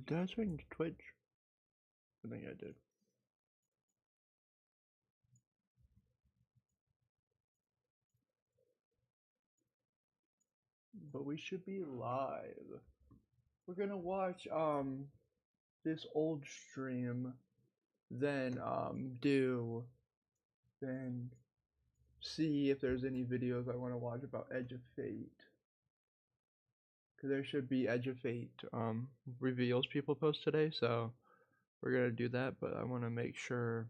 Did I swing to Twitch? I think I did. But we should be live. We're gonna watch this old stream, then then see if there's any videos I want to watch about Edge of Fate. Cause there should be Edge of Fate reveals people post today, so we're gonna do that. But I want to make sure.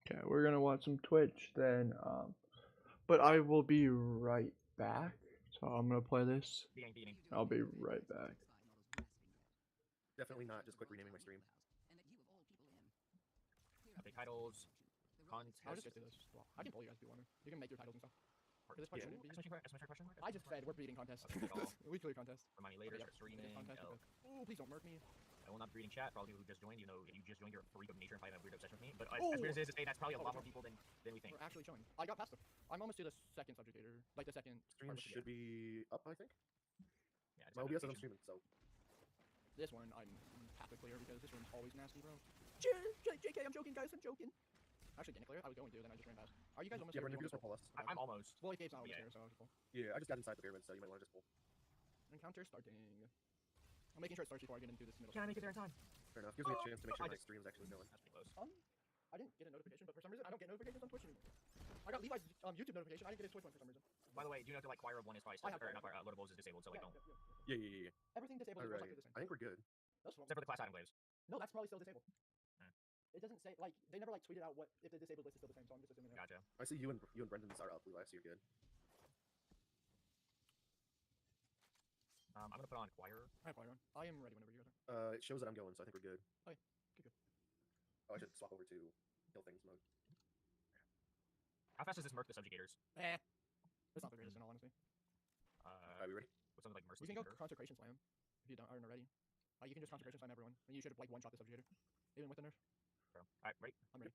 Okay, we're gonna watch some Twitch then. But I will be right back. So I'm gonna play this. I'll be right back. Definitely not just quick renaming my stream. Update titles, contest. I'll just do this. Well, I can pull you guys if you want to. You can make your titles and stuff. For this part, Yeah. shouldn't be. Exclamation question mark? I just said we're breeding contest. Weekly contest. Remind me later, Yep. start streaming. Contest. Oh, please don't murk me. I will not be reading chat for all the people who just joined. You know, if you just joined, you're a freak of nature and probably have a weird obsession with me. But Oh! as weird as it is to say, that's probably a lot more people than we think. We're actually showing. I got past them. I'm almost to the second subjugator. Like the second. Stream part should be up, I think. Yeah, My OBS isn't streaming, so. This one, I'm half to clear because this one's always nasty, bro. JK, I'm joking, guys. I'm joking. Actually, didn't clear. I was going to, then I just ran past. Are you guys almost? Yeah, there? Brendan, you just pull us. I'm almost. Well, Gabe's not always Yeah. there, so I'll just pull. Yeah, I just got inside the pyramid, so you might want to just pull. Encounter starting. I'm making sure it starts before I get into this middle. Can I make it there in time? Fair enough. Gives me a chance to make sure I my just- stream's actually going. That's pretty close. I didn't get a notification, but for some reason I don't get notifications on Twitch anymore. I got Levi's YouTube notification. I didn't get his Twitch one for some reason. By the way, do you know that like Choir of One is probably I still, have or not Choir. Choir, Loadables is disabled, so like don't. Yeah. Everything disabled is Alright. exactly the same. I think we're good. That's Except for the class item glaves. No, that's probably still disabled. Hmm. It doesn't say like they never like tweeted out what if the disabled list is still the same, so I'm just assuming. Gotcha. I see you and Brendan's are up, Levi, so you're good. I'm gonna put on Choir. I have one. I am ready whenever you guys are. It shows that I'm going, so I think we're good. Okay, good. Oh, I should swap over to kill things mode. How fast does this murk the subjugators? It's not the greatest in all honesty. Are we ready? With something like You Mercy. can go consecration slam if you aren't already. You can just consecration slam everyone, and you should like one shot the subjugator, even with the nerf. Alright, ready? I'm ready.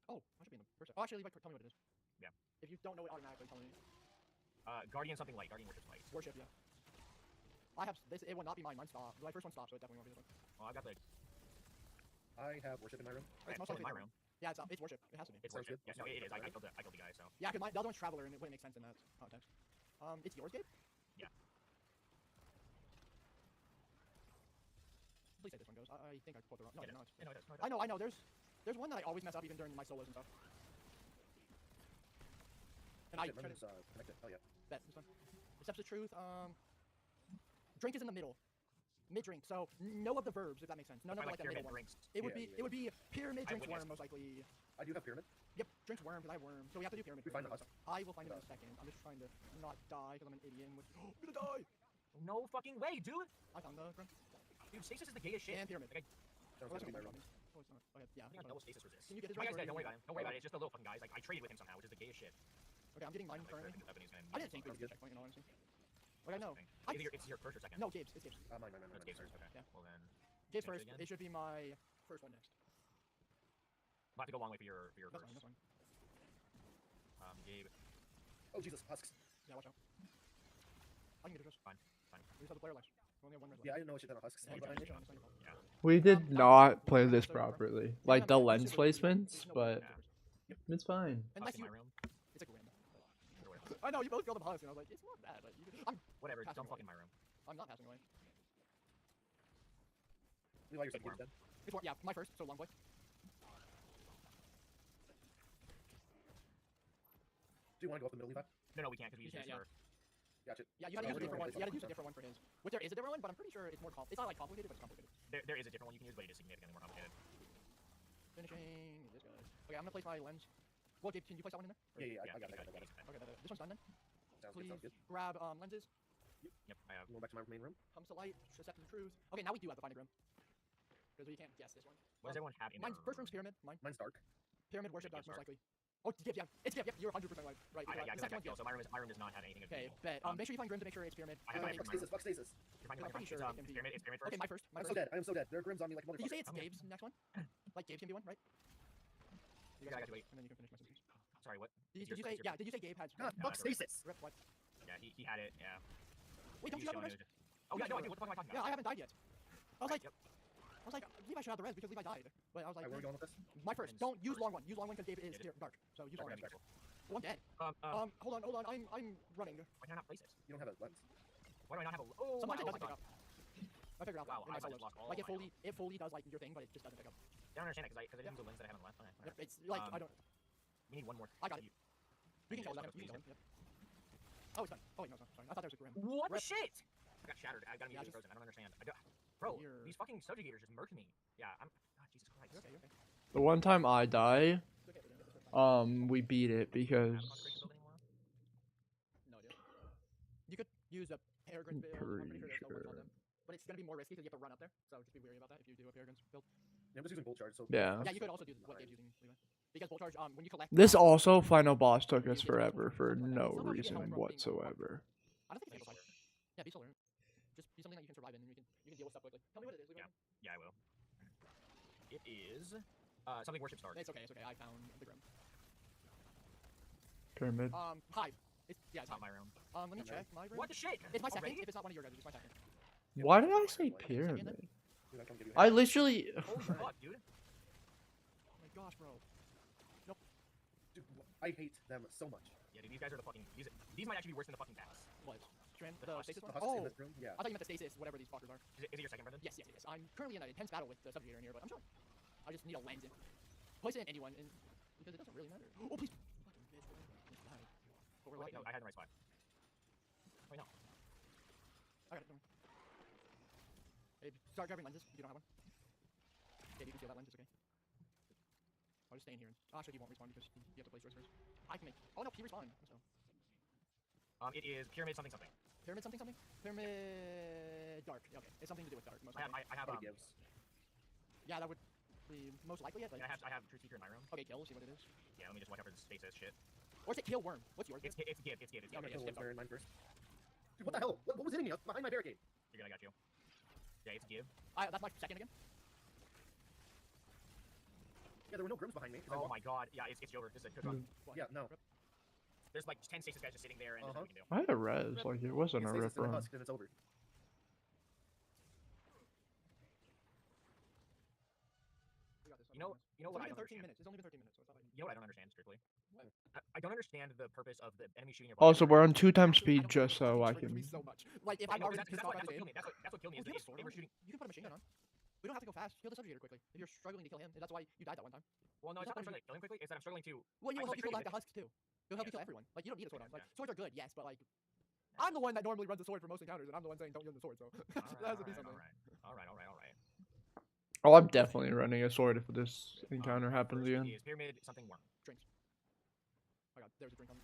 Oh, I should be in the first. Oh, actually, Levi, tell me what it is. Yeah. If you don't know it automatically, tell me. Guardian something light. Guardian Worship's light. Worship, yeah. I have this. It will not be mine. Mine stopped. My first one stopped, so it definitely won't be this one. Well, I've got the. I have worship in my room. It's most in likely my that room. one. Yeah, it's worship. It has to be. It's Sounds worship. good. Yes, no, it is. I Alright. killed the guy, so. Yeah, because the other one's traveler, and it wouldn't make sense in that context. It's yours, Gabe? Yeah. Please say this one goes. I think I pulled the wrong. No, It no, does. it's. Yeah, no, it does. No, it does. I know. There's one that I always mess up even during my solos and stuff. And I Shit, try to Brendan's connected. Oh yeah. bet this one. Steps of truth. Drink is in the middle. Mid-drink. So no of the verbs, if that makes sense. None of I like like that pyramid middle one. drinks. It would Yeah, be yeah. it would be pyramid I drinks witnessed. worm most likely. I do have pyramid. Yep, drinks worm because I have worm. So we have to do pyramid. We find the first. husk. I will find him in a second. I'm just trying to not die because I'm an idiot. And I'm gonna die. No fucking way, dude! I found the worm. Dude, stasis is the gayest shit. And pyramid. Like, Sounds Oh, good that's to be my what room. Oh, it's not. Okay, yeah. I think on double stasis resist. Can you get his My right guy's dead, don't or worry anything? about him. Don't worry about it, it's just a little fucking guys. Like, I traded with him somehow, which is the gayest shit. Okay, I'm getting mine Like, currently. the weapon is gonna I didn't think we Sounds were good. checkpoint in all honesty. Like I know. It's your first or second? No, Gabe's. It's Gabe's. Mine. It's Gabe's first, okay. Yeah. Well then, Gabe's Next first. again? It should be my first one next. we'll have to go a long way for your That's first. fine. Gabe, Oh Jesus, husks. Yeah, watch out. I can get it just. Fine. We just have the player left. We only have one red left. Yeah, I didn't know shit on husks. Yeah, But I you knew. can- it's not your fault. yeah. We did not play this properly. Like the Yeah, lens super- placements, no but worries. it's fine. Unless in you, my room. it's like random. Or whatever. I know you both filled up husk, and I was like, it's not bad. Like, Whatever, Passing don't away. fuck in my room. I'm not passing away. Levi, you're Big worm. then. It's one, yeah, my first. So long play. Do you want to go up the middle, Levi? No, we can't because we You used can't, this yeah. Gotcha. Yeah, you gotta use a we're different one. doing You gotta this use a different one for his. Which there is a different one, but I'm pretty sure it's more it's not like complicated, but it's complicated. There is a different one you can use, but it is significantly more complicated. Finishing this guy. Okay, I'm gonna place my lens. Well, Gabe, can you place that one in there? Or- Yeah, I got it. Okay, this one's done then. Sounds Please good. grab lenses. Yep, I have. Going back to my main room. Comes to light. Deceptive truth. Okay, now we do have the finding room. Because we can't guess this one. What does everyone have in Mine's their first room's pyramid. Mine. Mine's dark. Pyramid worship It's most dark. likely. Oh, it's Gibbs, yeah. It's Gibbs, yeah. You're 100% right. Right. Yeah, The because second I one's kill, Gibbs. so my room is not have anything of Okay, evil. bet. Make sure you find Grim to make sure it's pyramid. I have Okay, Fuck stasis. Fuck stasis. You're fine, I'm pretty sure it can be- it's pyramid Okay, first. my first. My I'm first. so dead. I am so dead. There are grims on me like Did you say motherfuckers. it's Gabe's next one? Like Gabe's can be one, right? You Yeah, I got guys you, wait. and then you can finish my sentence. Sorry, what? Did Your- you say, your- yeah, did you say Gabe had God, No, fuck I don't- stasis. Rip, what? Yeah, he had it. Yeah. Wait, don't He you was have a showing res? it. Oh yeah, no, I do. What the fuck am I talking Yeah, about? I haven't died yet. I was like, Yep. Levi should have the res because Levi died. But I was like, Alright, where are we going with this? my first. Mine's Don't use first. long one. Use long one because Gabe is Yeah, here, dark. So use long Okay, one. I'm Oh, I'm dead. Hold on. I'm running. Why can I not place it? You don't have a lens. Why do I not have a? Oh, Sometimes wow, it oh my doesn't pick god. up. I figured out Wow, in my I just solos. lost all Like my it fully does like your thing, but it just doesn't pick up. I don't understand it because I didn't use the lens that I have on the left. Okay, Yep, whatever. it's like I don't. We need one more. I got it. You- We can Yeah, kill that. just You can like kill him. Yep. Oh, it's done. Oh wait, no, it's not. Sorry, I thought there was a grim. What the Rip. shit? I got shattered. I got Yeah, immediately just- frozen. I don't understand. Bro, You're- these fucking subjugators just murked me. Yeah, I'm. God, Jesus Christ. You're okay. You're okay. The one time I die, It's okay. We didn't get this first time. we beat it Do I have a because concentration build anymore? No idea. You could use a Peregrine build. I'm pretty sure there's no ones on them. But it's gonna be more risky because you have to run up there. So just be wary about that if you do a Peregrine's build. Yeah, I'm just using bolt charge, so Yeah. Yeah, you could also do what Gabe's using, Levi. Because bolt charge, when you collect. this um, also final boss took you us get the forever for something like that. no Somehow you get reason help from being whatsoever. I don't think it's amplified. Yeah, be solar. Just be something that you can survive in, and you can deal with stuff quickly. Tell me what it is, Levi. Yeah. Yeah, I will. It is something worship star. It's okay. It's okay. I found the grim. Pyramid. Hive. It's It's not hive. my room. Let me Okay. check my grim. What the shit? It's my second. Already? If it's not one of your guys, it's my second. Why did I say Second pyramid? Dude, I come give you I half. literally. Holy fuck, dude. Oh my gosh, bro. Dude, I hate them so much. Yeah, dude, these guys are the fucking. These might actually be worse than the fucking pass. What? Strand? The The husks. stasis The one? husks in Oh, this room, yeah. I thought you meant the stasis, whatever these fuckers are. Is it your second, Brendan? Yes. I'm currently in an intense battle with the subjugator in here, but I'm sure. I just need a lens in. Place it in anyone, and because it doesn't really matter. Oh, please. Fucking bitch, bro. Just die. But we're Wait, no, lucky. I had the right spot. Wait, no. I got it. Don't worry. Hey, start grabbing lenses if you don't have one. Maybe you can steal that lens, it's okay. I'll just stay in here. Actually, he won't respawn because you have to place yours first. I can make. Oh no, he respawned. So. It is pyramid something something. Pyramid something something? Pyramid dark. Yeah, okay. It's something to do with dark. Most I have likely. I have What it gives. Yeah, that would be most likely it. Like, I have True Seeker in my room. okay, kill. See what it is. Yeah, let me just watch out for the stasis shit. Or is it kill worm? What's yours? It's give. Okay, Kill yeah, the skip ones dark. there in mine first. Dude, what the hell? What was hitting me? Behind my barricade. You're good, I got you. Yeah, it's give. That's my second again. Yeah, there were no grims behind me. 'cause I Oh walked- my god. Yeah, it's over. This is a good run. What? Yeah, no. There's like 10 stasis guys just sitting there and there's nothing we can do. I had a res, like it wasn't It's a stasis rip in the run. husk, then it's over. We got this. You know what I It's don't only been 13 understand? minutes. It's only been 13 minutes, so it's not like. You know what I don't understand, strictly? What? I don't understand the purpose of the enemy shooting your Also, body. we're on 2x Actually, speed I don't just know, so it I triggers me can. so much. Like if I I'm know, already that's pissed what off at the killed game. me. That's what killed me. Oh, Is do you that have a they were sword? shooting. You can put a machine gun on. We don't have to go fast. Kill the subjugator quickly. If you're struggling to kill him, that's why you died that one time. Well, no, It's it's not not that I'm struggling to kill him quickly. It's that I'm struggling to. Well, you I will help just you kill like back the husks too. It'll help you Yeah. kill everyone. Like you don't need a sword on. Like Yeah. swords are good, yes, but like I'm the one that normally runs the sword for most encounters, and I'm the one saying don't use the sword. So that has to be something. Alright. Oh, I'm definitely running a sword if this encounter happens First again. is pyramid something worm. Drinks. Oh god, there's a drink on.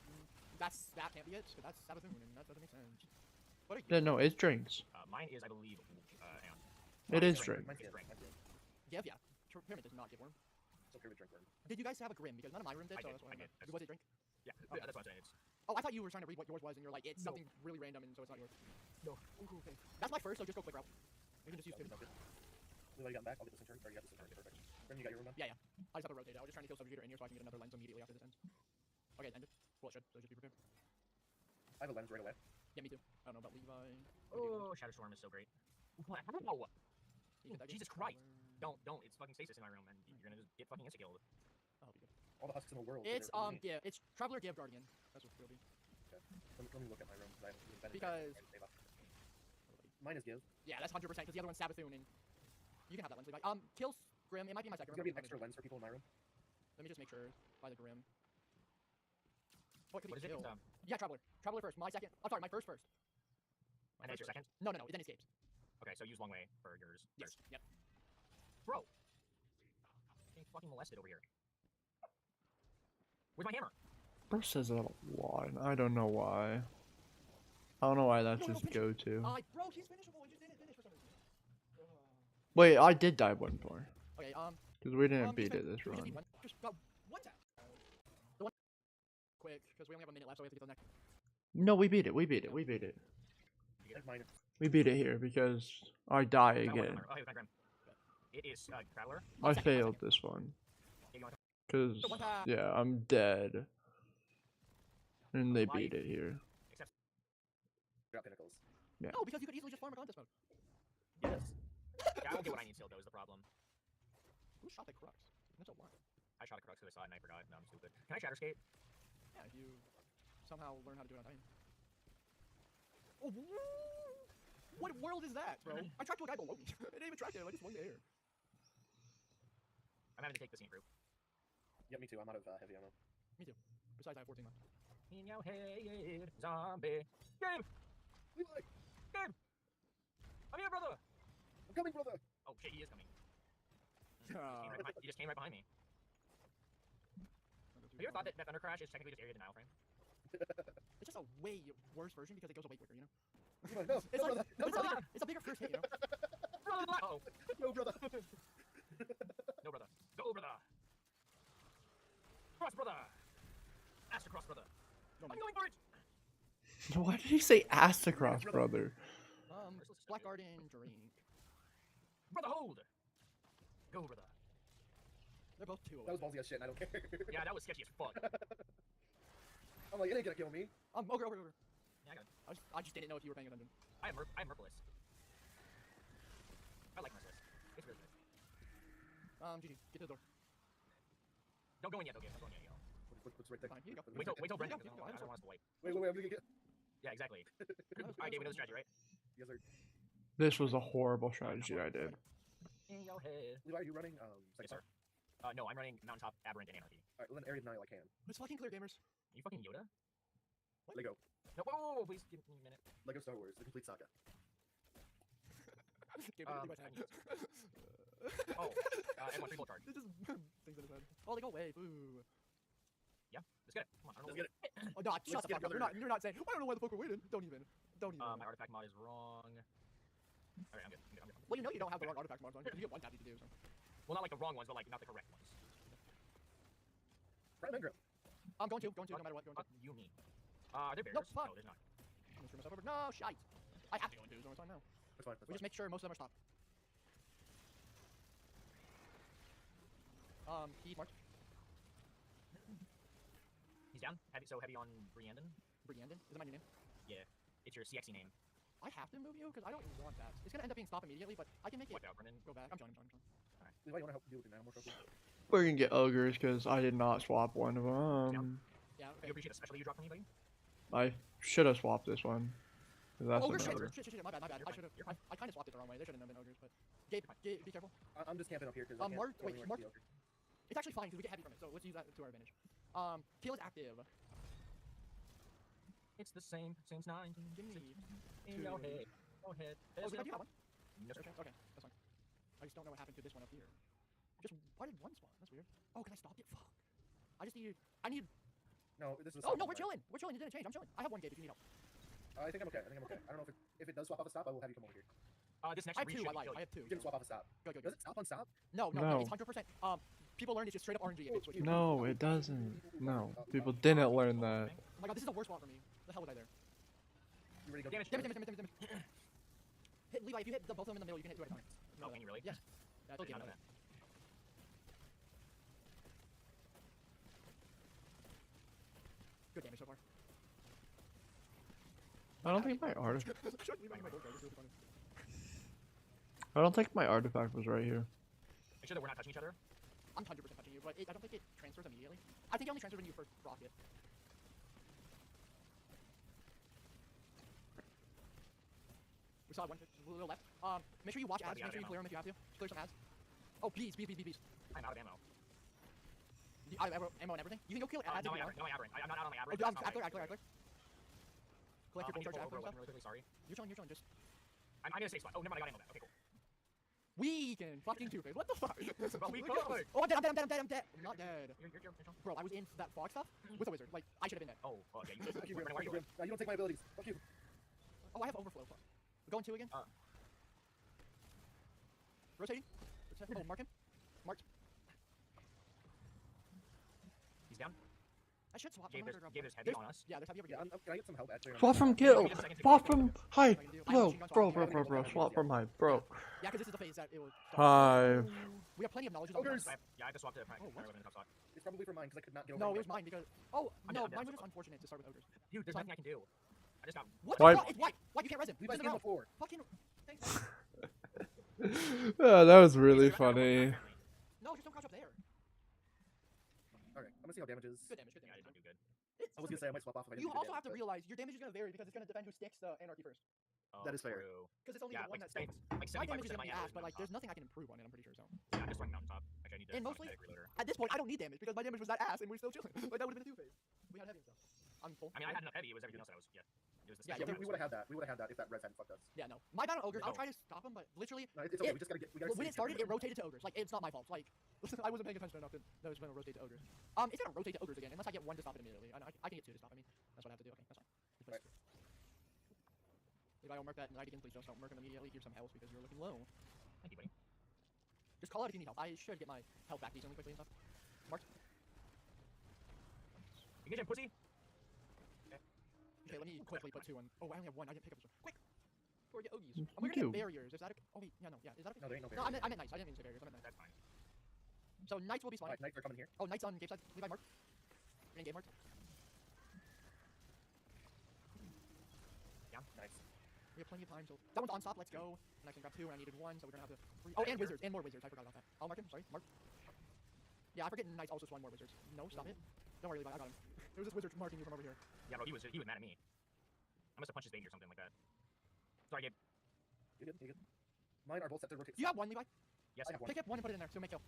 That can't be it. 'Cause that's Sabathun, and that doesn't make sense. What are you? Yeah, no, it's drinks. Mine is, I believe, hang on. It is It's drink. Mine's It's good. drink. Mine's good. Give, yeah. Pyramid does not give worm. So pyramid drink worm. Did you guys have a grim? Because none of my room did. I So did, that's why I I'm did. like, was it drink? Yeah, Okay. that's what I'm saying. It's Oh, I thought you were trying to read what yours was, and you're like, it's No. something really random, and so it's not yours. No. Ooh, okay. That's my first, so just go quick route. We can just use two. Sounds good. Lily, you got back? I'll get this in turn. Or you got this in turn. Okay, perfect. Then you got your room done? Yeah. I just have to rotate it. I was just trying to kill subjugator in here so I can get another lens immediately after this ends. Okay, it ended. Well, it should. So just be prepared. I have a lens right away. Yeah, me too. I don't know about Levi. Oh, Shatterstorm is so great. What? How? You get that Jesus good Christ. power. Don't. It's fucking stasis in my room, and you're gonna just get fucking insta-killed. I'll help you. All the husks in the world. It's are there for me. yeah, it's Traveler Give Guardian. That's what it'll be. Let me look at my room. 'Cause I haven't been in Because- there. Mine is give. Yeah, that's 100% because the other one's Sabathun, and you can have that lens, Levi. Kills Grim. It might be my second. There's gonna be an Let me- extra lens for people in my room. Let me just make sure by the Grim. What could What he is it? kill? It's, Yeah, Traveler. Traveler first. My second. I'm sorry, my first. and then it's your second? No, it then escapes. Okay, so use long way for yours. Yes. Yep. Bro. Getting fucking molested over here. Where's my hammer? Bro says that a lot, and I don't know why. I don't know why that's his go-to. Bro, he's finishable. He just didn't finish for some reason. Wait, I did die one more. Okay, Because we didn't just beat make- it this we just run. need one. Just go. What's that? The one. Quick, because we only have a minute left, so we have to get to the next. No, we beat it. We beat it. We beat it. I have mine. We beat it here because I die Oh, wait, again. oh, here's my Grim. It is Traveler. I second, failed this one. Yeah, you want Because, The one tap. yeah, I'm dead. And they Life, beat it here. Except Drop pinnacles. Yeah. No, because you could easily just farm a contest mode. yes. Yeah, I won't get what I need still though is the problem. Who shot the crux? That's a lot. I shot a crux because I saw it and I forgot. No, I'm stupid. Can I shatter skate? Yeah, if you somehow learn how to do it on time. Oh, what world is that, bro? I tracked to a guy below me. I didn't even track him. I just swung the air. I'm having to take the scene group. Yeah, me too. I'm out of heavy ammo. Me too. Besides, I have 14 left. In your head, zombie. Game! Levi! Game! I'm here, brother! I'm coming, brother! Oh shit, he is coming. He just came right behind me. Have you ever thought that Thunder Crash is technically just area denial frame? It's just a way worse version because it goes away quicker, you know? Levi, no! It's No, like, brother! No, it's a brother! bigger first hit, you know? Uh-oh. No, brother! No, brother. Go, brother! Cross, brother! Ass across, brother! No, I'm man. going for it! Why did he say ass across, brother? Black Garden drink. Brother, hold! Go, brother. They're both 2 That was ballsy as shit, and I don't care. Yeah, that was sketchy as fuck. I'm like, it ain't gonna kill me. Ogre. Yeah, I got it. I just didn't know if you were paying attention. I'm Merciless. I like Merciless. It's really good. GG, get to the door. Don't go in yet, though, Gabe. Don't go in yet, yo. What's right there? Fine, here you go. Wait till Brendan Yeah, comes. yeah, I don't want us to wait. Wait, I'm gonna get... Yeah, exactly. Alright, Gabe, we know the strategy, right? Yes, sir. This was a horrible strategy I did. In your head. Levi, are you running, Yes, second sir. No, I'm running Mountaintop, Aberrant, and Anarchy. Alright, well then area denial I can. It's fucking clear, gamers. Are you fucking Yoda? Lego. No, whoa, please give me a minute. Lego Star Wars, the complete saga. Gabe, Um, what do you guys Oh, M1 free full charge. It just things in his head. Oh, they go away. Boo. Yeah, let's get it. Come on, I don't Let's know. get it. Oh, no, shut Let's the get fuck up. another- You're not saying, I don't know why the fuck we're waiting. Don't even. My artifact mod is wrong. Alright, I'm good. Well, you know you don't have the wrong artifact mods on. You get one tab you can do, so. Well, not like the wrong ones, but like not the correct ones. Prime Engram. I'm going to, no matter what. Going Fuck to. you mean? Are there bears? No, fuck. No, there's not. I'm gonna screw myself over. No, shite. I have to go into, there's no time now. That's fine, that's We fine. just make sure most of them are stopped. He's marked. He's down. So heavy on Briandon. Briandon. Is that my new name? Yeah, it's your CXE name. I have to move you because I don't want that. It's gonna end up being stop immediately, but I can make it What out, Brendan? go back. I'm joining. Levi, you wanna help deal with the animal trophy? We're gonna get ogres because I did not swap one of them. Yeah, Do okay. you appreciate the special you dropped from anybody? I should have swapped this one. 'Cause that's Ogre an shit, ogre. shit, my bad. You're I fine, should have. you're fine. I kind of swapped it the wrong way. They shouldn't have been ogres, but Gabe, be careful. I'm just camping up here because I can't Mark- go wait, anywhere Mark- to see Ogre. It's actually fine because we get heavy from it, so let's use that to our advantage. Teal is active. It's the same since 19. Give me. In your head. Go ahead. Oh, did I do that one? No, sir. Okay, that's fine. I just don't know what happened to this one up here. Just why did one spawn? That's weird. Oh, because I stopped it. Fuck. I need. No, this is a Oh stop no, on we're mine. chilling. We're chilling. It didn't change. I'm chilling. I have one Gabe if you need help. I think I'm okay. I don't know if it does swap off a stop, I will have you come over here. This next I have reach two. should I be lied. killed. I have two. You can swap off a stop. Go. Does it stop on stop? No, No. it's 100%. People learned it's just straight up RNG if it's what you. No, it doesn't. No, people didn't learn that. Oh my god, this is the worst spot for me. The hell was I there? You ready to go? Damage. Damage. Hit Levi. If you hit both of them in the middle, you can hit two at a time. Oh, can you really? Yes. Yeah, Okay, okay, none of that. Good damage so far. I don't think my artifact. I shouldn't leave my door, it's really funny. I don't think my artifact was right here. Make sure that we're not touching each other. I'm 100% touching you, but I don't think it transfers immediately. I think it only transfers when you first rocket. We saw one a little left. Make sure you watch ads. Yeah, Make sure you ammo. clear them if you have to. Clear some ads. Oh, bees. I'm out of ammo. I have ammo and everything. You can go kill ads No, if you I'm want. aberrant. I'm not out on my Oh, aberrant. dude, That's not I right. clear. Collect your I need full to charge pull over after one stuff. really quickly, sorry. You're chilling. Just I'm in a safe spot. Oh, never mind, I got ammo back. Okay, cool. we can fucking two-face. What the fuck? But we Look at- could. Oh, I'm dead. I'm dead. I'm not dead. You're Bro, I was in that fog stuff with a wizard. Like, I should have been dead. Oh, okay. Fuck you, Where Grim. are you? No, you don't take my abilities. Fuck you. Oh, I have overflow. Fuck. We're going two again. Rotating. Oh, mark him. Marked. He's down. I should swap. Gabe, I'm gonna there's, grab Gabe, there's heavy There's- on us. Yeah, there's heavy over Yeah, here. can I get some help at clearing? Swap from kill. Swap from hi, bro. Swap from hi, bro. Yeah, because this is the phase that it will. Hi. We have plenty of knowledge. Ogres! Yeah, I have to swap to the prime. Oh, what? In the top spot. It's probably for mine because I could not get over. No, and it was get- mine because. Oh I'm no, dead, mine I'm was just dead. unfortunate to start with ogres. Dude, there's Fine. nothing I can do. I just got. What? Why- The fuck? It's white. White. You can't res him. Levi's Res him in now. the floor. Fucking. Thanks. Man. That was really funny. No, just don't crouch up there. Alright, I'm gonna see how damage is. Good damage. Good Yeah, damage. it's not too good. It's I was gonna say I might swap off if I didn't You do also have to damage, realize your damage is gonna vary because it's gonna depend who sticks the anarchy first. Oh, That is fair. true. Because it's only Yeah, the one like, that sticks. like My damage 75% is of gonna my be ammo ass, is but like mountaintop. there's nothing I can improve on it. I'm pretty sure. So Yeah, I'm just throwing mountaintop. Actually, I need to And swap mostly- kinetic reloader. at this point, I don't need damage because my damage was that ass, and we're still chilling. Like that would have been a 2-phase. We had heavy and stuff. I'm full. I mean, I had enough heavy. It was everything else that I was. Yeah. It was the Yeah, special Yeah, that we was would have had that. We would have had that if that res hadn't fucked us. Yeah, no. My bad on ogres. I'll No. try to stop him, but literally, No, it's okay. It- We just gotta get. We gotta when see it started, if it rotated to ogres. Like it's not my fault. Like I wasn't paying attention enough to know it's gonna rotate to ogres. It's gonna rotate to ogres again unless I get one to stop it immediately. I can get two to stop it. I mean, that's what I have to do. Okay, that's fine. Good place. Levi, I'll mark that night again. Please just don't mark him immediately. Here's some health because you're looking low. Thank you, buddy. Just call out if you need help. I should get my health back decently quickly and stuff. Marked. You get him, pussy. Okay, let me quickly put two on. Oh, I only have one. I didn't pick up this one. Quick! Before we get Ogies. You We're gonna do. get barriers. Is that a... Oh, wait. Yeah, no. Yeah. Is that a... No, there ain't no No, barrier. I meant knights. I didn't mean to say barriers. I meant knights. That's fine. So knights will be spawning. Alright, knights are coming here. Oh, knights on Gabe side. Levi marked. And Gabe marked. Nice. We have plenty of time. So that one's on stop. Let's go. And I can grab two, and I needed one, so we're gonna have to. Oh, and wizards. And more wizards. I forgot about that. I'll mark him. Sorry. Mark. Yeah, I forget knights also spawn more wizards. No, stop it. Don't worry, Levi. I got him. There was this wizard marking you from over here. Yeah, bro, he was mad at me. I must have punched his baby or something like that. Sorry, Gabe. You're good. You're good. Mine are both set to rotate. Do you have one, Levi? Yes. I have one. Pick up one and put it in there. So make kill.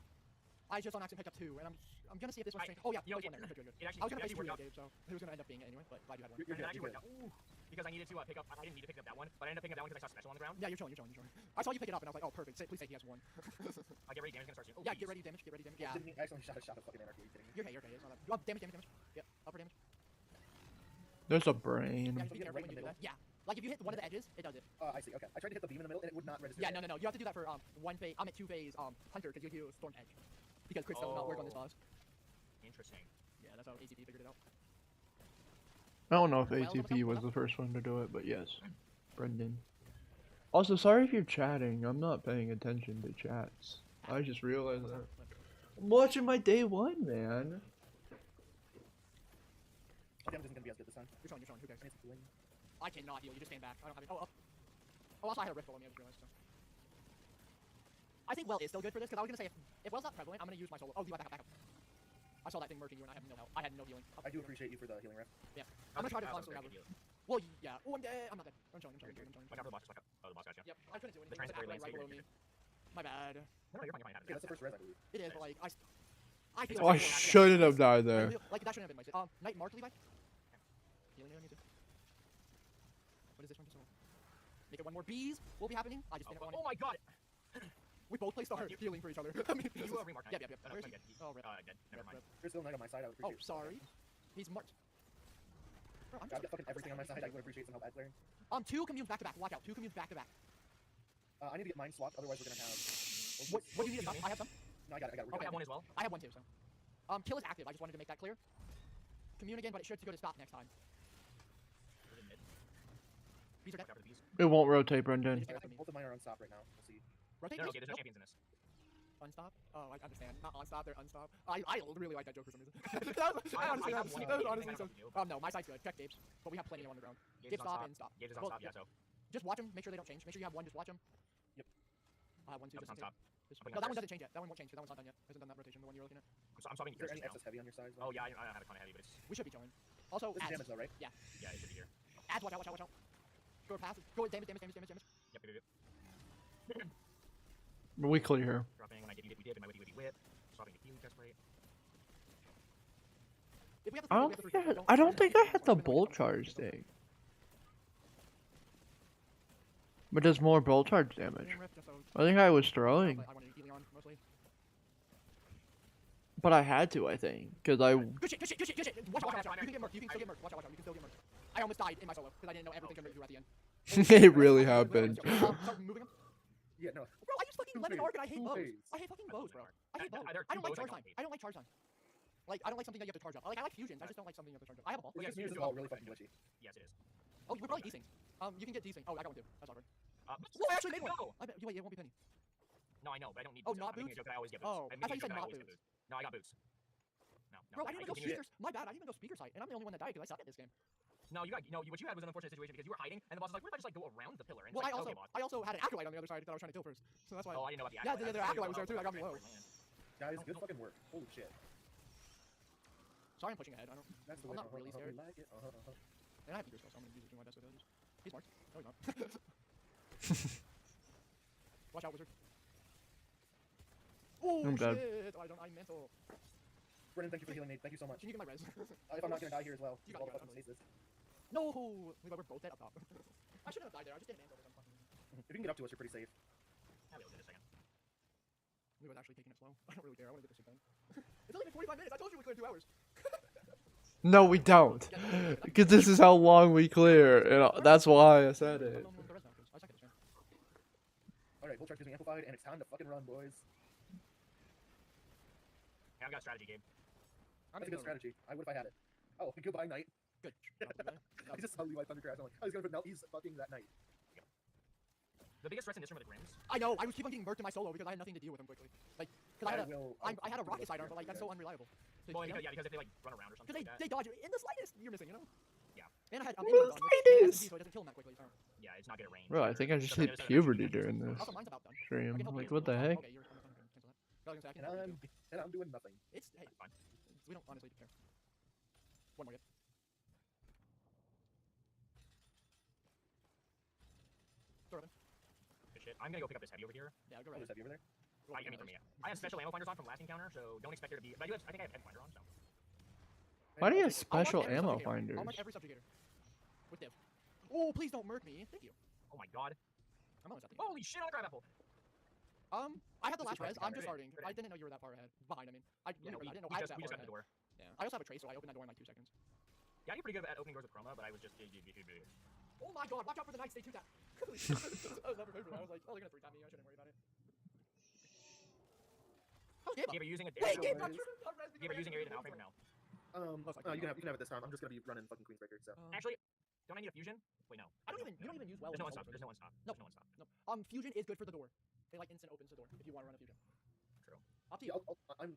I just on accident picked up two, and I'm gonna see if this one's Right. changed. Oh yeah, You know, place one there. Good. It actually, I was gonna it face actually you, worked out. Gabe, so it was gonna end up being it anyway. But glad you had one. You're And it good. actually You're worked good. out. Ooh, because I needed to pick up. I didn't need to pick up that one, but I ended up picking up that one because I saw special on the ground. Yeah, you're chilling. I saw you pick it up, and I was like, oh, perfect. Please say he has one. I get ready. Damage gonna start soon. Oh, Yeah, geez. get ready, damage. Yeah. Didn't mean- I accidentally shot a fucking anarchy. Are you kidding me? You're okay. It's not that. Oh, damage. Yep, upper damage. There's a brain. Yeah, just be Get it careful right when in you the do that. Yeah, like if you hit one of the edges, it does it. I see. Okay. I tried to hit the beam in the middle and it would not register. Yeah, no. You have to do that for one phase. I'm at 2-phase hunter because you do storm edge. Because crits will not work on this Oh. boss. Interesting. Yeah, that's how ACP figured it out. I don't know if Well, ATP was the first one to do it, but yes, Brendan. Also, sorry if you're chatting. I'm not paying attention to chats. I just realized that. I'm watching my day one, man. My damage isn't gonna be as good this time. You're showing. Who cares? I need some healing. I cannot heal. You just stand back. I don't have it. Oh, up. Oh, also I had a rift below me. I just realized. So. I think well is still good for this because I was gonna say if well's not prevalent, I'm gonna use my solo. Oh, Levi, back up. I saw that thing murking you and I have no health. I had no healing. I do appreciate you for the healing ref. I'm gonna try to That was constantly a have very it. good deal. Well, yeah. Oh, I'm dead. I'm not dead. I'm showing. Watch out for the boss. Watch out. Oh, the boss got you. Yep. I couldn't do anything. The It was transitory right landscape below me. is- My bad. No, you're fine. Okay, that's the first res, I believe. It is, but like I feel Oh, I like shouldn't have died there. Like that shouldn't have been wasted. Knight mark Levi. Healing me too. What is this one? Make it one more. Bees will be happening. I just didn't want Oh my god! We both play star You- healing for each other. I mean, You remark. Yep. Oh, no, Where's I'm he? dead. He's Oh, rip. dead. Never mind. There's still a knight on my side. I would Oh, appreciate it. sorry. He's marked. Bro, I'm I've got just fucking everything on my side. I would appreciate some help at clearing. two communes back to back. Watch out. Two communes back to back. I need to get mine swapped, otherwise we're gonna have. What do you need? I have some. No, I got it. Okay, I have one as well. I have one too. So, kill is active. I just wanted to make that clear. Commune again, but it should go to stop next time. We're in mid. Bees are dead. Watch out for the bees. It won't rotate, Brendan. Both of mine are on stop right now. We'll see. Rotate. No, bees? okay, there's no Nope. champions in this. Unstop? Oh, I understand. Not unstop, they're unstop. I really like that joke for some reason. I honestly, have that one was thing honestly I so. don't know. No, my side's good. Check Gabe's. But we have plenty on the ground. Gauge Gabe is on stop top. and stop. Gauge is on Well, top, yeah, so. Just watch them. Make sure they don't change. Make sure you have one. Just watch them. Yep. I have one too. That Just was in on case. top. Just- I'll bring No, that that one first. doesn't change yet. That one won't change. 'Cause that one's not done yet. Hasn't done that rotation. The one you're looking at. I'm swapping Is there yours any now. excess heavy on your side as Oh well? yeah, I have a ton of heavy, but it's We should be showing. Also, This is ads. damage though, right? yeah, it should be here. Ads, watch out. Go past. Go damage. Yep. We clear. Dropping when I did, we did, and my whippy whip. Swapping the fuse test rate. If we have I don't think I had the bolt charge thing. But does more bolt charge damage. I think I was throwing, I wanted healing on mostly. but I had to. I think because I. Good shit. Watch out. You can get murked. You can still get murked. Watch out. You can still get murked. I almost died in my solo because I didn't know everything could murk you at the end. It really happened. Start moving him. Yeah, no. Bro, I use fucking lemon arc and I hate bows. Two-phase. I hate fucking bows, bro. I hate bows. There are I don't two like bows I charge don't time. hate. I don't like charge time. Like, I don't like something that you have to charge up. Like, I like fusions. I just don't like something you have to charge up. I have a ball. Well, Yeah, this music is all really fucking glitchy. Yes, it is. Oh, we're probably desync. You can get desync. Oh, I got one too. That's awkward. Whoa, I actually made one. No! I bet. Wait, it won't be penny. No, I know, but I don't need Oh, boots. not I'm making boots? a joke that I always get boots. Oh, I'm I thought you making a joke said that I not always get boots. No, I got boots. No, Bro, I didn't even go continue speakers. My bad. I didn't even go speaker site, and I'm the only one that died because I suck at this game. No, what you had was an unfortunate situation because you were hiding, and the boss was like, what if I just like go around the pillar? And Well, it's like, I okay, boss. also had an acolyte on the other side that I was trying to kill first, so that's why. Oh, I didn't know about the Yeah, acolyte. the acolyte was there too. That got me low. Guys, good fucking work. Holy shit. Sorry, I'm pushing ahead. I don't. That's the I'm way. not really scared. We like it. And I have eager skill, so I'm gonna use it to my best abilities. He's smart. No, he's not. Watch out, wizard. Oh I'm shit! dead. Oh, I'm mental. Brennan, thank you for healing me. Thank you so much. Can you get my res? If I'm not gonna die here as well. You got All it, the fucking stasis. No! Levi, we're both dead up top. I shouldn't have died there. I just didn't answer because I'm fucking. If you can get up to us, you're pretty safe. I'll be able to in a second. Levi's actually taking it slow. I don't really care. I want to get this thing done. It's only been 45 minutes. I told you we cleared 2 hours. No, we don't. Because this is how long we clear. And that's why I said it. Alright, Voltron gives me amplified, and it's time to fucking run, boys. Hey, I've got a strategy, Gabe. That's a good strategy. I would if I had it. Oh, goodbye, Knight. Good. I just saw Levi Thundercrash. I'm like, oh, he's gonna put he's fucking that Knight. The biggest threats in this room are the Grims. I know. I was keep on getting murked in my solo because I had nothing to deal with him quickly. Like, because I had a rocket sidearm, but like that's so unreliable. So, Well, you know? because if they like run around or something Because like that. they dodge in the slightest. You're missing, you know. Yeah. And I had The inland on, slightest! so it doesn't kill him that quickly. So. Yeah, it's not good at range. Bro, I think I just So hit there's a- puberty during this Also, mine's about done. I stream. can help Like, you. what the heck? Okay, you're cancel that. I was gonna say, I can help you. And I'm doing nothing. It's hey, Fine. we don't honestly care. One more yet. Throw it in. Good shit. I'm gonna go pick up this heavy over here. Yeah, go Oh, right. is that you over there? I mean, for me, I have special ammo finders on from last encounter, so don't expect there to be. But I think I have heavy finder on, so. Why do you I'll have take it. special I'll mark every ammo subjugator. finders? I'll mark every subjugator. With div. Oh, please don't murk me. Thank you. Oh my god. I'm almost at the end. Holy shit on a crab apple. I had the last This res. is I'm just right. starting. I didn't know you were that far ahead. Behind, I mean. I Yeah, no, didn't know we I just was that got far to the ahead. door. Yeah. I also have a trace, so I opened that door in like 2 seconds. Yeah, I get pretty good at opening doors with chroma, but I was just. Oh my god, watch out for the knights, they 2-tap. I was never prepared for that. I was like, oh, they're gonna 3-tap me. I shouldn't worry about it. Oh, Gabe up. Gabe, are you using a Wait, Gabe, Gabe, Gabe, are you using area to now frame or no? Most likely You not. can have it this time. I'm just gonna be running fucking Queensbreaker, so. Actually, don't I need a fusion? Wait, no. You don't even use well. There's no one with stop. solo There's no one stop. Nope. There's no one stop. No. Fusion is good for the door. It like instant opens the door if you want to run a fusion. True. Up to you.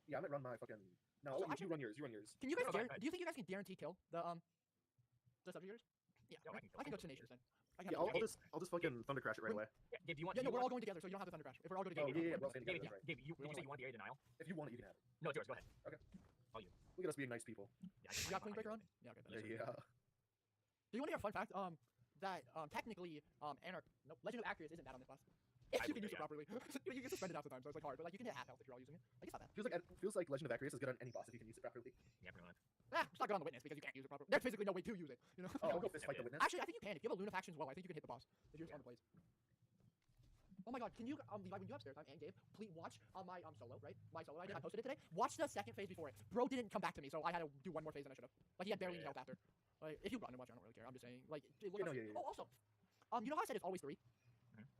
Yeah, I might run my fucking. No, So you run yours. You run yours. Can you guys Okay, do you think you guys can guarantee kill the subjugators? Yeah, Yeah, right? I can I can go kill Tenacious then. I Yeah, can I'll just fucking Thundercrash it right away. Yeah, Gabe, do you want? Yeah, no, do you we're all want- going together, so you don't have to Thundercrash. If we're all going Oh, together. yeah, we're all staying Gabe, together, that's right. Gabe, did you say you want the area denial? If you want it, you can have it. No, it's yours. Go ahead. Look at us being nice people. Yeah, You got Queensbreaker on? Yeah, okay. Yeah. Do you want to hear a fun fact? That technically, Legend of Acreus isn't bad on this class. If you can use it yeah. properly. You get suspended half the time, so it's like hard. But like you can hit half health if you're all using it. Like it's not bad. Feels like Legend of Acreus is good on any boss if you can use it properly. Yeah, pretty much. It's not good on the witness because you can't use it properly. There's physically no way to use it. You know. Oh, I'll go fist fight the witness. Actually, I think you can. If you have a Lunafaction as well, I think you can hit the boss if you're on the plays. Oh my god, can you, Levi, when you have spare time, and Gabe, please watch my solo, right? My solo I did, I posted it today. Watch the second phase before it. Bro didn't come back to me, so I had to do one more phase than I should have. Like, he had barely any health after. Like, if you run and watch, I don't really care. I'm just saying, like, Yeah. Oh, also, you know how I said it's always 3?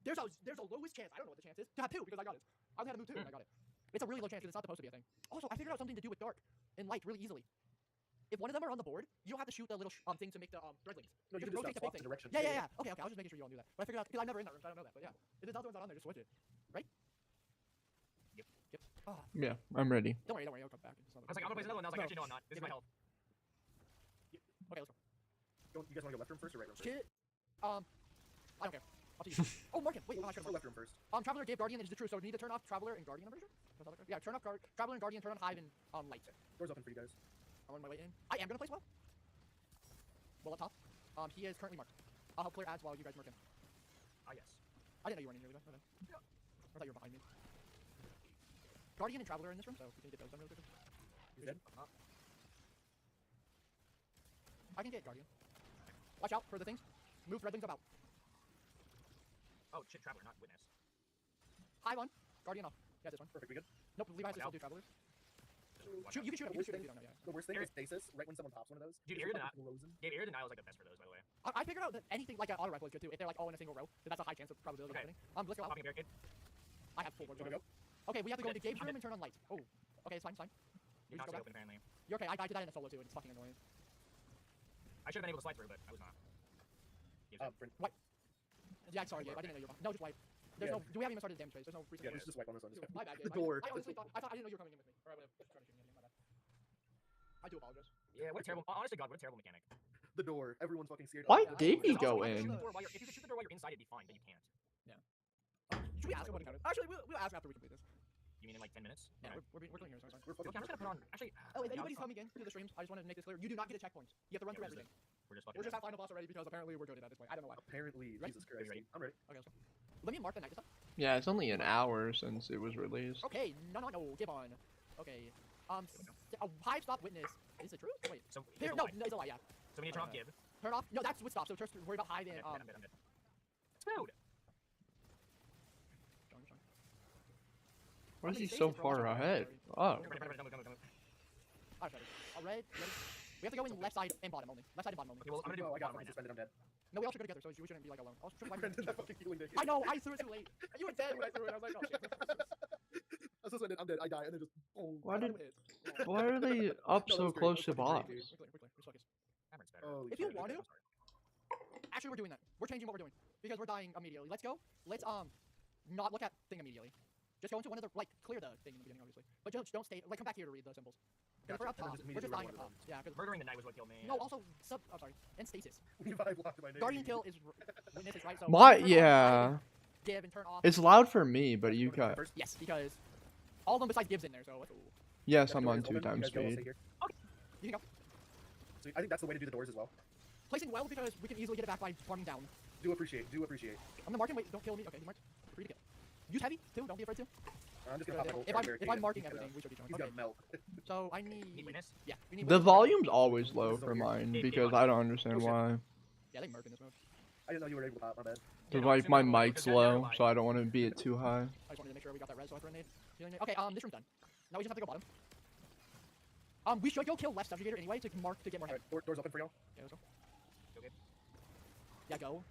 There's a lowest chance, I don't know what the chance is, to have 2, because I got it. I only had to move 2, and I got it. It's a really low chance, because it's not supposed to be a thing. Also, I figured out something to do with dark and light really easily. If one of them are on the board, you don't have to shoot the little thing to make the threadlings. No, you can can rotate just the swap big the thing. direction. Yeah. Okay, I was just making sure you all knew that. But I figured out, because I'm never in that room, so I don't know that. But yeah, if the Delta one's not on there, just switch it. Right? Yep. Oh, Yeah, I'm ready. don't worry, I'll come back. It's not I was like, I'm gonna place another one. I was like, actually, no, I'm not. This is my health. Okay, let's go. You guys want to go left room first or right room first? Shit. I don't care. Up to you. Oh, Morgan, wait, I should Go have left room first. Traveler, Gabe, Guardian is the true, so we need to turn off Traveler and Guardian, I'm pretty sure? That's all that- Yeah, turn off Traveler and Guardian, turn on Hive and Light. Door's open for you guys. I'm on my way in. I am gonna place well. Well, up top. He is currently marked. I'll help clear ads while you guys mark him. Ah, yes. I didn't know you weren't in here, Levi. Okay. I thought you were behind me. Guardian and Traveler are in this room, so we can get those done really quickly. He's dead. I can get Guardian. Watch out for the things. Move threadlings about. Oh, shit, Traveler, not Witness. Hive on. Guardian off. Yeah, this one. Perfect, we good? Nope, Levi has to Watch still do Travelers. Watch Shoot, out. you can shoot him. You can shoot him if you don't know, yeah. The worst thing is stasis, right when someone pops one of those. Dude, it's area fucking frozen. Gabe, area denial is like the best for those, by the way. I figured out that anything like an auto rifle is good too. If they're like all in a single row, then that's a high chance of probability Okay. of happening. Let's go out. Popping a barricade. I have full board. Wanna go? Okay, we have to go I'm into Gabe's dead. room and turn on lights. Oh, okay, it's fine, it's fine. You're just go constantly back? open, apparently. You're okay. I did that in a solo too, and it's fucking annoying. I should have been able to slide through, but I was not. Gives it. Brent. Yeah, sorry, Gabe. I didn't know you were. No, just wipe. There's Yeah. no. Do we haven't even started the damage phase? There's no reason. Yeah, to let's just wipe on this one. do it. My bad, Gabe. The door. I honestly thought. I didn't know you were coming in with me, or I would have tried to shoot you. My bad. I do apologize. Yeah, what a terrible. Honestly, God, what a terrible mechanic. The door. Everyone's fucking scared. Why of it. did he Because also, go why would you shoot in? the door while if you could shoot the door while you're inside, it'd be fine, but you can't. Should we ask him what he counted? Actually, we'll ask him after we complete this. You mean in like 10 minutes? Yeah, Okay. we're clean here, so it's fine. We're Okay, fucking. I'm just gonna put on. Actually. Oh, if yeah, anybody's coming in to the streams, I just want to make this clear. You do not get a checkpoint. You have to run Yeah, through we're just- everything. We're just fucking. We're just at final boss already because apparently we're good at this point. I don't know why. Apparently, Ready? Jesus Christ. Ready? I'm ready. Okay, let's go. Let me mark the night this up. Yeah, it's only an hour since it was released. Okay, no, give on. Okay. Hive stop witness. Is it true? Wait. So Here, it's a no, lie. no, it's a lie, yeah. So we need to turn off Gib. Turn off. No, that's with stop. So just worry about Hive and I'm dead. Dude. John. Why is How he many so stages for far watching? ahead? Oh. Alright, ready? We have to go in left side and bottom only. Left side and bottom only. Okay, well, I'm gonna do Oh, I got bottom fucking right now. suspended. I'm dead. No, we all should go together, so we shouldn't be like alone. Oh, should Brent did that fucking healing day. I know, I threw it too late. You were dead when I threw it. I was like, oh shit. I'm suspended. I'm dead. I die, and then just boom. Why did? Yeah. Why are they up No, that so was great. close to That was boss? fucking great, We're focused. Cameron's better. Holy If you shit. want to, actually, we're doing that. We're changing what we're doing because we're dying immediately. Let's go. Let's not look at thing immediately. Just go into one of the clear the thing in the beginning, obviously. But just don't stay. Come back here to read the symbols. If we're up Gotcha. top, And then we're just immediately dying run up one top. Yeah, because Murdering the knight was what killed me. no, also I'm sorry, and stasis. Levi blocked my name. Guardian kill is witness is right. So My turn on yeah. Hive, give and turn off. It's loud for me, but you Go got. first. Yes, because all of them besides Gibbs in there. So Yes, That I'm door on is 2 open. times You guys go, I'll stay speed. here. you can go So I think that's the way to do the doors as well. placing well because we can easily get it back by farming down. Do appreciate. Do appreciate. I'm gonna mark him. Wait, don't kill me. Okay, you marked. Free to kill. Use heavy too. Don't be afraid to. I'm just gonna pop my If whole I'm barricade. marking He's everything, gonna- we should be doing. He's Okay. gonna melt. So I Need need. witness? Yeah, we need. The witness. volume's always low for mine Hey, because hey, I don't understand Oh, shit. why. Yeah, they murk in this mode. I didn't know you were able to pop. My bad. Cause Yeah, no, like it's my in the mic's because you're low, lying. so I don't want to be it too high. I just wanted to make sure we got that res, so I threw a nade. Healing nade. Okay, this room's done. Now we just have to go bottom. We should go kill left subjugator anyway to mark to get more heavy. Alright, doors open for y'all. Yeah, let's go. Okay. Yeah, go.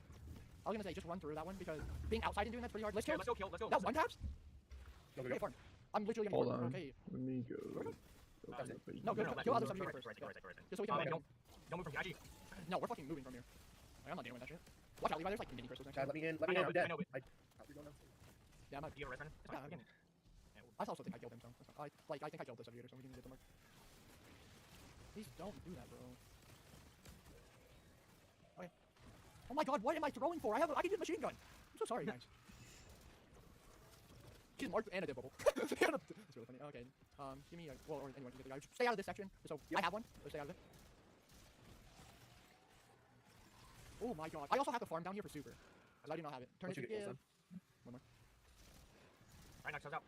I was gonna say just run through that one because being outside and doing that's pretty hard. Let's Yeah, kill. let's go kill. Let's go. No, one taps. Go, go, Okay, go. farm. I'm literally gonna Hold farm. on. Okay. Let me go. No, go left, kill other go subjugator right, first. go right, go right, go right. Just so we can. Okay. Don't move from here. Actually, No, we're fucking moving from here. Like, I'm not dealing with that shit. Watch out, Levi. There's like mini crystals next to Chad, you. let me in. Let I me in. know, I'm dead. I know, but- How's he going now? Yeah, I'm not. do you have a red friend? It's Yeah, fine. I'm I also think I killed him, so that's fine. I think I killed the subjugator, so we can get the mark. Please don't do that, bro. Okay. Oh my god, what am I throwing for? I can use machine gun. I'm so sorry, guys. She's marked and a dip bubble. That's really funny. Okay. Give me a or anyone can get the guy. Stay out of this section. So I have one. So stay out of it. Oh my god. I also have to farm down here for super. Because I do not have it. Turn Once it you to get give. close, One more. Alright, knocks us out.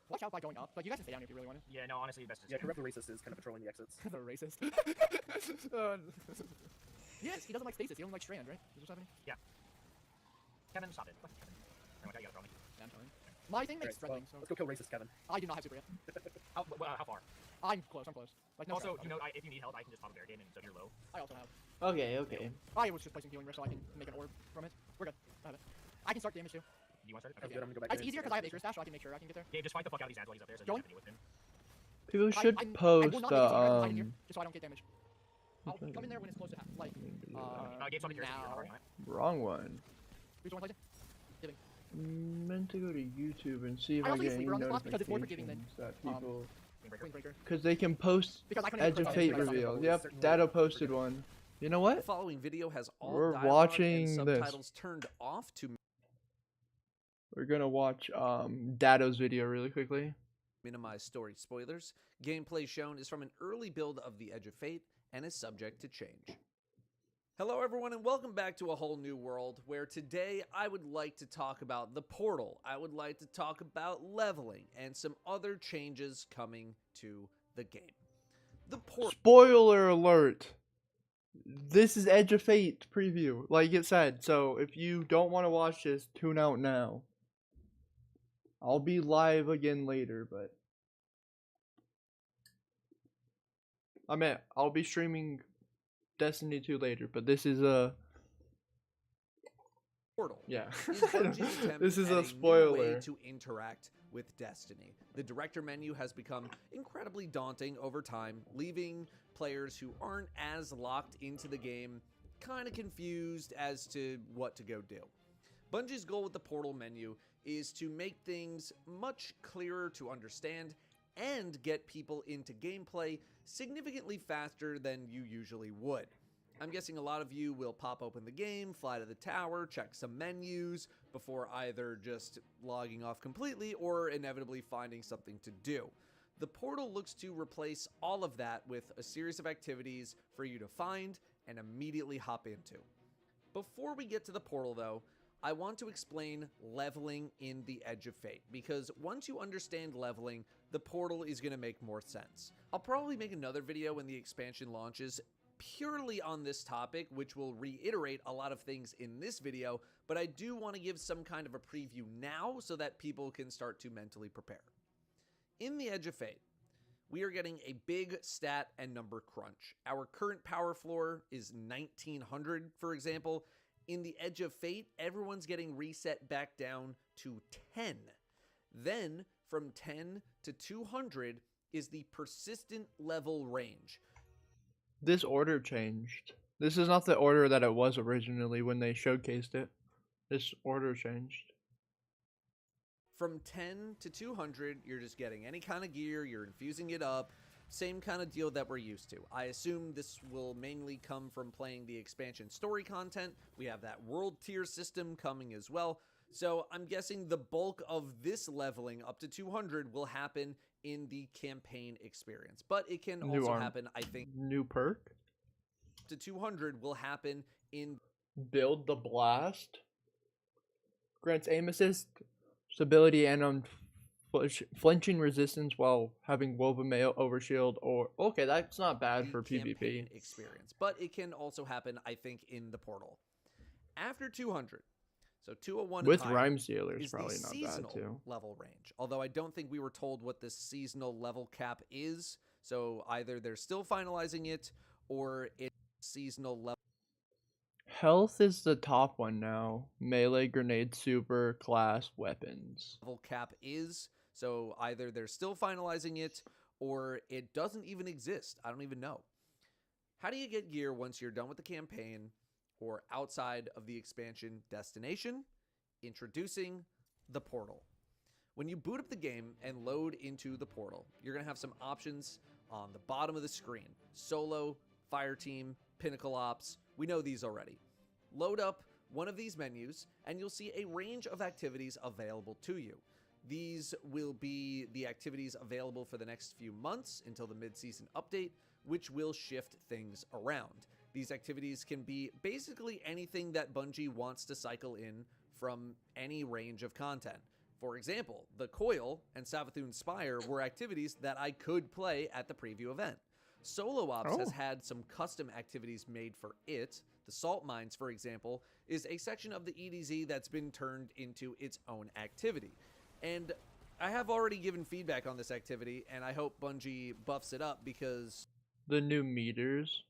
Watch out by going up. Like you guys can stay down if you really want to. Yeah, no, honestly, best is. Yeah, corrupt the racist is kind of patrolling the exits. The racist. Yes, he doesn't like stasis. He only likes strand, right? Is what's happening? Kevin, stop it. What? Kevin. Alright, you gotta throw me. Yeah, I'm telling you. My thing makes Alright, well, threatening, so let's go kill racist Kevin. I do not have super yet. How far? I'm close. Like no. Also, stress. you know, if you need help, I can just pop a barricade, and so if you're low. I also have. Okay, okay. I was just placing healing rest so I can make an orb from it. We're good. I have it. I can start damage too. Do you want to start? That's Okay. good. I'm gonna go back It's in. easier because I have Acre Stash, so I can make sure I can get there. Dave, just fight the fuck out of these ads while he's up there, so Going? you have to with him. People should I will post not make it so I can hide in here, just so I don't get damage. I'll Okay. come in there when it's close to half. Like, Gabe's on the carry, now. wrong one. Who's the one placing? Meant to go to YouTube and see if I I also get use any Sleeper on this boss because it's more forgiving notifications than, that people, Queen Breaker. Queenbreaker. because they can post Because I couldn't Edge even of put Fate it on the reveals. Certain Yep, ways. Dado posted one. You know The what? following video has all We're dialogue watching and this. subtitles turned off to We're gonna watch Dado's video really quickly. minimize story spoilers. Gameplay shown is from an early build of The Edge of Fate and is subject to change. Hello everyone and welcome back to A Whole New World, where today I would like to talk about the portal. I would like to talk about leveling and some other changes coming to the game. The portal. Spoiler alert! This is Edge of Fate preview, like it said. So if you don't want to watch this, tune out now. I'll be live again later, but I'll be streaming Destiny 2 later, but this is Portal Yeah. is Bungie's attempt This is at a new spoiler. way to interact with Destiny. The director menu has become incredibly daunting over time, leaving players who aren't as locked into the game kind of confused as to what to go do. Bungie's goal with the Portal menu is to make things much clearer to understand and get people into gameplay significantly faster than you usually would. I'm guessing a lot of you will pop open the game, fly to the tower, check some menus before either just logging off completely or inevitably finding something to do. The portal looks to replace all of that with a series of activities for you to find and immediately hop into. Before we get to the portal though, I want to explain leveling in the Edge of Fate, because once you understand leveling, the portal is going to make more sense. I'll probably make another video when the expansion launches purely on this topic, which will reiterate a lot of things in this video, but I do want to give some kind of a preview now so that people can start to mentally prepare. In the Edge of Fate, we are getting a big stat and number crunch. Our current power floor is 1900, for example. In the Edge of Fate, everyone's getting reset back down to 10. Then, from 10 to 200 is the persistent level range. This order changed. This is not the order that it was originally when they showcased it. This order changed. From 10 to 200, you're just getting any kind of gear, you're infusing it up, same kind of deal that we're used to. I assume this will mainly come from playing the expansion story content. We have that world tier system coming as well. So I'm guessing the bulk of this leveling up to 200 will happen in the campaign experience. But it can also happen, I think, new perk to 200 will happen in Build the Blast. Grants aim assist, stability, and flinching resistance while having woven mail overshield. Or okay, that's not bad for PvP experience. But it can also happen, I think, in the portal. After 200, so 201 with and higher, Rhyme Sealer is the probably not bad seasonal too. level range. Although I don't think we were told what the seasonal level cap is. So either they're still finalizing it or it's seasonal level. Health is the top one now. Melee, grenade, super, class, weapons. Level cap is. So either they're still finalizing it or it doesn't even exist. I don't even know. How do you get gear once you're done with the campaign or outside of the expansion destination? Introducing the portal. When you boot up the game and load into the portal, you're going to have some options on the bottom of the screen. Solo, Fire Team, Pinnacle Ops. We know these already. Load up one of these menus and you'll see a range of activities available to you. These will be the activities available for the next few months until the mid-season update, which will shift things around. These activities can be basically anything that Bungie wants to cycle in from any range of content. For example, the Coil and Savathûn Spire were activities that I could play at the preview event. Solo Ops has had some custom activities made for it. The Salt Mines, for example, is a section of the EDZ that's been turned into its own activity. And I have already given feedback on this activity, and I hope Bungie buffs it up because the new meters.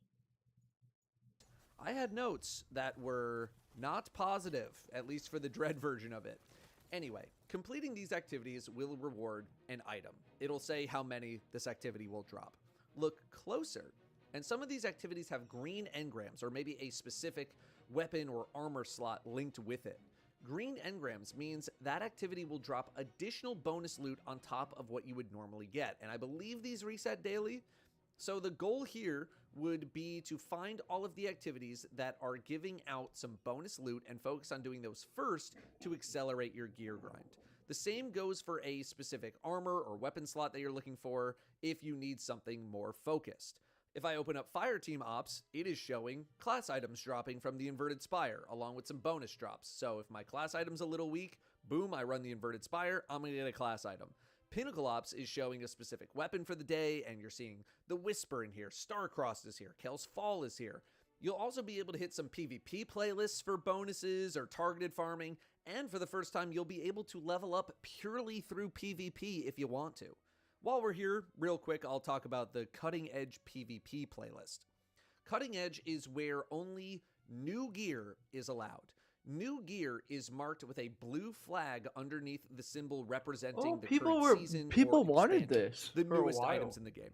I had notes that were not positive, at least for the Dread version of it. Anyway, completing these activities will reward an item. It'll say how many this activity will drop. Look closer, and some of these activities have green engrams, or maybe a specific weapon or armor slot linked with it. Green engrams means that activity will drop additional bonus loot on top of what you would normally get, and I believe these reset daily. So the goal here would be to find all of the activities that are giving out some bonus loot and focus on doing those first to accelerate your gear grind. The same goes for a specific armor or weapon slot that you're looking for if you need something more focused. If I open up Fire Team Ops, it is showing class items dropping from the Inverted Spire, along with some bonus drops. So if my class item's a little weak, boom, I run the Inverted Spire, I'm going to get a class item. Pinnacle Ops is showing a specific weapon for the day, and you're seeing the Whisper in here, Starcrossed is here, Kel's Fall is here. You'll also be able to hit some PvP playlists for bonuses or targeted farming, and for the first time, you'll be able to level up purely through PvP if you want to. While we're here, real quick, I'll talk about the Cutting Edge PvP playlist. Cutting Edge is where only new gear is allowed. New gear is marked with a blue flag underneath the symbol representing Oh, the people current season people or wanted expansion, this the for a newest while. items in the game.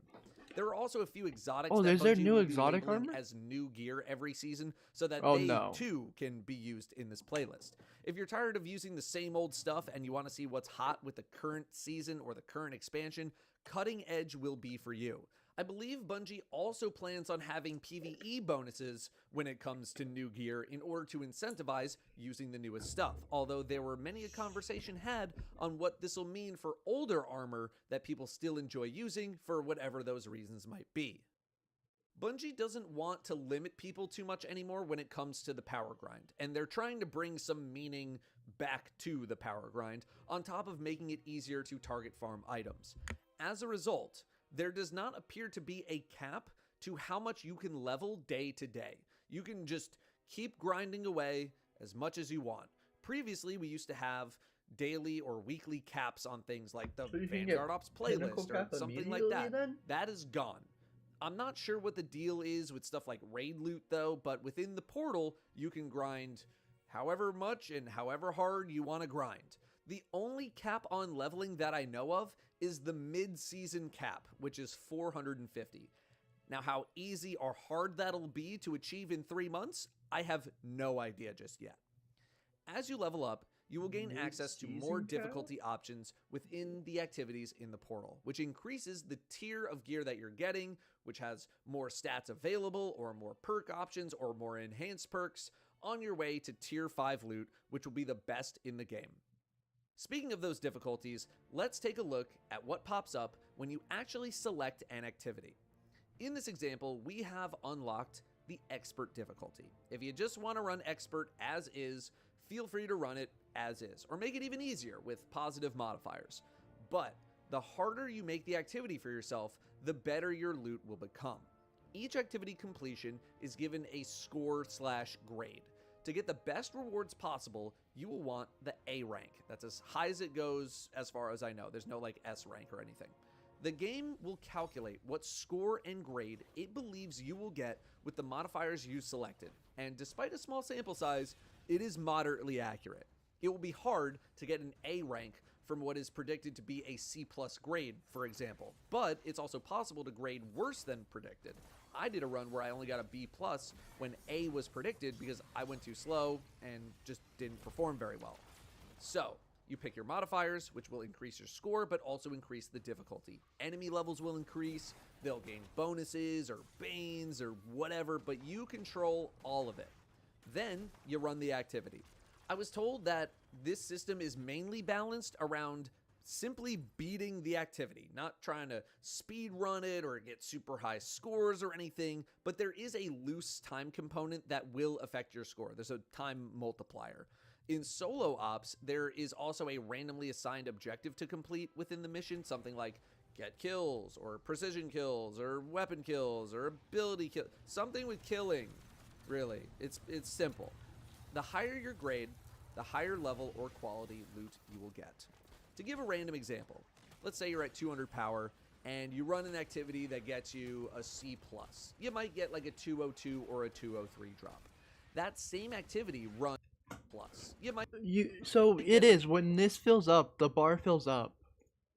There are also a few exotics Oh, that is there Bungie new will be exotic labeling armor? as new gear every season so that Oh, they no. too can be used in this playlist. If you're tired of using the same old stuff and you want to see what's hot with the current season or the current expansion, Cutting Edge will be for you. I believe Bungie also plans on having PvE bonuses when it comes to new gear in order to incentivize using the newest stuff, although there were many a conversation had on what this will mean for older armor that people still enjoy using for whatever those reasons might be. Bungie doesn't want to limit people too much anymore when it comes to the power grind, and they're trying to bring some meaning back to the power grind on top of making it easier to target farm items. As a result, there does not appear to be a cap to how much you can level day to day. You can just keep grinding away as much as you want. Previously, we used to have daily or weekly caps on things like the So you can Vanguard get Ops pinnacle playlist or cap something like immediately that. then? That is gone. I'm not sure what the deal is with stuff like raid loot though, but within the portal, you can grind however much and however hard you want to grind. The only cap on leveling that I know of is the mid-season cap, which is 450. Now, how easy or hard that'll be to achieve in 3 months, I have no idea just yet. As you level up, you will gain access to more Mid-season cap? difficulty options within the activities in the portal, which increases the tier of gear that you're getting, which has more stats available or more perk options or more enhanced perks on your way to tier 5 loot, which will be the best in the game. Speaking of those difficulties, let's take a look at what pops up when you actually select an activity. In this example, we have unlocked the Expert difficulty. If you just want to run Expert as is, feel free to run it as is, or make it even easier with positive modifiers. But the harder you make the activity for yourself, the better your loot will become. Each activity completion is given a score/grade. To get the best rewards possible, you will want the A rank. That's as high as it goes as far as I know. There's no like S rank or anything. The game will calculate what score and grade it believes you will get with the modifiers you selected. And despite a small sample size, it is moderately accurate. It will be hard to get an A rank from what is predicted to be a C+ grade, for example. But it's also possible to grade worse than predicted. I did a run where I only got a B+ when A was predicted because I went too slow and just didn't perform very well. So, you pick your modifiers, which will increase your score, but also increase the difficulty. Enemy levels will increase, they'll gain bonuses or banes or whatever, but you control all of it. Then, you run the activity. I was told that this system is mainly balanced around simply beating the activity, not trying to speed run it or get super high scores or anything, but there is a loose time component that will affect your score. There's a time multiplier. In solo ops, there is also a randomly assigned objective to complete within the mission, something like get kills or precision kills or weapon kills or ability kill, something with killing. Really, it's simple. The higher your grade, the higher level or quality loot you will get. To give a random example, let's say you're at 200 power and you run an activity that gets you a C+. You might get like a 202 or a 203 drop. That same activity run plus. You might So it is when this fills up, the bar fills up.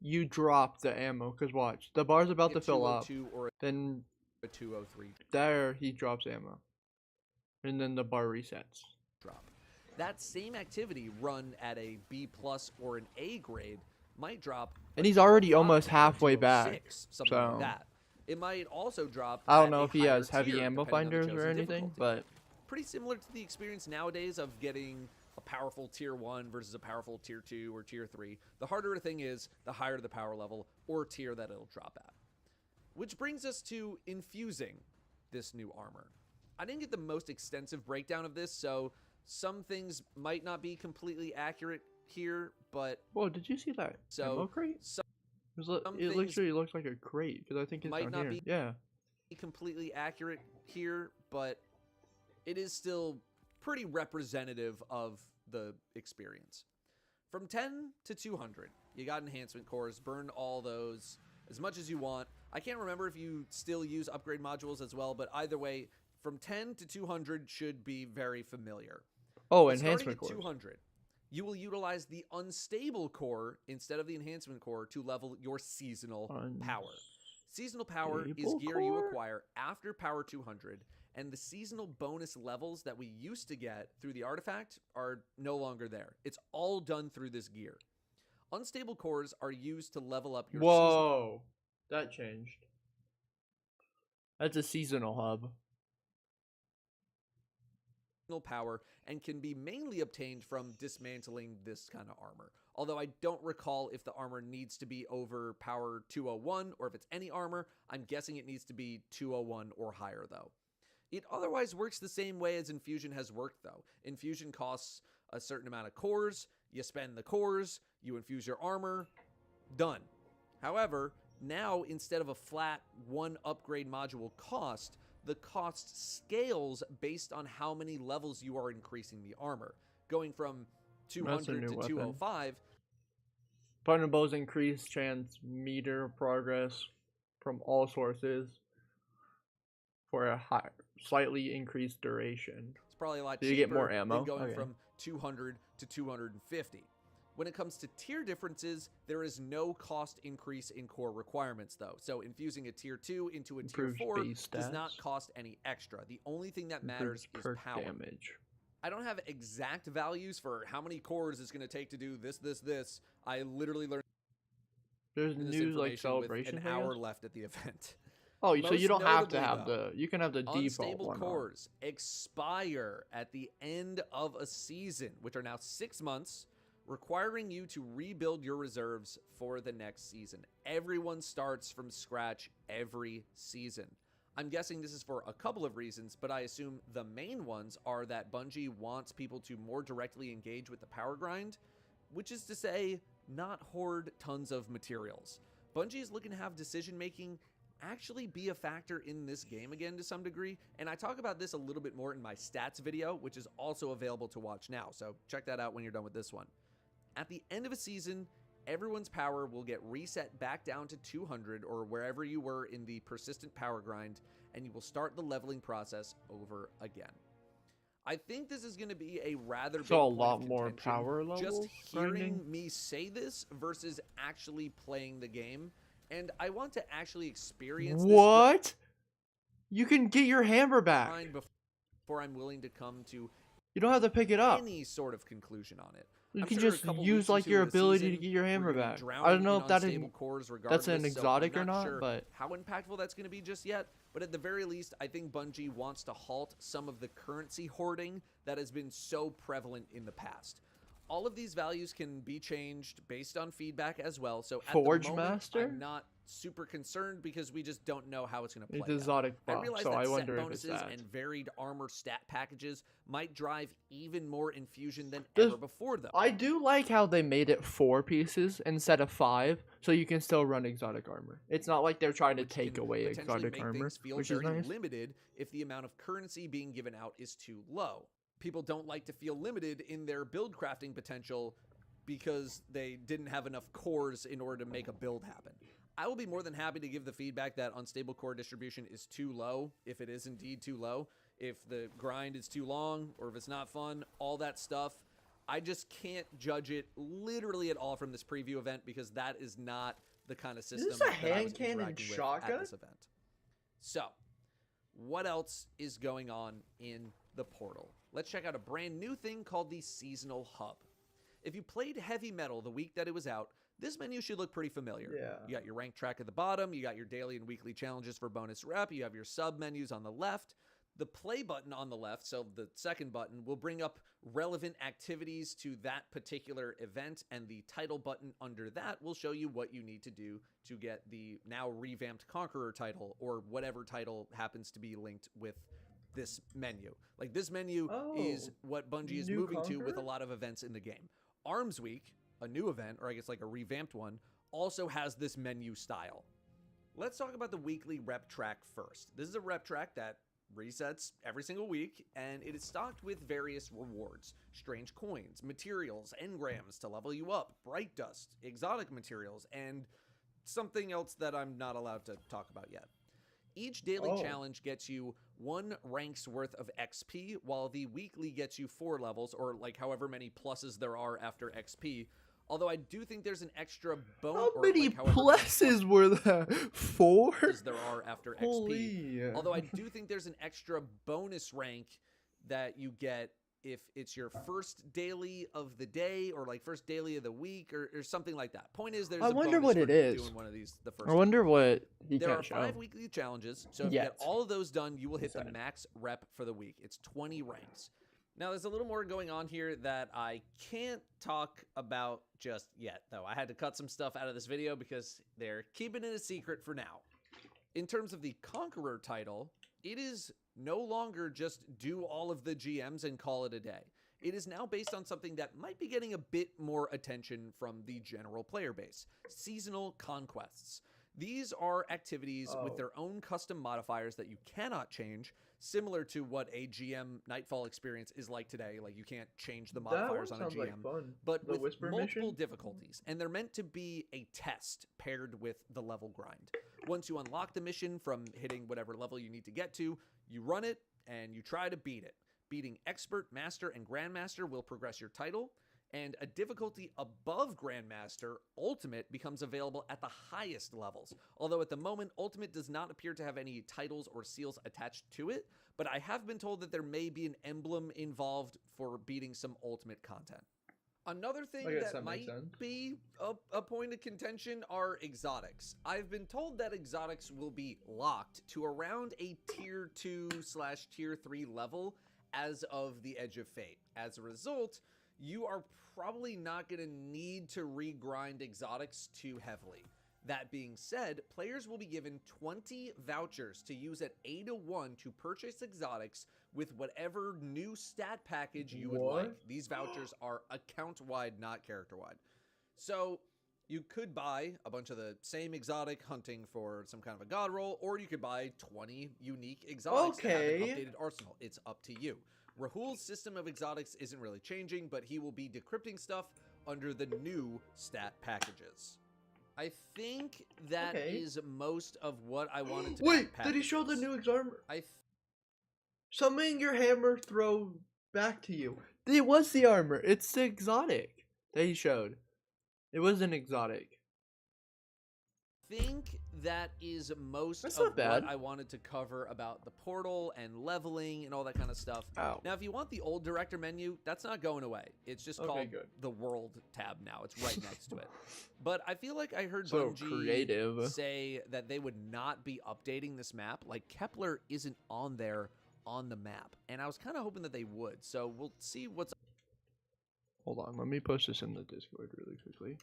You drop the ammo because watch, the bar's about to get fill up. 202 or Then a 203 there he drops ammo, and then the bar resets. drop. That same activity run at a B+ or an A grade might drop. And he's already 205 almost or halfway back, 206, something like so- that. It might also drop. I don't at know a if he higher has heavy tier, ammo depending on the finders or chosen anything, difficulty. but Pretty similar to the experience nowadays of getting a powerful tier 1 versus a powerful tier 2 or tier 3. The harder a thing is, the higher the power level or tier that it'll drop at. Which brings us to infusing this new armor. I didn't get the most extensive breakdown of this, so some things might not be completely accurate here, but whoa, did you see that So, ammo crate? some It things literally looks like a crate because I think it's might down not here. be- Yeah. completely accurate here, but it is still pretty representative of the experience. From 10 to 200, you got enhancement cores, burn all those as much as you want. I can't remember if you still use upgrade modules as well, but either way, from 10 to 200 should be very familiar. Oh, But starting enhancement at cores. 200, you will utilize the unstable core instead of the enhancement core to level your seasonal power. Seasonal power is Unstable gear you core? acquire after power 200, and the seasonal bonus levels that we used to get through the artifact are no longer there. It's all done through this gear. Unstable cores are used to level up your seasonal Whoa, that changed. That's a seasonal hub. power and can be mainly obtained from dismantling this kind of armor. Although I don't recall if the armor needs to be over power 201 or if it's any armor. I'm guessing it needs to be 201 or higher though. It otherwise works the same way as Infusion has worked though. Infusion costs a certain amount of cores, you spend the cores, you infuse your armor, done. However, now instead of a flat one upgrade module cost, the cost scales based on how many levels you are increasing the armor, going from 200 to 205. Partner bows increase chance meter of progress from all sources for a slightly increased duration. It's probably a lot Do cheaper you get more ammo? than going Okay. from 200 to 250. When it comes to tier differences, there is no cost increase in core requirements though. So infusing a tier 2 into a Improves tier 4 base does not stats. cost any extra. The only thing that matters Improves is perk power. damage. I don't have exact values for how many cores it's going to take to do this. I literally learned There's this new like information celebrations. with an hour left at the event. Oh, so you Most don't have to notably, have though, you can have the default Unstable one. cores expire at the end of a season, which are now 6 months, requiring you to rebuild your reserves for the next season. Everyone starts from scratch every season. I'm guessing this is for a couple of reasons, but I assume the main ones are that Bungie wants people to more directly engage with the power grind, which is to say, not hoard tons of materials. Bungie is looking to have decision making actually be a factor in this game again to some degree, and I talk about this a little bit more in my stats video, which is also available to watch now, so check that out when you're done with this one. At the end of a season, everyone's power will get reset back down to 200 or wherever you were in the persistent power grind, and you will start the leveling process over again. I think this is going to be a rather big So a point lot of more contention. power levels Just hearing grinding? me say this versus actually playing the game, and I want to actually experience What? You can get your hammer this back. grind before I'm willing to come to You don't have to pick it up. any sort of conclusion on it. You I'm can sure a just couple use weeks like into your the ability to season, get your we're hammer gonna be back. I drowning don't know in if that unstable is cores that's an regardless, so exotic I'm or not not, sure but how impactful that's going to be just yet. But at the very least, I think Bungie wants to halt some of the currency hoarding that has been so prevalent in the past. All of these values can be changed based on feedback as well. So at Forge the moment, Master? I'm not super concerned because we just don't know how it's going to play it's out. exotic I buff, realize so that I set wonder if it's bonuses that. and varied armor stat packages might drive even more infusion than This- ever before, though. I do like how they made it 4 pieces instead of 5, so you can still run exotic armor. It's not like they're trying to Which take can away potentially exotic make armor, things feel which is very nice. limited if the amount of currency being given out is too low. People don't like to feel limited in their build crafting potential because they didn't have enough cores in order to make a build happen. I will be more than happy to give the feedback that unstable core distribution is too low, if it is indeed too low, if the grind is too long, or if it's not fun, all that stuff. I just can't judge it literally at all from this preview event because that is not the kind of system this a that I hand was cannon interacting with shotgun? at this event. So, what else is going on in the portal? Let's check out a brand new thing called the Seasonal Hub. If you played Heavy Metal the week that it was out, this menu should look pretty familiar. Yeah. You got your rank track at the bottom, you got your daily and weekly challenges for bonus rep, you have your sub menus on the left. The play button on the left, so the second button, will bring up relevant activities to that particular event, and the title button under that will show you what you need to do to get the now revamped Conqueror title, or whatever title happens to be linked with this menu. Like, this menu is what Bungie is new moving to with a Conqueror? lot of events in the game. Arms Week, a new event, or I guess like a revamped one, also has this menu style. Let's talk about the weekly rep track first. This is a rep track that resets every single week, and it is stocked with various rewards: strange coins, materials, engrams to level you up, bright dust, exotic materials, and something else that I'm not allowed to talk about yet. Each daily challenge gets you 1 rank's worth of XP, while the weekly gets you 4 levels, or like however many pluses there are after XP. Although I do think there's an extra bonus. How many pluses were there? 4? There are after XP. Holy. Although I do think there's an extra bonus rank that you get if it's your first daily of the day, or like first daily of the week, or something like that. Point is, there's I a wonder bonus what for it is. doing one of these the first I wonder time. what he There can are show. 5 weekly challenges, so if you get all of those done, you will hit the Insane. max rep for the week. It's 20 ranks. Now, there's a little more going on here that I can't talk about just yet, though. I had to cut some stuff out of this video because they're keeping it a secret for now. In terms of the Conqueror title, it is no longer just do all of the GMs and call it a day. It is now based on something that might be getting a bit more attention from the general player base: seasonal conquests. These are activities with their own custom modifiers that you cannot change, similar to what a GM Nightfall experience is like today. Like, you can't change the modifiers on a GM, like fun. but The with Whisper multiple mission? difficulties. And they're meant to be a test paired with the level grind. Once you unlock the mission from hitting whatever level you need to get to, you run it and you try to beat it. Beating Expert, Master, and Grandmaster will progress your title, and a difficulty above Grandmaster, Ultimate, becomes available at the highest levels. Although at the moment, Ultimate does not appear to have any titles or seals attached to it, but I have been told that there may be an emblem involved for beating some Ultimate content. Another thing that might be a point of contention are exotics. I've been told that exotics will be locked to around a tier 2/tier 3 level as of the Edge of Fate. As a result, you are probably not going to need to regrind exotics too heavily. That being said, players will be given 20 vouchers to use at A/1 to purchase exotics with whatever new stat package you would like. These vouchers are account-wide, not character-wide. So you could buy a bunch of the same exotic hunting for some kind of a god roll, or you could buy 20 unique exotics to have an updated arsenal. It's up to you. Rahul's system of exotics isn't really changing, but he will be decrypting stuff under the new stat packages. I think that is most of what I wanted to Wait, did he show the new armor? Summoning your hammer throw back to you. It was the armor. It's the exotic that he showed. It was an exotic. I think that is most That's of not bad. what I wanted to cover about the portal and leveling and all that kind of stuff. Ow. Now, if you want the old director menu, that's not going away. It's just called the World tab now. It's right next to it. But I feel like I heard So Bungie creative. say that they would not be updating this map. Like, Kepler isn't on there on the map. And I was kind of hoping that they would. So we'll see what's Hold on, let me post this in the Discord really quickly.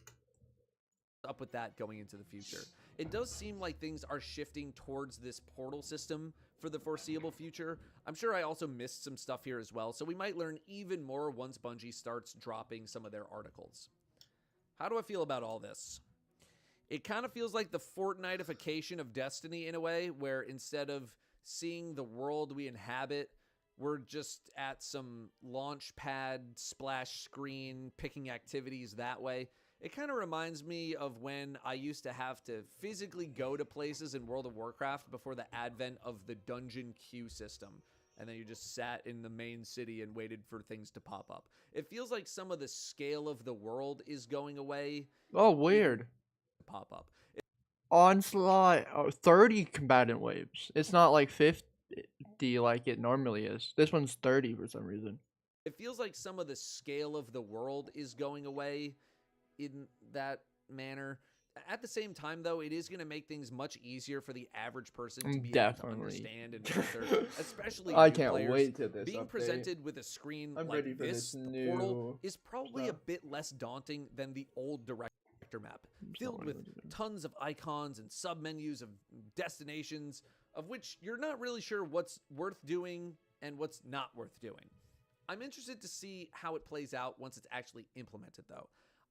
up with that going into the future. It does seem like things are shifting towards this portal system for the foreseeable future. I'm sure I also missed some stuff here as well, so we might learn even more once Bungie starts dropping some of their articles. How do I feel about all this? It kind of feels like the Fortnite-ification of Destiny in a way, where instead of seeing the world we inhabit, we're just at some launch pad, splash screen, picking activities that way. It kind of reminds me of when I used to have to physically go to places in World of Warcraft before the advent of the dungeon queue system. And then you just sat in the main city and waited for things to pop up. It feels like some of the scale of the world is going away. Oh, weird. Pop up. Onslaught, 30 combatant waves. It's not like 50 like it normally is. This one's 30 for some reason. It feels like some of the scale of the world is going away in that manner. At the same time, though, it is going to make things much easier for the average person to be able to understand and filter, especially I new can't players. wait to this Being update. presented with a screen I'm like ready for this, this the portal, new is probably stuff. a bit less daunting than the old director map, filled with tons of icons and submenus of destinations, of which you're not really sure what's worth doing and what's not worth doing. I'm interested to see how it plays out once it's actually implemented, though.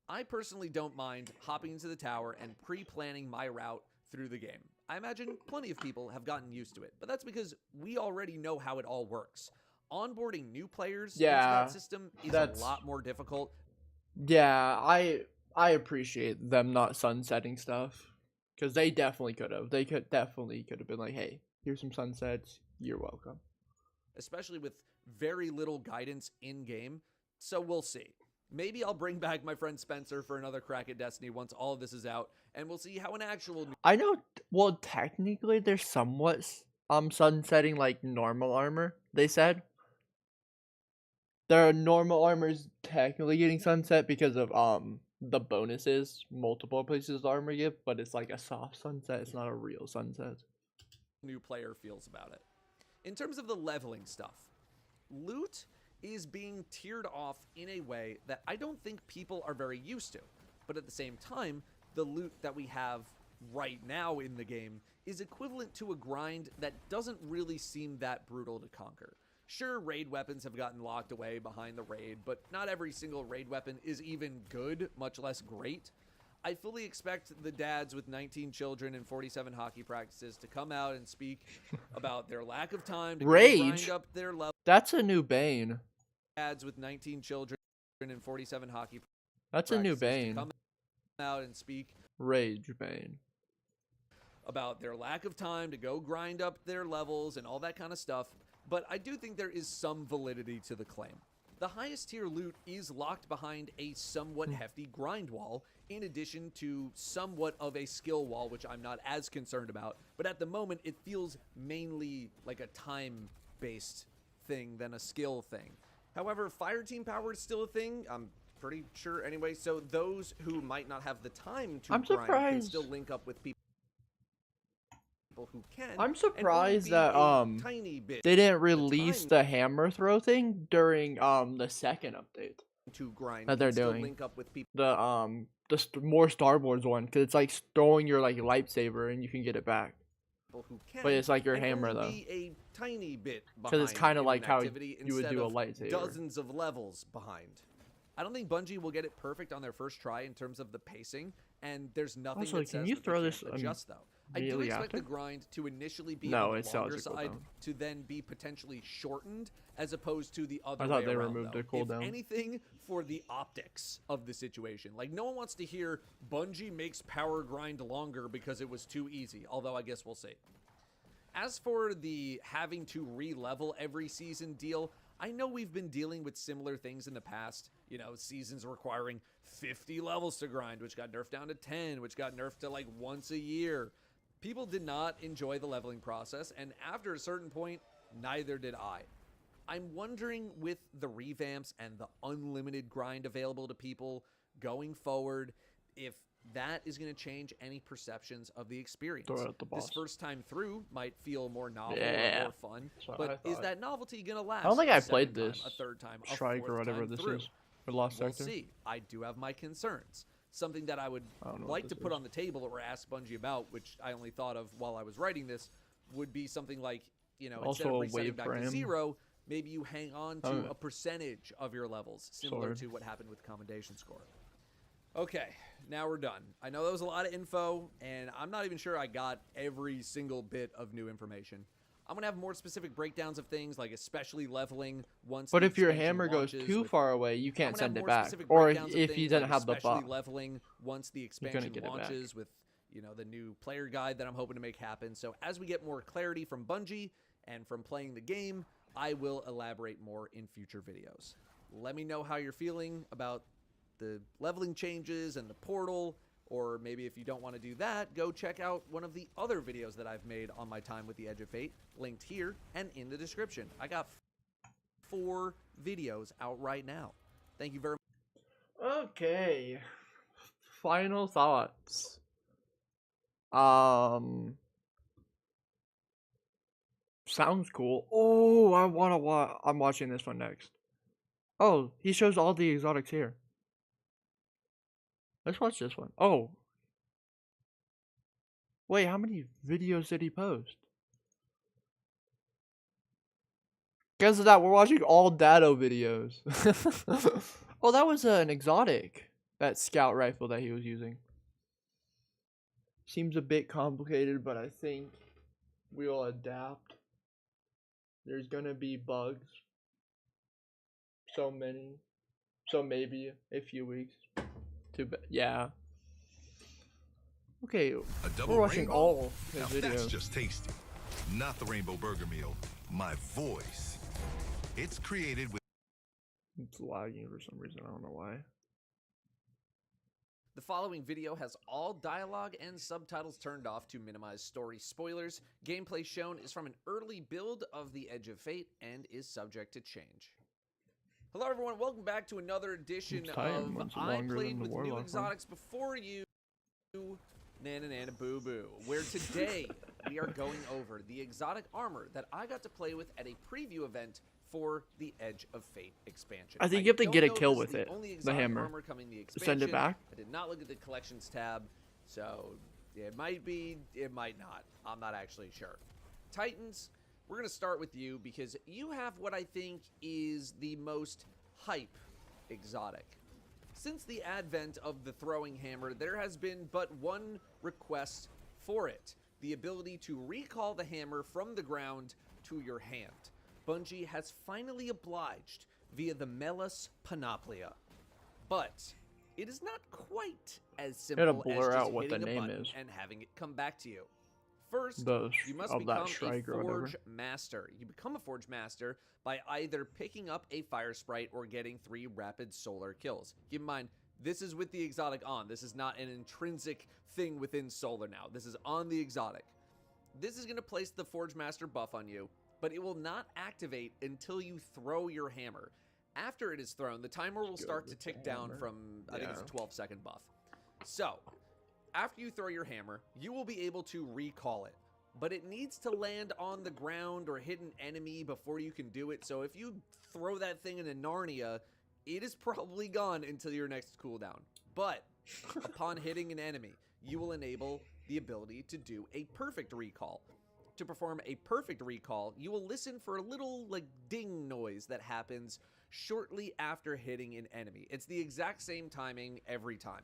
I personally don't mind hopping into the tower and pre-planning my route through the game. I imagine plenty of people have gotten used to it, but that's because we already know how it all works. Onboarding new players into that system is a lot more difficult. Yeah, I appreciate them not sunsetting stuff, because they definitely could have. They could have been like, hey, here's some sunsets. You're welcome. especially with very little guidance in game. So we'll see. Maybe I'll bring back my friend Spencer for another crack at Destiny once all of this is out, and we'll see how an actual I know. Well, technically, they're somewhat sunsetting like normal armor. They said their normal armor is technically getting sunset because of the bonuses multiple places armor give, but it's like a soft sunset. It's not a real sunset. new player feels about it. In terms of the leveling stuff, loot is being tiered off in a way that I don't think people are very used to. But at the same time, the loot that we have right now in the game is equivalent to a grind that doesn't really seem that brutal to conquer. Sure, raid weapons have gotten locked away behind the raid, but not every single raid weapon is even good, much less great. I fully expect the dads with 19 children and 47 hockey practices to come out and speak about their lack of time to grind up their level. That's a new bane. Dads with 19 children and 47 hockey That's a new practices to bane. come out and speak Rage bane. about their lack of time to go grind up their levels and all that kind of stuff, but I do think there is some validity to the claim. The highest tier loot is locked behind a somewhat hefty grind wall, in addition to somewhat of a skill wall, which I'm not as concerned about, but at the moment it feels mainly like a time-based thing than a skill thing. However, fire team power is still a thing, I'm pretty sure anyway, so those who might not have the time to grind can surprised. still link up with people who can. I'm surprised that tiny bit they didn't release time the hammer throw thing during the second update to grind that they're can still doing. link up with people The more Star Wars one, because it's like throwing your like lightsaber and you can get it back. who can, But it's like your and hammer, only though. be a tiny bit Because it's behind kind of in like an how activity you would instead do a of lightsaber. dozens of levels behind. I don't think Bungie will get it perfect on their first try in terms of the pacing, and there's nothing Also, that can says you that they throw can't this adjust, though. I do immediately expect after? the grind to initially be No, on it the still has longer a side cooldown. to then be potentially shortened as opposed to the other I thought way they around, removed though. the cooldown. If anything, for the optics of the situation. Like, no one wants to hear Bungie makes power grind longer because it was too easy, although I guess we'll see. As for the having to re-level every season deal, I know we've been dealing with similar things in the past. You know, seasons requiring 50 levels to grind, which got nerfed down to 10, which got nerfed to like once a year. People did not enjoy the leveling process, and after a certain point, neither did I. I'm wondering with the revamps and the unlimited grind available to people going forward, if that is going to change any perceptions of the experience. Throw it at the This boss. first time through might feel more novel or Yeah. more fun, That's what I but is thought. that novelty going to last? I don't think a I played second time, this a third time, a Strike or fourth whatever time this through? is. Or Lost We'll Sector. see. I do have my concerns. Something that I would I don't know like what to this put is. on the table or ask Bungie about, which I only thought of while I was writing this, would be something like, you know, instead Also of a resetting wave back to frame. 0, maybe you hang on to Oh. a percentage of your levels, similar Sword. to what happened with commendation score. Okay, now we're done. I know that was a lot of info, and I'm not even sure I got every single bit of new information. I'm going to have more specific breakdowns of things, like especially leveling once But the if your expansion hammer goes launches too with- far away, you I'm can't gonna have send it more back. specific Or breakdowns of if you things, didn't like have the especially buff. leveling once the couldn't expansion get it back. launches with, you know, the new player guide that I'm hoping to make happen. So as we get more clarity from Bungie and from playing the game, I will elaborate more in future videos. Let me know how you're feeling about the leveling changes and the portal, or maybe if you don't want to do that, go check out one of the other videos that I've made on my time with the Edge of Fate, linked here and in the description. I got 4 videos out right now. Thank you very much. Okay. Final thoughts. Sounds cool. Oh, I wanna watch. I'm watching this one next. Oh, he shows all the exotics here. Let's watch this one. Oh. Wait, how many videos did he post? Because of that, we're watching all Dado videos. Oh, that was an exotic. That scout rifle that he was using. Seems a bit complicated, but I think we'll adapt. There's gonna be bugs. So many. So maybe a few weeks. Yeah. Okay, A double we're watching rainbow? all his Now that's videos. just tasty. Not the Rainbow Burger Meal, my voice. It's created with It's lagging for some reason. I don't know why. The following video has all dialogue and subtitles turned off to minimize story spoilers. Gameplay shown is from an early build of the Edge of Fate and is subject to change. Hello everyone, welcome back to another edition It's time. of It's I longer Played than the with Warlock New one. Exotics Before You, Nana Nana Boo Boo, where today we are going over the exotic armor that I got to play with at a preview event for the Edge of Fate expansion. I think you have to don't get a know if kill this with is the it, only the exotic hammer. armor coming the Send it expansion. back. I did not look at the collections tab, so it might be, it might not. I'm not actually sure. Titans, we're going to start with you because you have what I think is the most hype exotic. Since the advent of the throwing hammer, there has been but one request for it: the ability to recall the hammer from the ground to your hand. Bungie has finally obliged via the Melis Panoplia. But it is not quite as simple Gotta as blur just out what the hitting a name button is. and having it come back to you. First, The you must of that become a strike or whatever. Forge Master. You become a Forge Master by either picking up a Fire Sprite or getting 3 rapid solar kills. Keep in mind, this is with the exotic on. This is not an intrinsic thing within solar now. This is on the exotic. This is going to place the Forge Master buff on you, but it will not activate until you throw your hammer. After it is thrown, the timer will start to tick down from, I think it's a 12-second buff. So, after you throw your hammer, you will be able to recall it, but it needs to land on the ground or hit an enemy before you can do it. So if you throw that thing into Narnia, it is probably gone until your next cooldown. But upon hitting an enemy, you will enable the ability to do a perfect recall. To perform a perfect recall, you will listen for a little like ding noise that happens shortly after hitting an enemy. It's the exact same timing every time.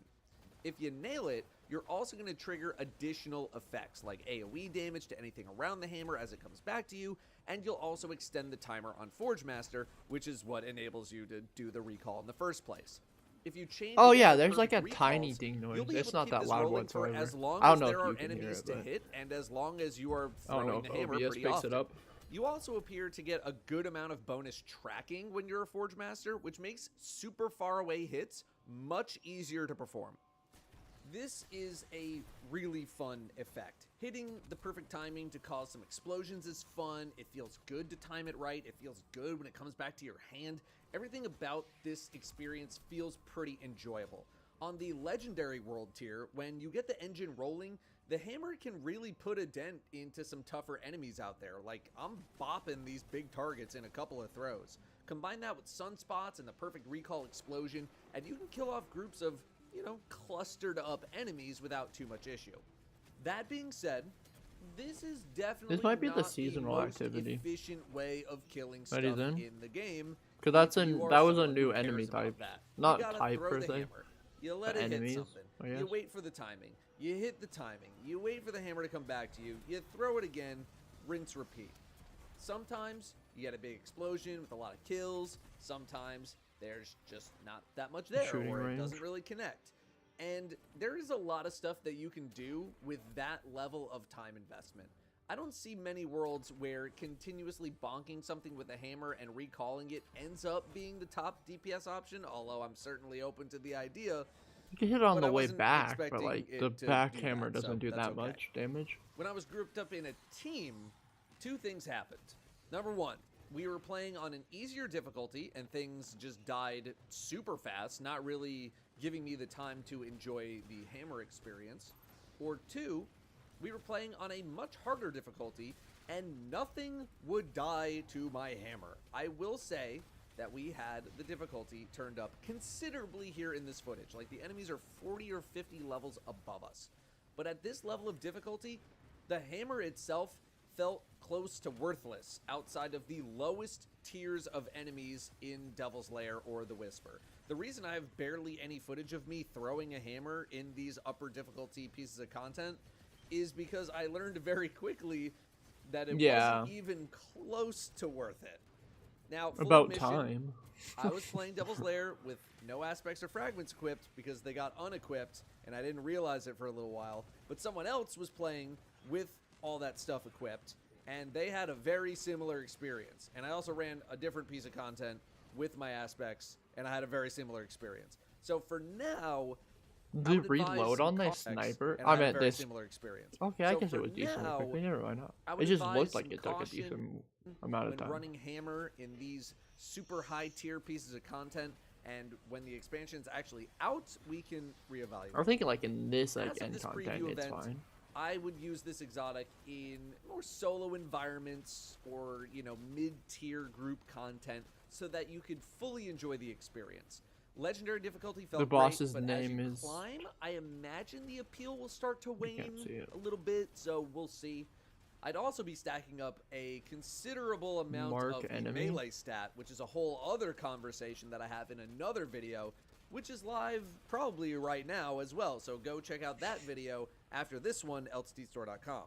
If you nail it, you're also going to trigger additional effects like AoE damage to anything around the hammer as it comes back to you, and you'll also extend the timer on Forge Master, which is what enables you to do the recall in the first place. If you change Oh again yeah, to there's like a perfect tiny recalls, ding noise. you'll be It's able to not keep that this loud rolling for whatsoever. as long I don't as know there if are you can hear enemies it, to but hit, and as long as you are I don't know throwing if the hammer OBS pretty picks often. it up. You also appear to get a good amount of bonus tracking when you're a Forge Master, which makes super far away hits much easier to perform. This is a really fun effect. Hitting the perfect timing to cause some explosions is fun. It feels good to time it right. It feels good when it comes back to your hand. Everything about this experience feels pretty enjoyable. On the Legendary World tier, when you get the engine rolling, the hammer can really put a dent into some tougher enemies out there. Like, I'm bopping these big targets in a couple of throws. Combine that with sunspots and the perfect recall explosion, and you can kill off groups of, you know, clustered up enemies without too much issue. That being said, this is definitely This might be the not seasonal the most activity efficient way of killing stuff that he's in. in the game. Because that's if you are that was a someone new who cares enemy about type. that. You Not gotta type throw per the se. hammer. You let The it enemies, hit something. I You guess. wait for the timing. You hit the timing. You wait for the hammer to come back to you. You throw it again. Rinse, repeat. Sometimes you get a big explosion with a lot of kills. Sometimes there's just not that much there, Shooting or it range. doesn't really connect. And there is a lot of stuff that you can do with that level of time investment. I don't see many worlds where continuously bonking something with a hammer and recalling it ends up being the top DPS option, although I'm certainly open to the idea. You can hit it on But the I way wasn't back, but expecting like it the to back do hammer that, so doesn't do that's that okay. much damage. When I was grouped up in a team, 2 things happened. Number 1, we were playing on an easier difficulty and things just died super fast, not really giving me the time to enjoy the hammer experience. Or 2, we were playing on a much harder difficulty and nothing would die to my hammer. I will say that we had the difficulty turned up considerably here in this footage. Like, the enemies are 40 or 50 levels above us. But at this level of difficulty, the hammer itself felt close to worthless outside of the lowest tiers of enemies in Devil's Lair or the Whisper. The reason I have barely any footage of me throwing a hammer in these upper difficulty pieces of content is because I learned very quickly that it wasn't even close to worth it. Now, full About admission, time. I was playing Devil's Lair with no aspects or fragments equipped because they got unequipped, and I didn't realize it for a little while. But someone else was playing with all that stuff equipped, and they had a very similar experience. And I also ran a different piece of content with my aspects, and I had a very similar experience. So for now, I Did would it advise reload some on the context, sniper? and I had a meant very this. similar experience. Okay, I So guess it for was decently now, quickly. Never mind. I It would just advise looked like some it took a caution decent amount of when time. running hammer in these super high tier pieces of content, and when the expansion's actually out, we can reevaluate. I'm thinking like in this As like of end this content, preview it's event, fine. I would use this exotic in more solo environments or, mid-tier group content so that you could fully enjoy the experience. Legendary difficulty felt The boss's great, but as name you is- climb, I imagine the appeal will start to can't wane see it. a little bit, so we'll see. I'd also be stacking up a considerable amount Mark of the enemy? melee stat, which is a whole other conversation that I have in another video, which is live probably right now as well. So go check out that video after this one, ltdstore.com.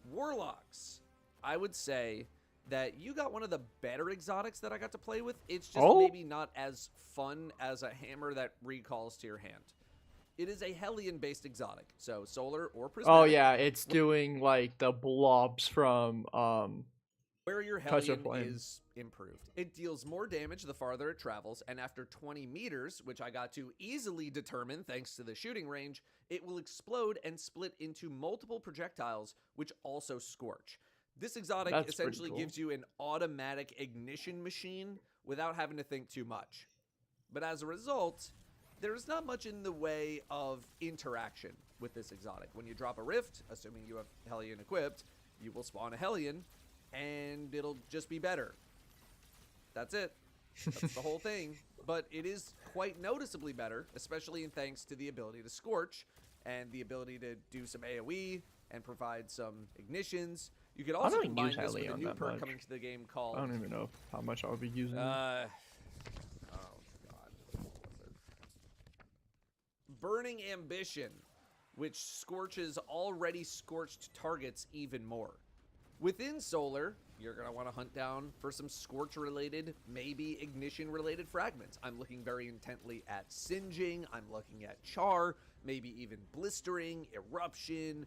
Warlocks. I would say that you got one of the better exotics that I got to play with. It's just Oh? maybe not as fun as a hammer that recalls to your hand. It is a Hellion-based exotic, so solar or prismatic. Oh yeah, it's doing like the blobs from Where your Touch of Hellion Flame. is improved. It deals more damage the farther it travels, and after 20 meters, which I got to easily determine thanks to the shooting range, it will explode and split into multiple projectiles, which also scorch. This exotic That's pretty essentially cool. gives you an automatic ignition machine without having to think too much. But as a result, there's not much in the way of interaction with this exotic. When you drop a rift, assuming you have Hellion equipped, you will spawn a Hellion, and it'll just be better. That's it. That's the whole thing. But it is quite noticeably better, especially in thanks to the ability to Scorch and the ability to do some AoE and provide some ignitions. You could also don't combine use this with a Hellion new that perk much. coming to the game called... I don't even know how much I'll be using. it. Oh, God. What was it? Burning Ambition, which scorches already scorched targets even more. Within Solar, you're going to want to hunt down for some Scorch-related, maybe Ignition-related fragments. I'm looking very intently at Singeing, I'm looking at Char, maybe even Blistering, Eruption,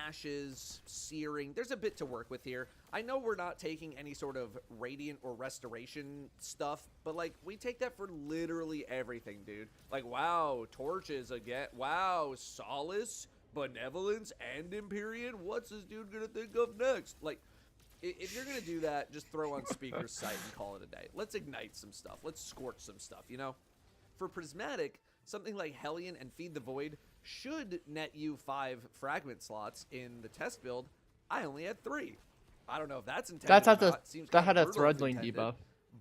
Ashes, Searing. There's a bit to work with here. I know we're not taking any sort of Radiant or Restoration stuff, but, like, we take that for literally everything, dude. Like, wow, Torches again. Wow, Solace, Benevolence, and Empyrean. What's this dude gonna think of next? Like, if you're gonna do that, just throw on Speaker's Sight and call it a day. Let's ignite some stuff. Let's scorch some stuff, you know? For Prismatic, something like Hellion and Feed the Void should net you 5 fragment slots in the test build. I only had 3. I don't know if that's intended That's or had the not. Seems that kinda had a brutal if threadling intended. debuff.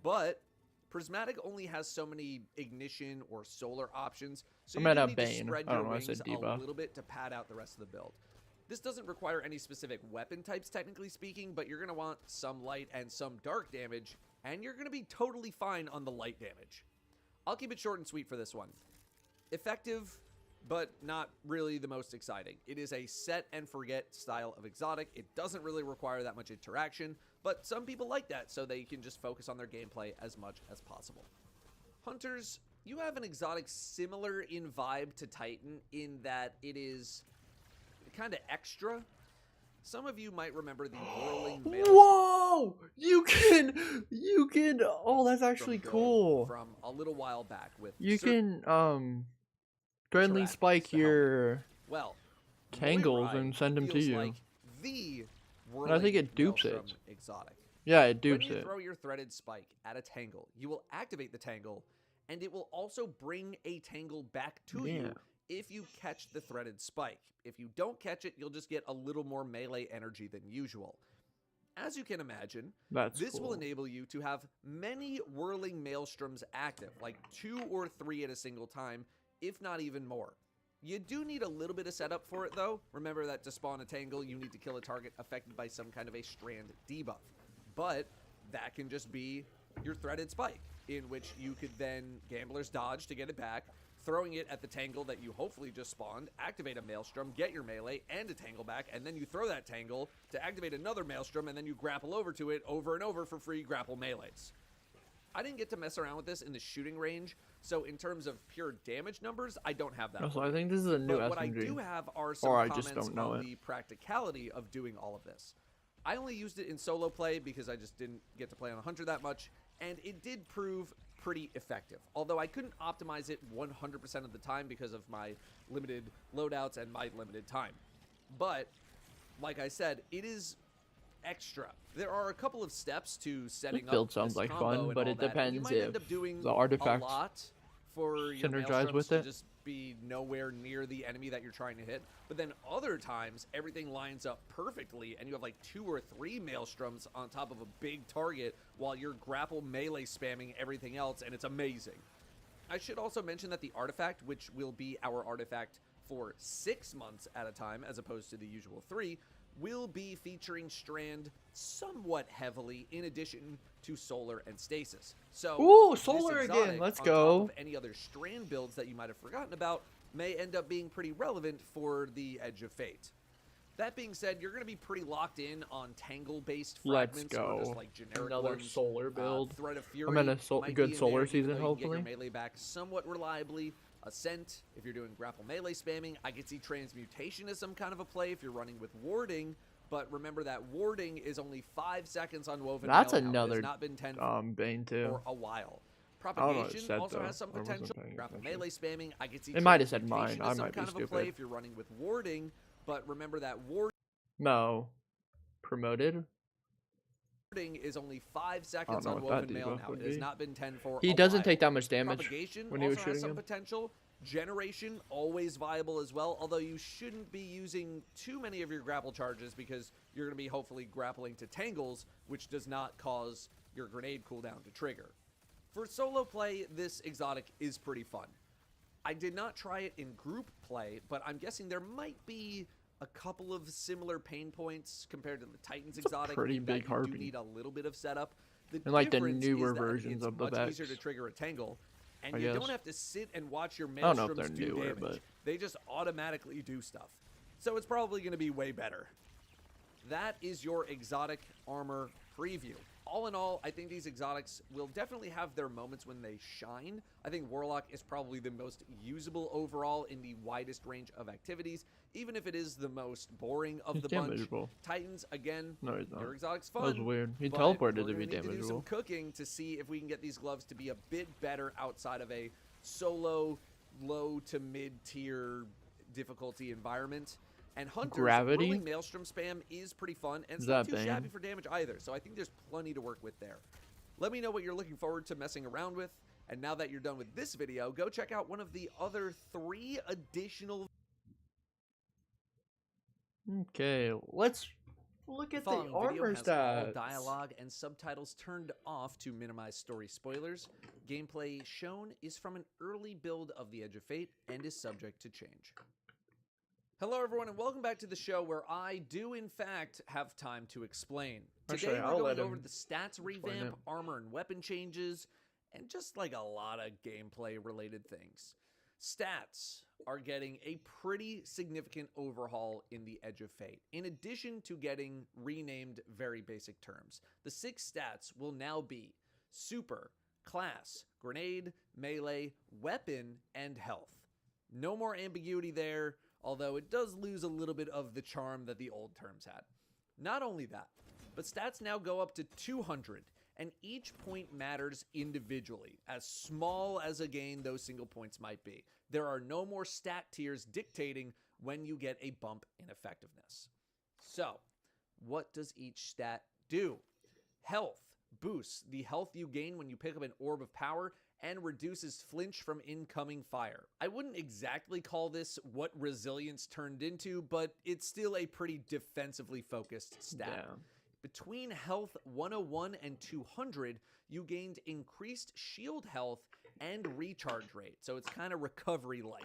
But Prismatic only has so many ignition or solar options, so I you meant do a need to Bane. spread I don't your know why I wings said a debuff. little bit to pad out the rest of the build. This doesn't require any specific weapon types, technically speaking, but you're going to want some light and some dark damage, and you're going to be totally fine on the light damage. I'll keep it short and sweet for this one. Effective, but not really the most exciting. It is a set and forget style of exotic. It doesn't really require that much interaction, but some people like that, so they can just focus on their gameplay as much as possible. Hunters, you have an exotic similar in vibe to Titan in that it is kind of extra. Some of you might remember the whirling mail Whoa! You can. Oh, that's actually build cool. from a little while back with You certain can Friendly interact spike to help. your well tangles Moirai and send them to feels you. like the And I think it whirling dupes maelstrom it. exotic. Yeah, it dupes When you it. throw your threaded spike at a tangle, you will activate the tangle, and it will also bring a tangle back to Yeah. you if you catch the threaded spike. If you don't catch it, you'll just get a little more melee energy than usual. As you can imagine, That's this cool. will enable you to have many whirling maelstroms active, like 2 or 3 at a single time, if not even more. You do need a little bit of setup for it, though. Remember that to spawn a tangle, you need to kill a target affected by some kind of a strand debuff. But that can just be your threaded spike, in which you could then Gambler's Dodge to get it back, throwing it at the tangle that you hopefully just spawned, activate a Maelstrom, get your melee, and a tangle back, and then you throw that tangle to activate another Maelstrom, and then you grapple over to it over and over for free grapple melees. I didn't get to mess around with this in the shooting range, so in terms of pure damage numbers, I don't have that. Also, I think this is a new But what I SMG. do have are some Or I comments just don't know on it. the practicality of doing all of this. I only used it in solo play because I just didn't get to play on a hunter that much, and it did prove pretty effective. Although I couldn't optimize it 100% of the time because of my limited loadouts and my limited time. But, like I said, it is extra. There are a couple of steps to setting This build up sounds this like combo fun, and but all it that, and you depends might end if up doing the artifacts a lot for your synergize maelstroms with to it. just be nowhere near the enemy that you're trying to hit. But then other times, everything lines up perfectly, and you have like 2 or 3 maelstroms on top of a big target while you're grapple melee spamming everything else, and it's amazing. I should also mention that the artifact, which will be our artifact for 6 months at a time as opposed to the usual 3, will be featuring Strand somewhat heavily in addition to Solar and Stasis. So, Ooh, this Solar again, exotic, let's on go. top of any other Strand builds that you might have forgotten about, may end up being pretty relevant for the Edge of Fate. That being said, you're going to be pretty locked in on Tangle-based Let's fragments or just go. like generic Another ones. solar build. Thread of Fury I'm in a might good be in solar there, even season, though you can hopefully. get your melee back somewhat reliably. Ascent, if you're doing grapple melee spamming. I could see Transmutation as some kind of a play if you're running with Warding, but remember that Warding is only 5 seconds on Woven That's Mail now. It another has not been 10 Bane too. for a while. I don't know what it Propagation said, also though. has some I wasn't potential. paying Grapple attention. melee spamming, I could see It might have said Transmutation mine. as I some might be kind of a play stupid. if you're running with Warding, but remember that No. Promoted? Warding is only 5 seconds know on what that Woven Mail debuff now. would It has be. not been 10 for He a doesn't while. take that much damage Propagation when he was also has shooting some him. potential. Generation, always viable as well, although you shouldn't be using too many of your grapple charges because you're going to be hopefully grappling to tangles, which does not cause your grenade cooldown to trigger. For solo play, this exotic is pretty fun. I did not try it in group play, but I'm guessing there might be a couple of similar pain points compared to the Titans exotic. pretty in that big you harpy. do need a little bit of setup. The And, like, the difference newer is that versions it's of the much easier to Vex, trigger a tangle, and I you guess. don't have to sit and watch your I don't know if maelstroms they're do newer, damage. but They just automatically do stuff. So it's probably going to be way better. That is your exotic armor preview. All in all, I think these exotics will definitely have their moments when they shine. I think Warlock is probably the most usable overall in the widest range of activities, even if it is the most boring of He's the bunch. damageable. Titans, again, No, he's not. their exotic's That fun. was weird. He but teleported we're to gonna be need to do some damageable. cooking to see if we can get these gloves to be a bit better outside of a solo, low to mid-tier difficulty environment. And Hunters, Gravity? rolling Maelstrom spam is pretty fun, and it's Is not that too Bane? shabby for damage either, so I think there's plenty to work with there. Let me know what you're looking forward to messing around with, and now that you're done with this video, go check out one of the other 3 additional Okay, let's look at the following video armor has all stats. dialogue and subtitles turned off to minimize story spoilers. Gameplay shown is from an early build of the Edge of Fate and is subject to change. Hello everyone and welcome back to the show where I do in fact have time to explain. Actually, Today I'll we're let going over him the stats explain revamp, it. armor and weapon changes, and just like a lot of gameplay related things. Stats are getting a pretty significant overhaul in the Edge of Fate. In addition to getting renamed very basic terms, the 6 stats will now be Super, Class, Grenade, Melee, Weapon, and Health. No more ambiguity there, although it does lose a little bit of the charm that the old terms had. Not only that, but stats now go up to 200, and each point matters individually, as small as a gain those single points might be. There are no more stat tiers dictating when you get a bump in effectiveness. So, what does each stat do? Health boosts the health you gain when you pick up an orb of power and reduces flinch from incoming fire. I wouldn't exactly call this what resilience turned into, but it's still a pretty defensively focused stat. Yeah. Between health 101 and 200, you gained increased shield health and recharge rate, so it's kind of recovery-like.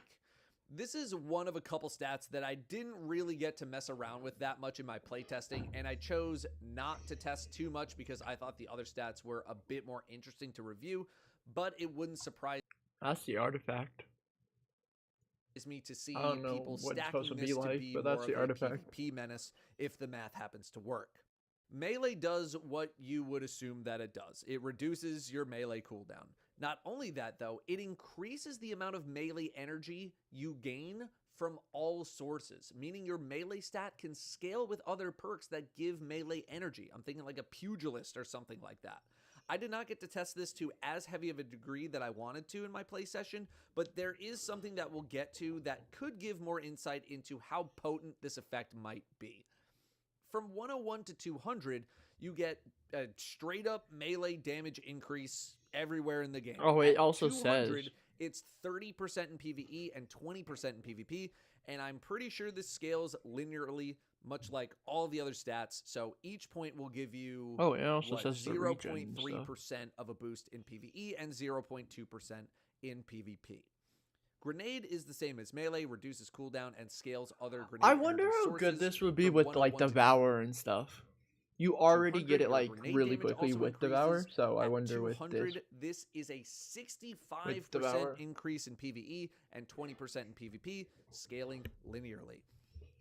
This is one of a couple stats that I didn't really get to mess around with that much in my playtesting, and I chose not to test too much because I thought the other stats were a bit more interesting to review, but it wouldn't surprise That's the artifact. me to see I don't know people what it's supposed stacking to this be to like, be but more that's of the a artifact. PvP menace if the math happens to work. Melee does what you would assume that it does. It reduces your melee cooldown. Not only that, though, it increases the amount of melee energy you gain from all sources, meaning your melee stat can scale with other perks that give melee energy. I'm thinking like a pugilist or something like that. I did not get to test this to as heavy of a degree that I wanted to in my play session, but there is something that we'll get to that could give more insight into how potent this effect might be. From 101 to 200, you get a straight up melee damage increase everywhere in the game. Oh, it At also 200, says it's 30% in PvE and 20% in PvP, and I'm pretty sure this scales linearly, much like all the other stats. So each point will give you oh, it also says the regen and 0.3% stuff. of a boost in PvE and 0.2% in PvP. Grenade is the same as melee, reduces cooldown, and scales other grenade I wonder energy how good sources this would be from with like 101 to Devour and stuff. You already 200, get it your like grenade really damage quickly also with Devour, increases. so I At wonder with 200, this. this is a 65% Devour. increase in PvE and 20% in PvP, scaling linearly.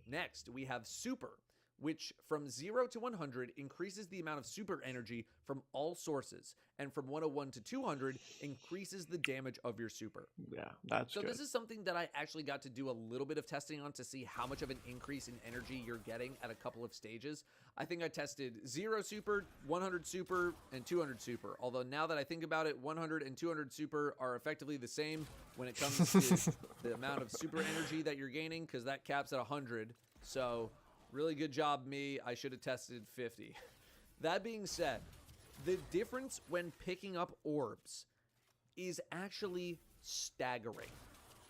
Next, we have Super, which from 0 to 100 increases the amount of super energy from all sources, and from 101 to 200 increases the damage of your super. Yeah, that's So good. this is something that I actually got to do a little bit of testing on to see how much of an increase in energy you're getting at a couple of stages. I think I tested 0 super, 100 super, and 200 super. Although now that I think about it, 100 and 200 super are effectively the same when it comes to the amount of super energy that you're gaining, because that caps at 100. So really good job, me. I should have tested 50. That being said, the difference when picking up orbs is actually staggering.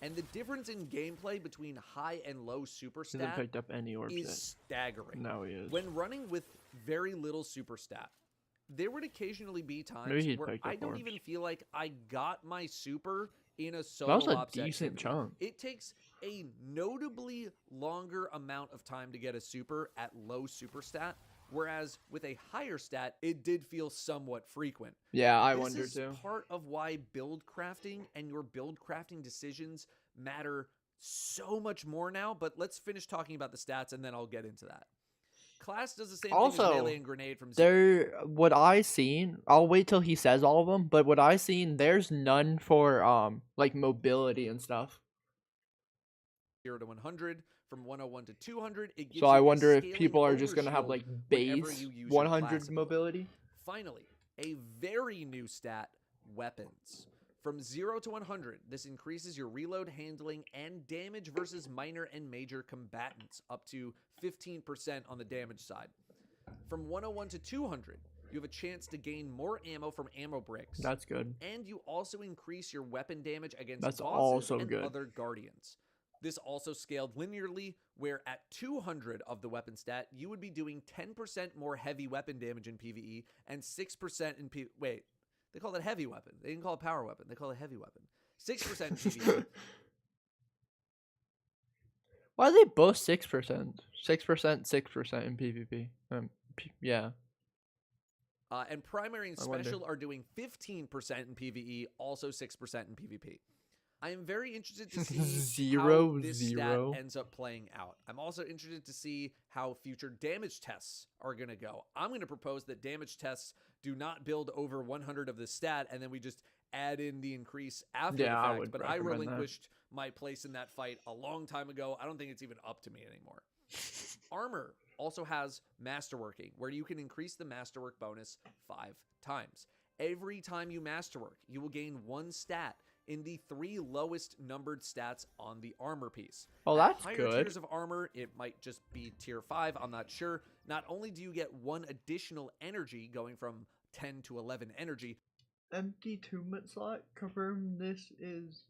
And the difference in gameplay between high and low super He hasn't stat picked up any orbs is yet. staggering. No, he is. When running with very little super stat, there would occasionally be times Maybe he'd where picked up I don't orbs. even feel like I got my super in a That solo was a ops decent activity. chunk. It takes a notably longer amount of time to get a super at low super stat, whereas with a higher stat, it did feel somewhat frequent. Yeah, I This wonder is too. part of why build crafting and your build crafting decisions matter so much more now, but let's finish talking about the stats and then I'll get into that. Class does the same thing Also, as melee and grenade from 0 what I seen, I'll wait till he says all of them, but what I seen, there's none for like mobility and stuff. to 100. From 101 to 200, it gives So you I a wonder if scaling people are just gonna have overshield like whenever base you use your 100 class ability. mobility. Finally, a very new stat, weapons. From 0 to 100, this increases your reload, handling, and damage versus minor and major combatants, up to 15% on the damage side. From 101 to 200, you have a chance to gain more ammo from ammo bricks. That's good. And you also increase your weapon damage against That's bosses also and good. other guardians. This also scaled linearly, where at 200 of the weapon stat, you would be doing 10% more heavy weapon damage in PvE and 6% in PvE. Wait, they call it heavy weapon. They didn't call it power weapon. They call it heavy weapon. 6% in PvE. Why are they both 6%? 6%, 6% in PvP. Yeah. And primary and I wonder. special are doing 15% in PvE, also 6% in PvP. I am very interested to see how this stat ends up playing out. I'm also interested to see how future damage tests are going to go. I'm going to propose that damage tests do not build over 100 of the stat, and then we just add in the increase after the fact. But I relinquished my place in that fight a long time ago. I don't think it's even up to me anymore. Armor also has masterworking, where you can increase the masterwork bonus 5 times. Every time you masterwork, you will gain 1 stat in the 3 lowest numbered stats on the armor piece. Oh, that's higher good. tiers of armor, it might just be tier 5, I'm not sure. Not only do you get 1 additional energy, going from 10 to 11 energy. Empty 2-minute slot, confirm this is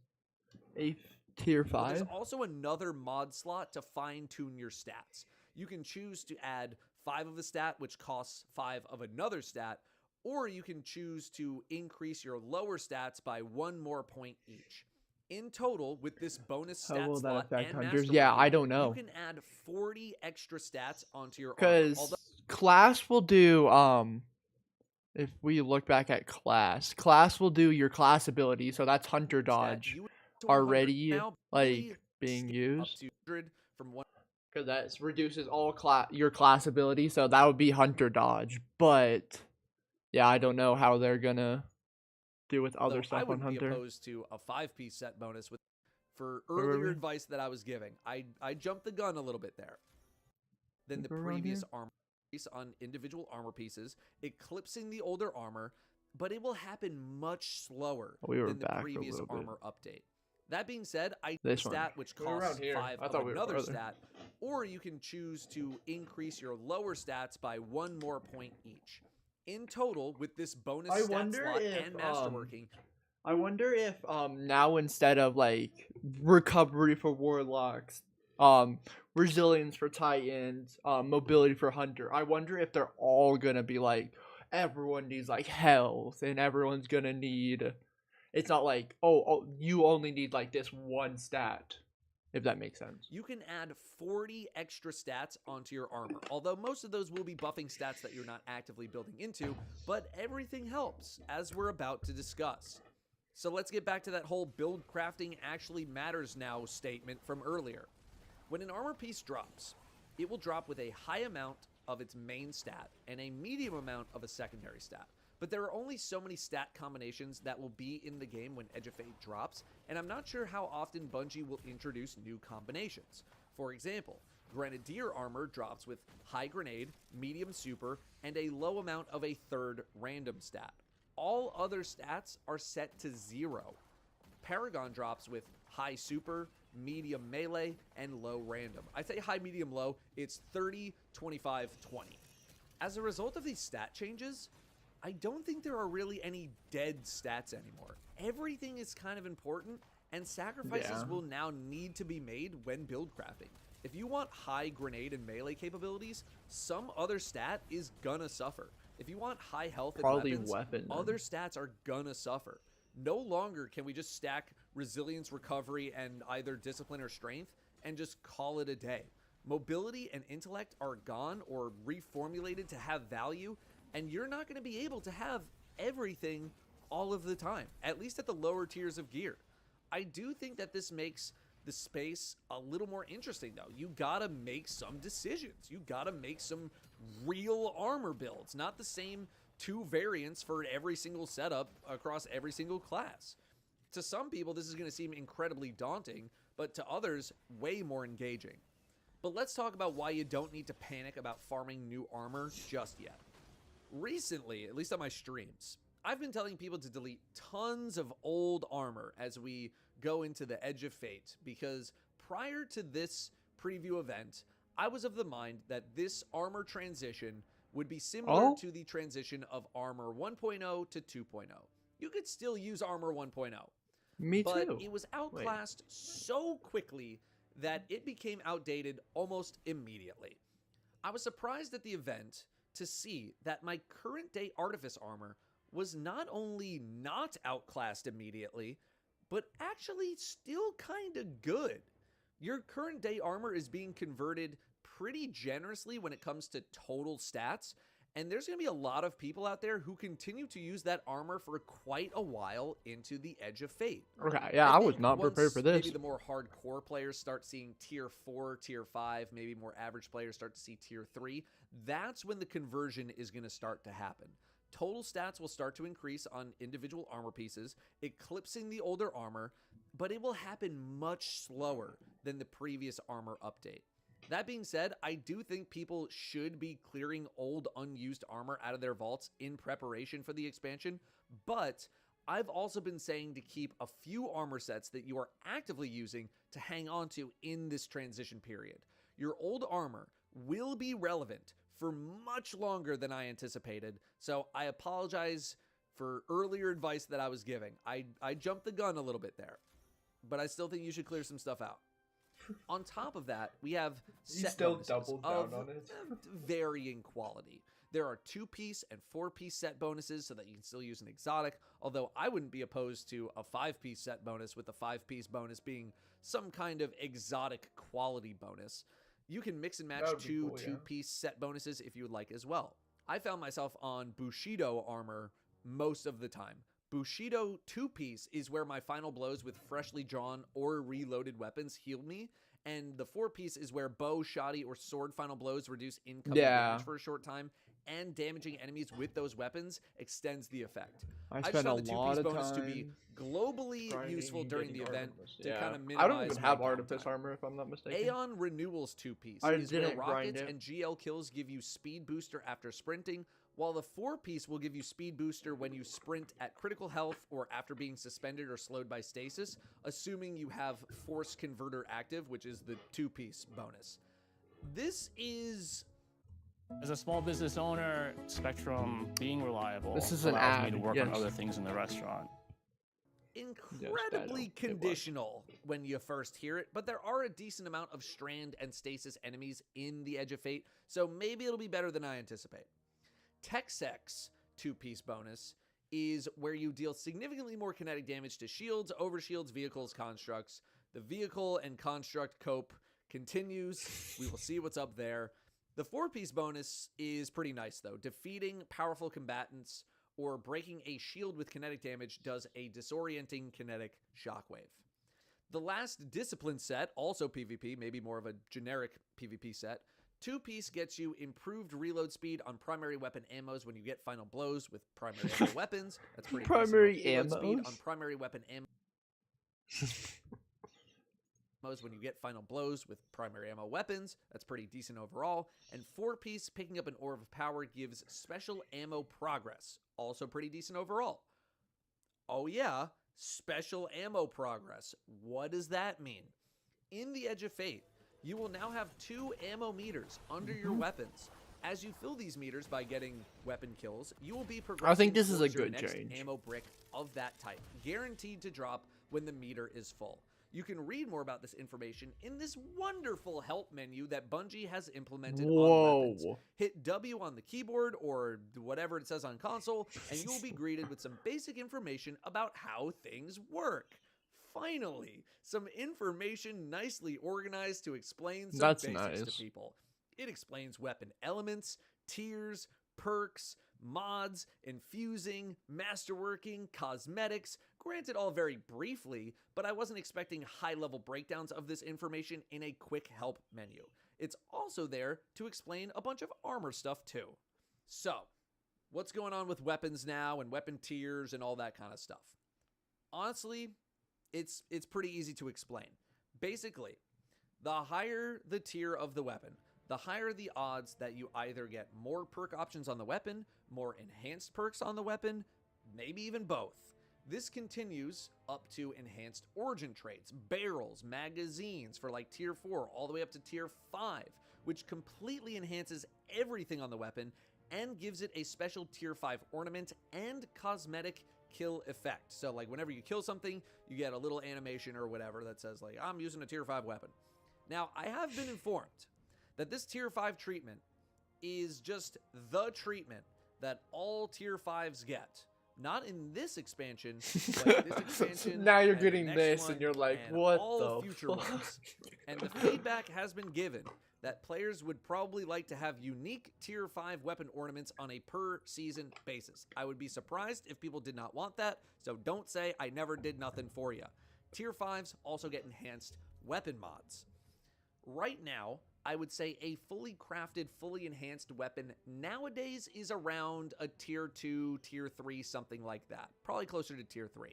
a tier 5. There's also another mod slot to fine-tune your stats. You can choose to add 5 of the stat, which costs 5 of another stat, or you can choose to increase your lower stats by 1 more point each. In total, with this bonus stat How will that slot affect and hunters? masterworking, Yeah, I don't know. you can add 40 extra stats onto your armor. Because class will do, if we look back at class will do your class ability, so that's hunter dodge already, like, being used. Because that reduces all your class ability, so that would be hunter dodge. But yeah, I don't know how they're gonna do with other stuff on hunter. I would be opposed to a 5-piece set bonus with for Where were earlier we? advice that I was giving. I jumped the gun a little bit there. Than the Think we're around previous here? armor piece on individual armor pieces, eclipsing the older armor, but it will happen much slower Oh, we were than the back for a previous little bit. armor update. That being said, I This one. stat which We were costs around here. 5 I of thought we were another farther. stat, or you can choose to increase your lower stats by 1 more point each. In total, with this bonus I stat wonder slot if, and masterworking, I wonder if now instead of like recovery for warlocks, resilience for titans, mobility for hunter, I wonder if they're all gonna be like everyone needs like health and everyone's gonna need. It's not like oh you only need like this one stat, if that makes sense. you can add 40 extra stats onto your armor, although most of those will be buffing stats that you're not actively building into, but everything helps, as we're about to discuss. So let's get back to that whole build crafting actually matters now statement from earlier. When an armor piece drops, it will drop with a high amount of its main stat and a medium amount of a secondary stat. But there are only so many stat combinations that will be in the game when Edge of Fate drops, and I'm not sure how often Bungie will introduce new combinations. For example, Grenadier armor drops with high grenade, medium super, and a low amount of a third random stat. All other stats are set to 0. Paragon drops with high super, medium melee, and low random. I say high, medium, low, it's 30, 25, 20. As a result of these stat changes, I don't think there are really any dead stats anymore. Everything is kind of important, and sacrifices will now need to be made when build crafting. If you want high grenade and melee capabilities, some other stat is gonna suffer. If you want high health and Probably weapons, weapon, then. other stats are gonna suffer. No longer can we just stack resilience, recovery, and either discipline or strength and just call it a day. Mobility and intellect are gone or reformulated to have value, and you're not going to be able to have everything all of the time, at least at the lower tiers of gear. I do think that this makes the space a little more interesting, though. You gotta make some decisions. You gotta make some real armor builds, not the same 2 variants for every single setup across every single class. To some people, this is going to seem incredibly daunting, but to others, way more engaging. But let's talk about why you don't need to panic about farming new armor just yet. Recently, at least on my streams, I've been telling people to delete tons of old armor as we go into the Edge of Fate, because prior to this preview event, I was of the mind that this armor transition would be similar to the transition of Armor 1.0 to 2.0. You could still use Armor 1.0. Me But too. it was outclassed so quickly that it became outdated almost immediately. I was surprised at the event to see that my current day Artifice armor was not only not outclassed immediately, but actually still kind of good. Your current day armor is being converted pretty generously when it comes to total stats, and there's going to be a lot of people out there who continue to use that armor for quite a while into the Edge of Fate. Okay, yeah, I was think not prepared once for this. Maybe the more hardcore players start seeing tier 4, tier 5, maybe more average players start to see tier 3. That's when the conversion is going to start to happen. Total stats will start to increase on individual armor pieces, eclipsing the older armor, but it will happen much slower than the previous armor update. That being said, I do think people should be clearing old unused armor out of their vaults in preparation for the expansion, but I've also been saying to keep a few armor sets that you are actively using to hang on to in this transition period. Your old armor will be relevant for much longer than I anticipated, so I apologize for earlier advice that I was giving. I jumped the gun a little bit there, but I still think you should clear some stuff out. On top of that, we have set still bonuses doubled of down on it. varying quality. There are 2-piece and 4-piece set bonuses so that you can still use an exotic, although I wouldn't be opposed to a 5-piece set bonus, with the 5-piece bonus being some kind of exotic quality bonus. You can mix and match That would be 2 cool, yeah. 2-piece set bonuses if you would like as well. I found myself on Bushido armor most of the time. Bushido 2-piece is where my final blows with freshly drawn or reloaded weapons heal me, and the 4-piece is where bow, shoddy, or sword final blows reduce incoming damage for a short time, and damaging enemies with those weapons extends the effect. I just spent a found the lot two-piece of bonus to be time globally grinding useful and during the getting event artifice. to Yeah. kind of minimize I don't even have my artifice downtime. armor if I'm not mistaken. Aeon Renewal's two-piece I is where didn't grind rockets it. and GL kills give you speed booster after sprinting, while the four-piece will give you speed booster when you sprint at critical health or after being suspended or slowed by stasis, assuming you have Force Converter active, which is the two-piece bonus. This is... As a small business owner, Spectrum being reliable This is an allows me ad, to work on yes. other things in the restaurant. incredibly it was. conditional when you first hear it, but there are a decent amount of strand and stasis enemies in the Edge of Fate, so maybe it'll be better than I anticipate. Texex two-piece bonus is where you deal significantly more kinetic damage to shields, overshields, vehicles, constructs. The vehicle and construct cope continues. We will see what's up there. The four-piece bonus is pretty nice, though. Defeating powerful combatants or breaking a shield with kinetic damage does a disorienting kinetic shockwave. The last discipline set, also PvP, maybe more of a generic PvP set, two-piece gets you improved reload speed on primary weapon ammos when you get final blows with primary ammo weapons. That's pretty Primary decent. Reload speed ammos? on primary weapon ammos when you get final blows with primary ammo weapons. That's pretty decent overall. And four-piece picking up an Orb of Power gives special ammo progress. Also pretty decent overall. Oh yeah, special ammo progress. What does that mean? In the Edge of Fate, you will now have 2 ammo meters under your weapons. As you fill these meters by getting weapon kills, you will be progressing I think this is a towards your good next change. ammo brick of that type, guaranteed to drop when the meter is full. You can read more about this information in this wonderful help menu that Bungie has implemented on weapons. Hit W on the keyboard or whatever it says on console, and you will be greeted with some basic information about how things work. Finally, some information nicely organized to explain some That's basics nice. to people. It explains weapon elements, tiers, perks, mods, infusing, masterworking, cosmetics, granted all very briefly, but I wasn't expecting high-level breakdowns of this information in a quick help menu. It's also there to explain a bunch of armor stuff too. So, what's going on with weapons now and weapon tiers and all that kind of stuff? Honestly, it's pretty easy to explain. Basically, the higher the tier of the weapon, the higher the odds that you either get more perk options on the weapon, more enhanced perks on the weapon, maybe even both. This continues up to enhanced origin traits, barrels, magazines for like tier 4 all the way up to tier 5, which completely enhances everything on the weapon and gives it a special tier 5 ornament and cosmetic kill effect. So like whenever you kill something, you get a little animation or whatever that says like, I'm using a tier 5 weapon. Now, I have been informed that this tier 5 treatment is just the treatment that all tier 5s get. Not in this expansion, but this expansion. Now you're and the getting next this, one, and you're like, and what all the future fuck? ones. And the feedback has been given that players would probably like to have unique tier 5 weapon ornaments on a per season basis. I would be surprised if people did not want that, so don't say I never did nothing for you. Tier 5s also get enhanced weapon mods. Right now, I would say a fully crafted, fully enhanced weapon nowadays is around a tier 2, tier 3, something like that. Probably closer to tier 3.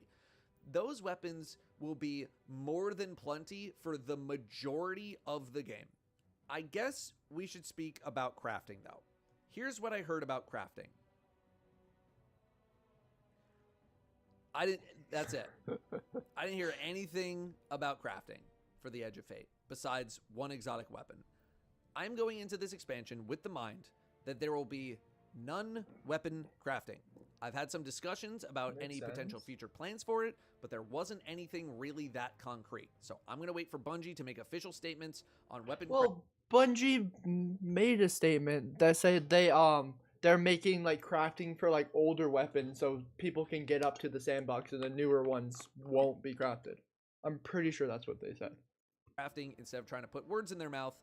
Those weapons will be more than plenty for the majority of the game. I guess we should speak about crafting, though. Here's what I heard about crafting. That's it. I didn't hear anything about crafting for the Edge of Fate, besides one exotic weapon. I'm going into this expansion with the mind that there will be none weapon crafting. I've had some discussions about Makes any sense. potential future plans for it, but there wasn't anything really that concrete. So I'm going to wait for Bungie to make official statements on weapon Well, Bungie made a statement that said they're making like crafting for like older weapons so people can get up to the sandbox and the newer ones won't be crafted. I'm pretty sure that's what they said. crafting instead of trying to put words in their mouth.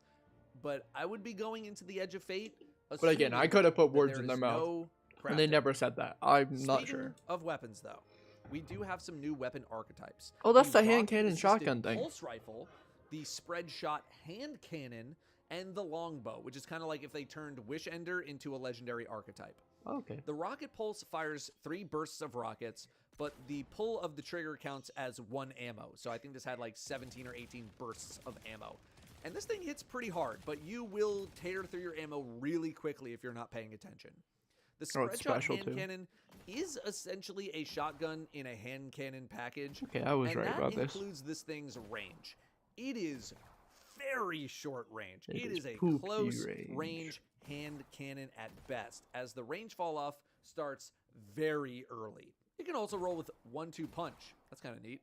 But I would be going into the Edge of Fate. But again, I could have put words there in their is mouth, no and they crafting. never said that. I'm not Speaking sure. of weapons, though, we do have some new weapon archetypes. Oh, that's the hand rocket cannon assisted shotgun thing. Pulse rifle, the spread shot hand cannon, and the longbow, which is kind of like if they turned Wish Ender into a legendary archetype. Okay. The rocket pulse fires 3 bursts of rockets, but the pull of the trigger counts as 1 ammo. So I think this had like 17 or 18 bursts of ammo. And this thing hits pretty hard, but you will tear through your ammo really quickly if you're not paying attention. The spread shot hand cannon is essentially a shotgun in a hand cannon package. Okay, I was right about this. And that includes this thing's range. It is very short range. It is a poopy close range hand cannon at best, as the range fall off starts very early. It can also roll with 1-2 punch. That's kind of neat.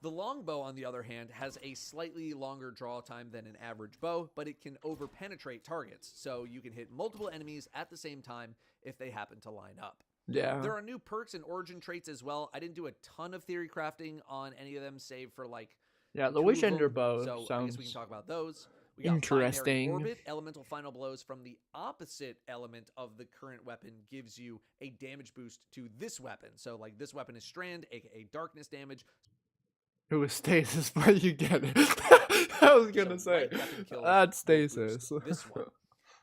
The longbow, on the other hand, has a slightly longer draw time than an average bow, but it can over-penetrate targets, so you can hit multiple enemies at the same time if they happen to line up. Yeah. There are new perks and origin traits as well. I didn't do a ton of theory crafting on any of them, save for like... Yeah, the 2 Wish of them, Ender bow so sounds I guess we can talk about those. We got interesting. Binary Orbit, elemental final blows from the opposite element of the current weapon gives you a damage boost to this weapon. So like this weapon is Strand, aka darkness damage. It was stasis, but you get it. I was gonna say that's stasis. This one.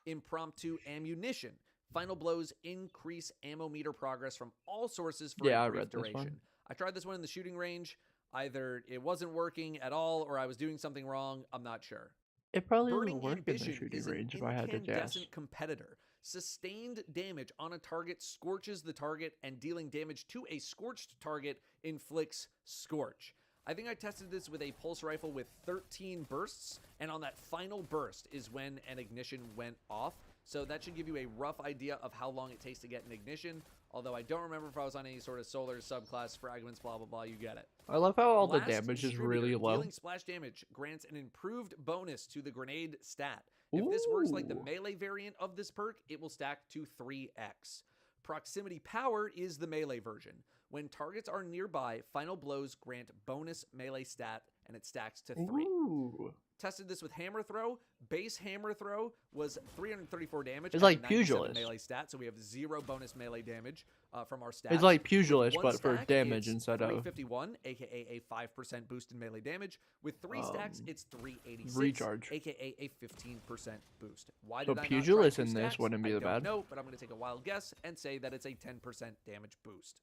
Impromptu ammunition. Final blows increase ammo meter progress from all sources for a brief duration. I tried this one in the shooting range. Either it wasn't working at all or I was doing something wrong. I'm not sure. It probably Burning would work in the Ambition shooting is range an if I had to guess. incandescent competitor. Sustained damage on a target scorches the target, and dealing damage to a scorched target inflicts scorch. I think I tested this with a pulse rifle with 13 bursts, and on that final burst is when an ignition went off. So that should give you a rough idea of how long it takes to get an ignition. Although I don't remember if I was on any sort of solar subclass, fragments, blah, blah, blah, you get it. I love how all Blast the damage is Distributor. really low. Dealing splash damage grants an improved bonus to the grenade stat. If this works like the melee variant of this perk, it will stack to 3x. Proximity Power is the melee version. When targets are nearby, final blows grant bonus melee stat, and it stacks to 3. Ooh. Tested this with Hammer Throw. Base Hammer Throw was 334 damage. It's like 97 Pugilist. melee stat, so we have 0 bonus melee damage from our stats. It's like Pugilist, One but for stack, damage it's instead of 351, aka a 5% boost in melee damage. With 3 stacks, it's 386, recharge. aka a 15% boost. Why So did I Pugilist not try 2 in this stacks? wouldn't be I the don't bad. know, but I'm going to take a wild guess and say that it's a 10% damage boost.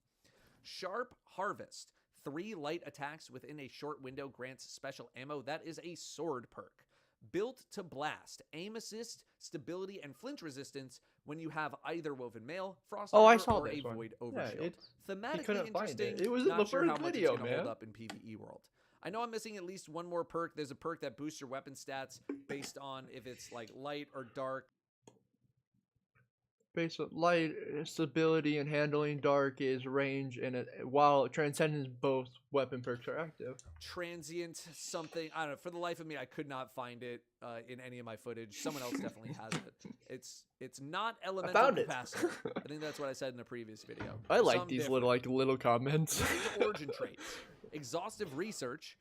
Sharp Harvest. 3 light attacks within a short window grants special ammo. That is a sword perk. Built to blast, aim assist, stability, and flinch resistance when you have either woven mail, frost I armor, saw or this a one. void Yeah, overshield. it's- Thematically couldn't find it. interesting. It was in not the sure first how much video, it's gonna hold man. up in PvE world. I know I'm missing at least one more perk. There's a perk that boosts your weapon stats based on if it's like light or dark. based on light, stability, and handling. Dark is range, and while Transcendence, both weapon perks are active. Transient something. I don't know. For the life of me, I could not find it in any of my footage. Someone else definitely has it. It's not elemental found it. capacitor. I think that's what I said in a previous video. I like Some these different. little comments. Moving to origin traits. Exhaustive research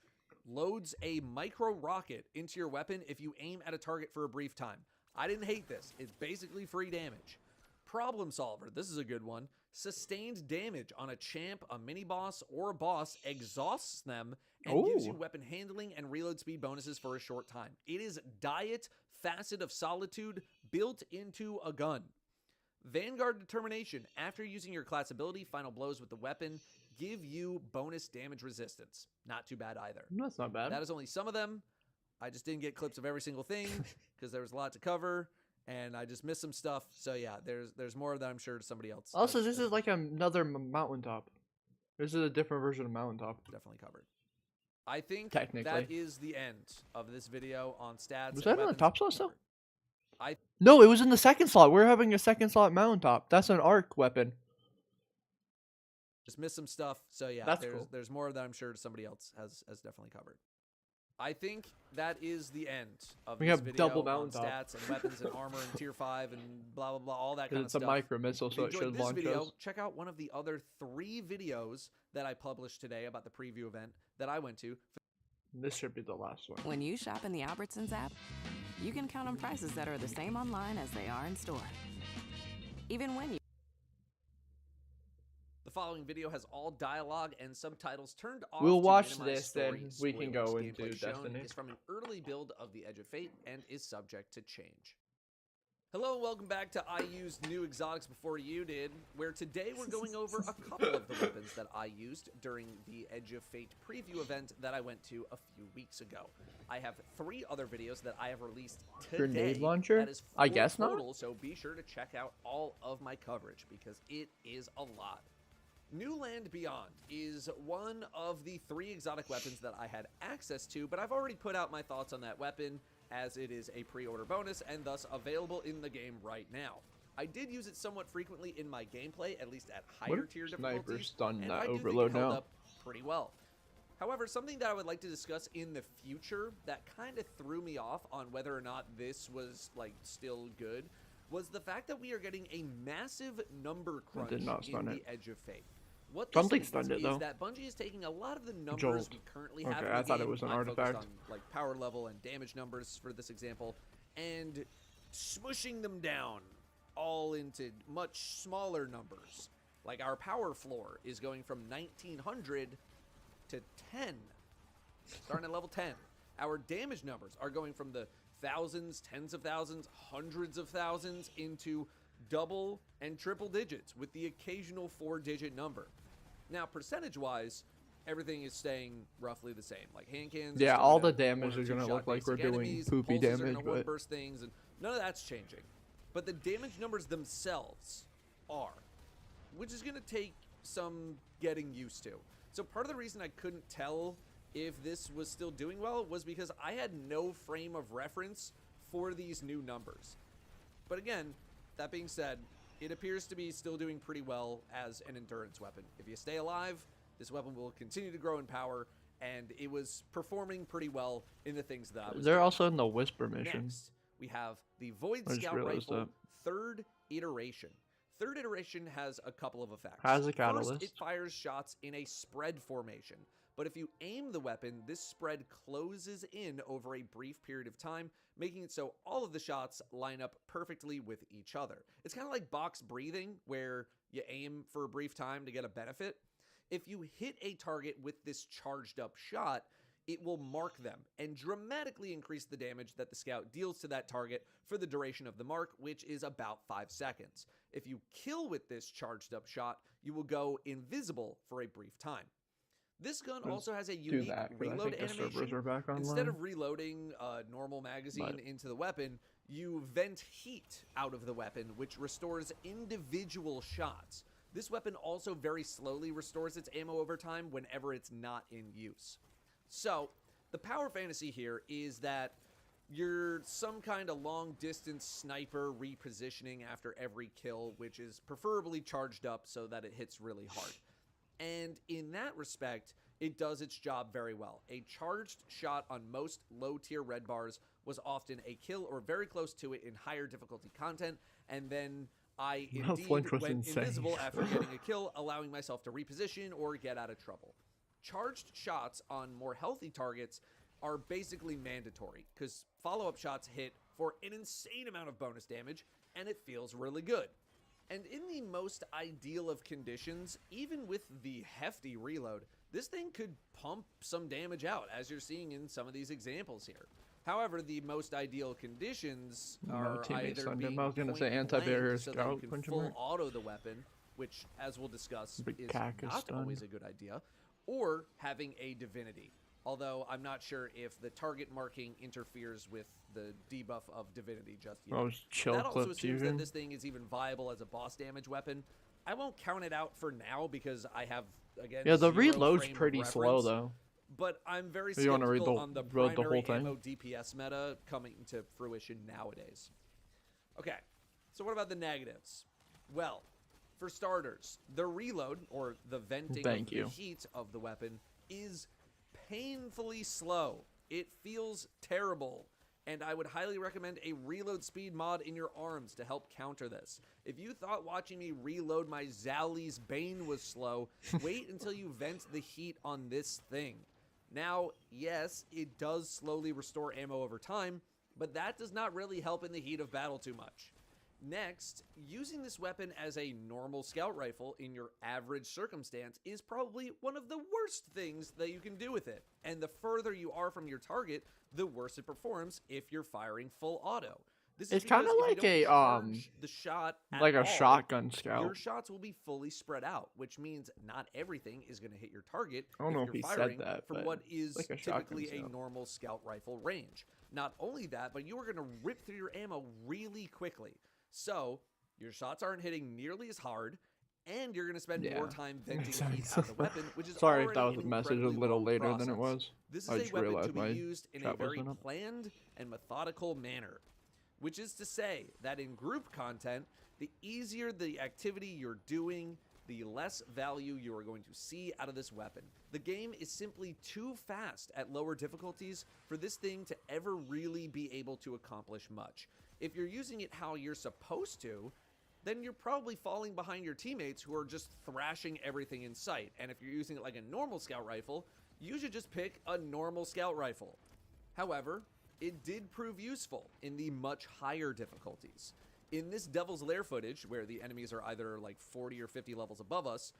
loads a micro rocket into your weapon if you aim at a target for a brief time. I didn't hate this. It's basically free damage. Problem solver. This is a good one. Sustained damage on a champ, a mini boss, or a boss exhausts them and gives you weapon handling and reload speed bonuses for a short time. It is Diet Facet of Solitude built into a gun. Vanguard Determination. After using your class ability, final blows with the weapon give you bonus damage resistance. Not too bad either. That's not bad. That is only some of them. I just didn't get clips of every single thing because there was a lot to cover. And I just missed some stuff. So yeah, there's more that I'm sure somebody else. Also, this is like another mountaintop. This is a different version of mountaintop. Definitely covered. I think Technically. that is the end of this video on stats. Was and that in the weapons top slot still? armor. No, it was in the second slot. We're having a second slot mountaintop. That's an arc weapon. Just missed some stuff. So yeah, That's cool. there's more that I'm sure somebody else has definitely covered. I think that is the end of We this have video double on mountaintop. stats and weapons and armor and tier 5 and blah blah blah, all that kind of It's a stuff. micro missile, If so you it enjoyed should this launch video, us. check out one of the other 3 videos that I published today about the preview event that I went to. This should be the last one. When you shop in the Albertsons app, you can count on prices that are the same online as they are in store. Even when you following video has all dialogue and subtitles turned off. We'll to watch minimize this, then story we can spoilers. go Gameplay into shown Destiny. is from an early build of the Edge of Fate and is subject to change. Hello and welcome back to I Used New Exotics Before You Did, where today we're going over a couple of the weapons that I used during the Edge of Fate preview event that I went to a few weeks ago. I have 3 other videos that I have released today. Grenade launcher? That is 4 I guess not. total, so be sure to check out all of my coverage because it is a lot. New Land Beyond is one of the 3 exotic weapons that I had access to, but I've already put out my thoughts on that weapon as it is a pre-order bonus and thus available in the game right now. I did use it somewhat frequently in my gameplay, at least at higher tier difficulties, sniper stun and that I do think overload it held now? up pretty well. However, something that I would like to discuss in the future that kind of threw me off on whether or not this was like still good was the fact that we are getting a massive number crunch did not stun in it. the Edge of Fate. What this Something means stunned it, is though. that Bungie is taking a lot of the numbers Jolt. we currently have Okay, in the I thought it game. was an I'm focused artifact. on like power level and damage numbers for this example, and smushing them down all into much smaller numbers. Like our power floor is going from 1900 to 10, starting at level 10. Our damage numbers are going from the thousands, tens of thousands, hundreds of thousands into double and triple digits with the occasional 4-digit number. Now, percentage-wise, everything is staying roughly the same. Like hand cannons, Yeah, are all still the gonna damage one or is gonna two-shot look like we're basic doing enemies, poopy pulses are damage, gonna but one-burst things, and none of that's changing. But the damage numbers themselves are, which is gonna take some getting used to. So part of the reason I couldn't tell if this was still doing well was because I had no frame of reference for these new numbers. But again, that being said, it appears to be still doing pretty well as an endurance weapon. If you stay alive, this weapon will continue to grow in power, and it was performing pretty well in the things that I was they're doing. also in the Whisper mission. Next, we have the Void I just Scout realized Rifle that. 3rd iteration. 3rd iteration has a couple of effects. Has a First, catalyst. it fires shots in a spread formation, but if you aim the weapon, this spread closes in over a brief period of time, making it so all of the shots line up perfectly with each other. It's kind of like box breathing, where you aim for a brief time to get a benefit. If you hit a target with this charged up shot, it will mark them and dramatically increase the damage that the scout deals to that target for the duration of the mark, which is about 5 seconds. If you kill with this charged up shot, you will go invisible for a brief time. This gun also has a unique that, 'cause I reload think the servers animation. are back Instead online. of reloading a normal magazine But- into the weapon, you vent heat out of the weapon, which restores individual shots. This weapon also very slowly restores its ammo over time whenever it's not in use. So, the power fantasy here is that you're some kind of long-distance sniper repositioning after every kill, which is preferably charged up so that it hits really hard. And in that respect, it does its job very well. A charged shot on most low-tier red bars was often a kill or very close to it in higher difficulty content, and then I indeed Flinch was went insane. invisible after getting a kill, allowing myself to reposition or get out of trouble. Charged shots on more healthy targets are basically mandatory, because follow-up shots hit for an insane amount of bonus damage, and it feels really good. And in the most ideal of conditions, even with the hefty reload, this thing could pump some damage out, as you're seeing in some of these examples here. However, the most ideal conditions are teammate either stunned him. being I was gonna say point anti-barrier blank so that you scout can punch him full right. auto the weapon, which, as we'll discuss, Big is cack is not always a stunned. good idea, or having a divinity. Although I'm not sure if the target marking interferes with the debuff of divinity just yet. Oh, chill That also clip assumes that fusion. this thing is even viable as a boss damage weapon. I won't count it out for now because I have, again, Yeah, the 0 reload's frame of pretty slow reference, though. But I'm very You wanna read skeptical the- on the read the whole primary thing? ammo DPS meta coming to fruition nowadays. Okay, so what about the negatives? Well, for starters, the reload, or the venting Thank of you. the heat of the weapon, is painfully slow. It feels terrible, and I would highly recommend a reload speed mod in your arms to help counter this. If you thought watching me reload my Zali's Bane was slow, wait until you vent the heat on this thing. Now, yes, it does slowly restore ammo over time, but that does not really help in the heat of battle too much. Next, using this weapon as a normal scout rifle in your average circumstance is probably one of the worst things that you can do with it. And the further you are from your target, the worse it performs if you're firing full auto. This is It's kind of because if like you a don't charge the shot at like a all, shotgun scout. your shots will be fully spread out, which means not everything is going to hit your target. I don't know if you're he said firing that, from but what is like a shotgun typically a scout. normal scout rifle range. Not only that, but you are going to rip through your ammo really quickly. So your shots aren't hitting nearly as hard, and you're going to spend more time venting makes heat sense. out of the weapon, which is Sorry if already that was a an message a incredibly little long later than it process. was. This is I a just weapon realized to be my used in a chat very wasn't up. planned and methodical manner, which is to say that in group content, the easier the activity you're doing, the less value you are going to see out of this weapon. The game is simply too fast at lower difficulties for this thing to ever really be able to accomplish much. If you're using it how you're supposed to, then you're probably falling behind your teammates who are just thrashing everything in sight. And if you're using it like a normal scout rifle, you should just pick a normal scout rifle. However, it did prove useful in the much higher difficulties. In this Devil's Lair footage, where the enemies are either like 40 or 50 levels above us,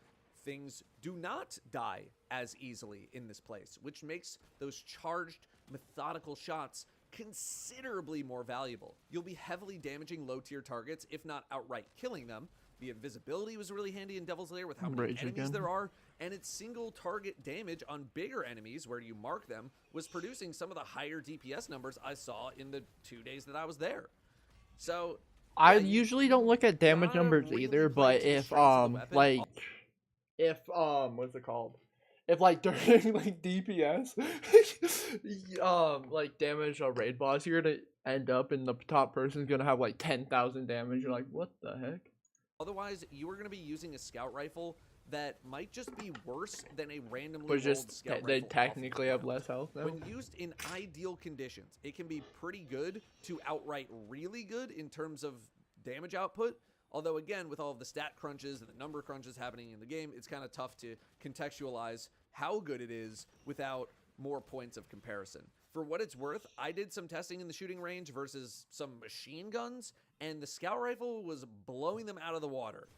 things do not die as easily in this place, which makes those charged, methodical shots considerably more valuable. You'll be heavily damaging low-tier targets, if not outright killing them. The invisibility was really handy in Devil's Lair with how many Rage enemies again. there are, and its single target damage on bigger enemies where you mark them was producing some of the higher DPS numbers I saw in the 2 days that I was there. So I yeah, you usually don't look at damage gotta numbers really either, play but to the if strengths of the weapon. what's it called? If like during like DPS, like damage a raid boss, you're gonna end up in the top person's gonna have like 10,000 damage. You're like, what the heck? Otherwise, you are going to be using a scout rifle that might just be worse than a randomly But rolled just scout they rifle off the technically have ground. less health now. When used in ideal conditions, it can be pretty good to outright really good in terms of damage output. Although, again, with all of the stat crunches and the number crunches happening in the game, it's kind of tough to contextualize how good it is without more points of comparison. For what it's worth, I did some testing in the shooting range versus some machine guns, and the scout rifle was blowing them out of the water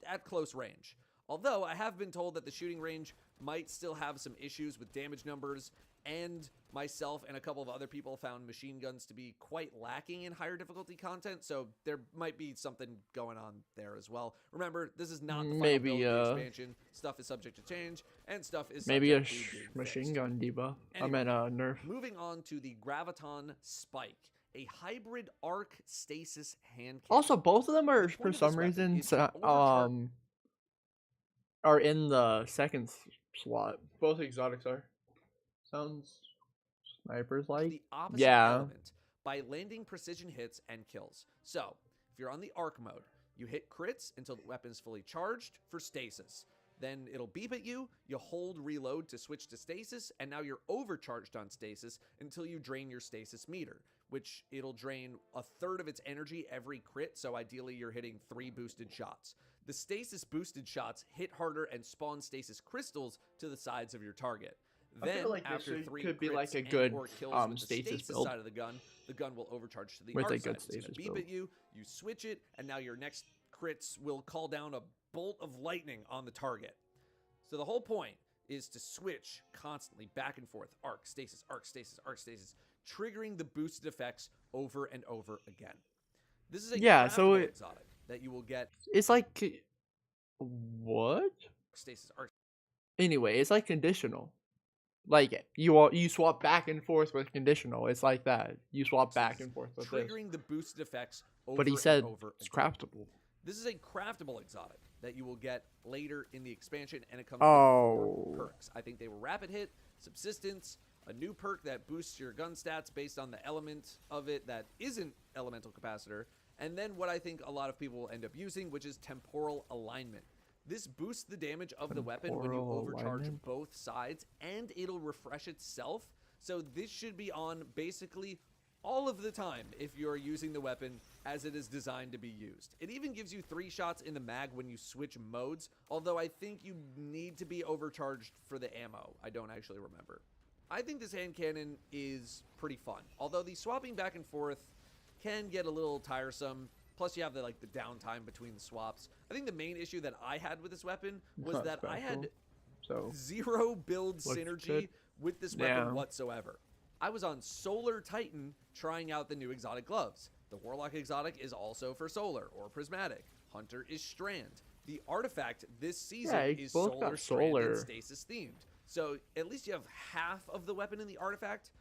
at close range. Although I have been told that the shooting range might still have some issues with damage numbers, and myself and a couple of other people found machine guns to be quite lacking in higher difficulty content, so there might be something going on there as well. Remember, this is not the final Maybe, build of the expansion. Stuff is subject to change, and stuff is Maybe a subject to being machine fixed. gun debuff. I Anyway, meant nerf. Moving on to the Graviton Spike, a hybrid arc stasis hand cannon. Also, both of them are The for point of some this weapon reason is to overcharge- are in the second slot. Both exotics are. Sounds snipers like. the opposite Yeah. element by landing precision hits and kills. So, if you're on the arc mode, you hit crits until the weapon is fully charged for stasis. Then it'll beep at you, you hold reload to switch to stasis, and now you're overcharged on stasis until you drain your stasis meter, which it'll drain a third of its energy every crit, so ideally you're hitting 3 boosted shots. The stasis boosted shots hit harder and spawn stasis crystals to the sides of your target. I feel Then, like this after should- 3 could be crits like a and good, or kills with the stasis stasis build. side of the gun will overcharge to the With arc a good side. It's gonna stasis beep build. at you, you switch it, and now your next crits will call down a bolt of lightning on the target. So the whole point is to switch constantly back and forth, arc, stasis, arc, stasis, arc, stasis, triggering the boosted effects over and over again. This is a Yeah, so craftable it- exotic that you will get It's like what? stasis, arc. Anyway, it's like conditional. Like you swap back and forth with conditional. It's like that. You swap back and forth with this. triggering the boosted effects over But he and said over it's again. craftable. This is a craftable exotic that you will get later in the expansion, and it comes Oh. with 4 perks. I think they were Rapid Hit, Subsistence, a new perk that boosts your gun stats based on the element of it that isn't Elemental Capacitor, and then what I think a lot of people will end up using, which is Temporal Alignment. This boosts the damage of the weapon when you Temporal overcharge alignment? both sides, and it'll refresh itself. So this should be on basically all of the time if you're using the weapon as it is designed to be used. It even gives you 3 shots in the mag when you switch modes, although I think you need to be overcharged for the ammo. I don't actually remember. I think this hand cannon is pretty fun, although the swapping back and forth can get a little tiresome. Plus, you have the downtime between the swaps. I think the main issue that I had with this weapon It's was not that I had so zero build looks synergy good. with this weapon Yeah. whatsoever. I was on Solar Titan trying out the new exotic gloves. The Warlock exotic is also for Solar or Prismatic. Hunter is Strand. The artifact this season Yeah, is both Solar, got Strand, and Solar. Stasis themed. So at least you have half of the weapon in the artifact.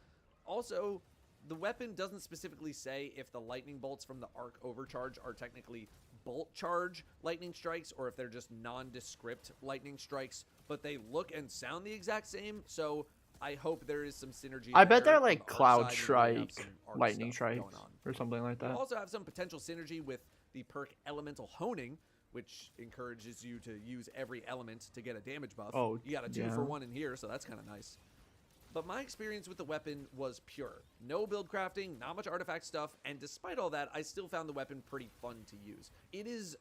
Also, the weapon doesn't specifically say if the lightning bolts from the arc overcharge are technically bolt charge lightning strikes or if they're just nondescript lightning strikes, but they look and sound the exact same. So I hope there is some synergy. I bet there they're on like the arc Cloud side, and we Strike, have some arc Lightning stuff Strikes, going on. or something like We'll that. also have some potential synergy with the perk Elemental Honing, which encourages you to use every element to get a damage buff. Oh, you got a 2 yeah. for 1 in here, so that's kind of nice. But my experience with the weapon was pure. No build crafting, not much artifact stuff, and despite all that, I still found the weapon pretty fun to use. It is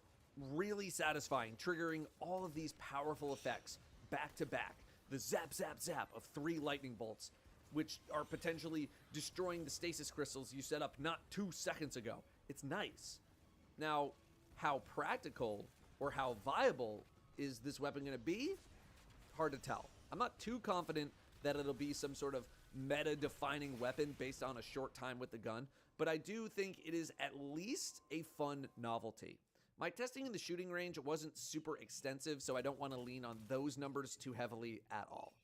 really satisfying, triggering all of these powerful effects back to back. The zap, zap, zap of 3 lightning bolts, which are potentially destroying the stasis crystals you set up not 2 seconds ago. It's nice. Now, how practical or how viable is this weapon going to be? Hard to tell. I'm not too confident that it'll be some sort of meta-defining weapon based on a short time with the gun, but I do think it is at least a fun novelty. My testing in the shooting range wasn't super extensive, so I don't want to lean on those numbers too heavily at all.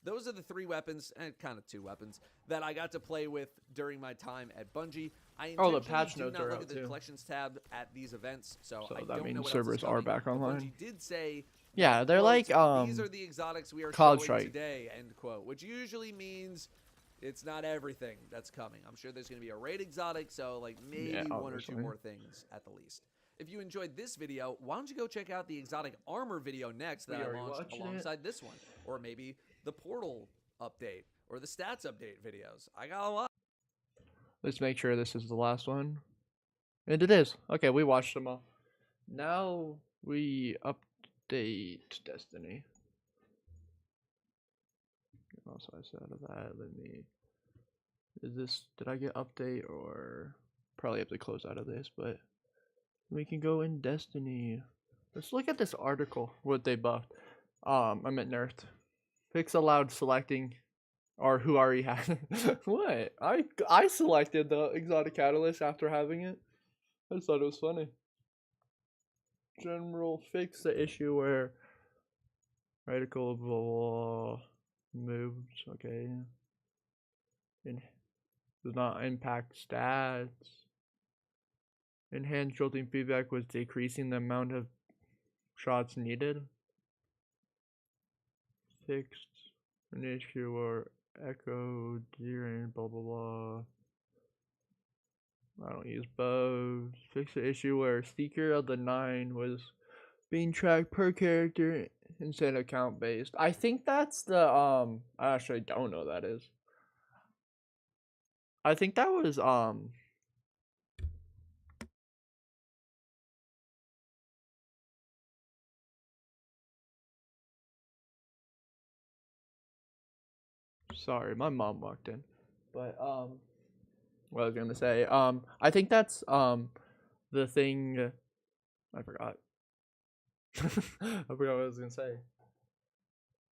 Those are the 3 weapons, and kind of 2 weapons, that I got to play with during my time at Bungie. I Oh, the intentionally patch do notes not are look out at the too. collections tab at these events, so I that don't means know what servers else is are coming, back but online. Bungie did say, Yeah, they're quote, like these are the exotics we are Cloud showing Strike. today, end quote, which usually means it's not everything that's coming. I'm sure there's going to be a raid exotic, so like maybe Yeah, 1 or 2 obviously. more things at the least. If you enjoyed this video, why don't you go check out the exotic armor video next that We I already launched watched it. alongside this one, or maybe the portal update or the stats update videos. I got a lot. Let's make sure this is the last one. And it is. Okay, we watched them all. Now we update Destiny. What else I said of that? Let me. Is this? Did I get update or probably have to close out of this? But we can go in Destiny. Let's look at this article. What they buffed. I meant nerfed. Picks allowed selecting. Or who already had it. What? I selected the exotic catalyst after having it. I just thought it was funny. General fix the issue where radical blah, blah, moves. Okay. Does not impact stats. Enhanced jolting feedback was decreasing the amount of shots needed. Fixed an issue or echo during blah blah blah. I don't use bows. Fix the issue where Seeker of the 9 was being tracked per character instead of count based. I think that's the I actually don't know what that is. I think that was sorry, my mom walked in. But what I was gonna say, I think that's the thing I forgot. I forgot what I was gonna say.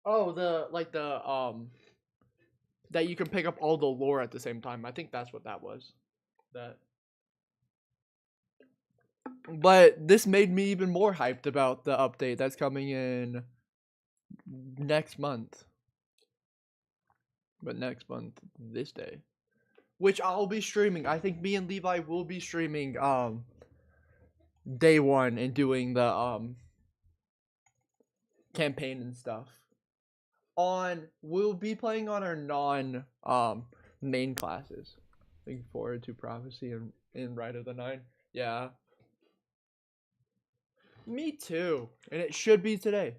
Oh, the that you can pick up all the lore at the same time. I think that's what that was. That. But this made me even more hyped about the update that's coming in next month. But next month, this day, which I'll be streaming. I think me and Levi will be streaming day 1 and doing the campaign and stuff. We'll be playing on our non main classes. Looking forward to Prophecy and Rite of the Nine. Yeah. Me too. And it should be today.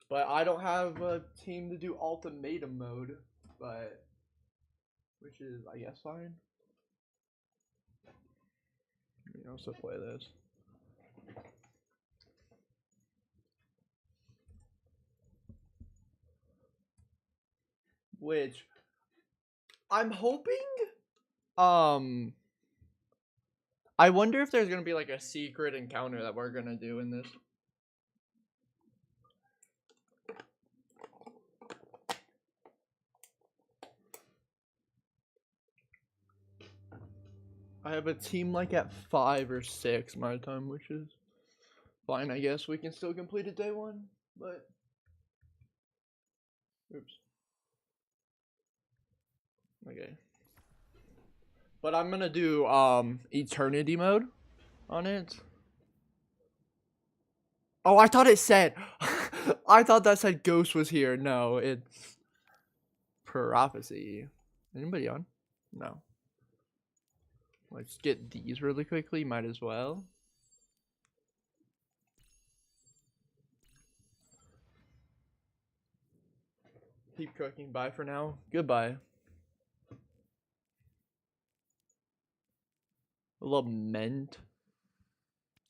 But I don't have a team to do ultimatum mode, which is, I guess, fine. Let me also play this. which I'm hoping. I wonder if there's gonna be like a secret encounter that we're gonna do in this. I have a team like at 5 or 6 my time, which is fine. I guess we can still complete it day 1, but oops. Okay. But I'm gonna do eternity mode on it. Oh, I thought it said I thought that said Ghost was here. No, it's prophecy. Anybody on? No. Let's get these really quickly, might as well. Keep cooking, bye for now. Goodbye. Lament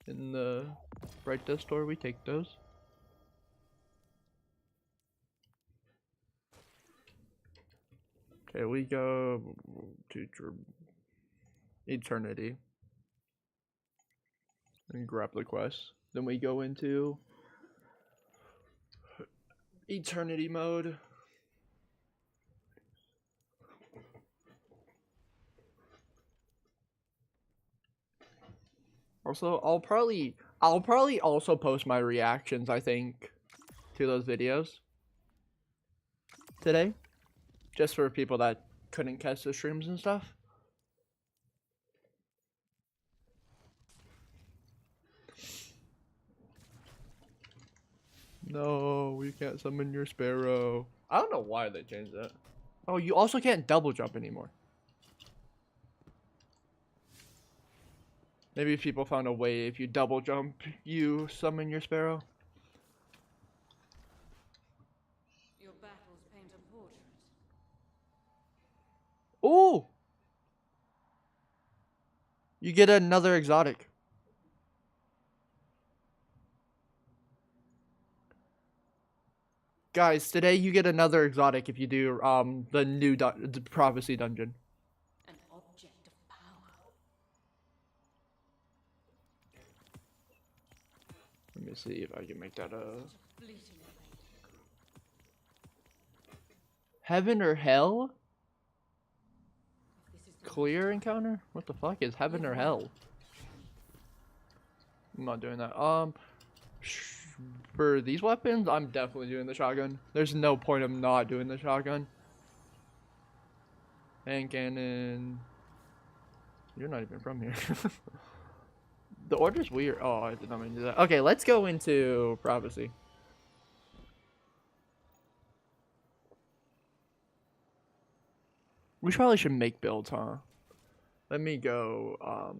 in the Bright Dust store, we take those. Okay, we go to eternity and grab the quest. Then we go into eternity mode. Also, I'll probably also post my reactions, I think, to those videos today, just for people that couldn't catch the streams and stuff. No, we can't summon your sparrow. I don't know why they changed that. Oh, you also can't double jump anymore. Maybe if people found a way, if you double jump, you summon your sparrow. Your battles paint a portrait. Ooh! You get another exotic. Guys, today you get another exotic if you do the new the prophecy dungeon. An object of power. Let me see if I can make that Fleeting heaven or hell? This is the Clear encounter? What the fuck is heaven or hell? I'm not doing that. For these weapons, I'm definitely doing the shotgun. There's no point of not doing the shotgun. Hand cannon. You're not even from here. The order's weird. Oh, I did not mean to do that. Okay, let's go into prophecy. We probably should make builds, huh? Let me go,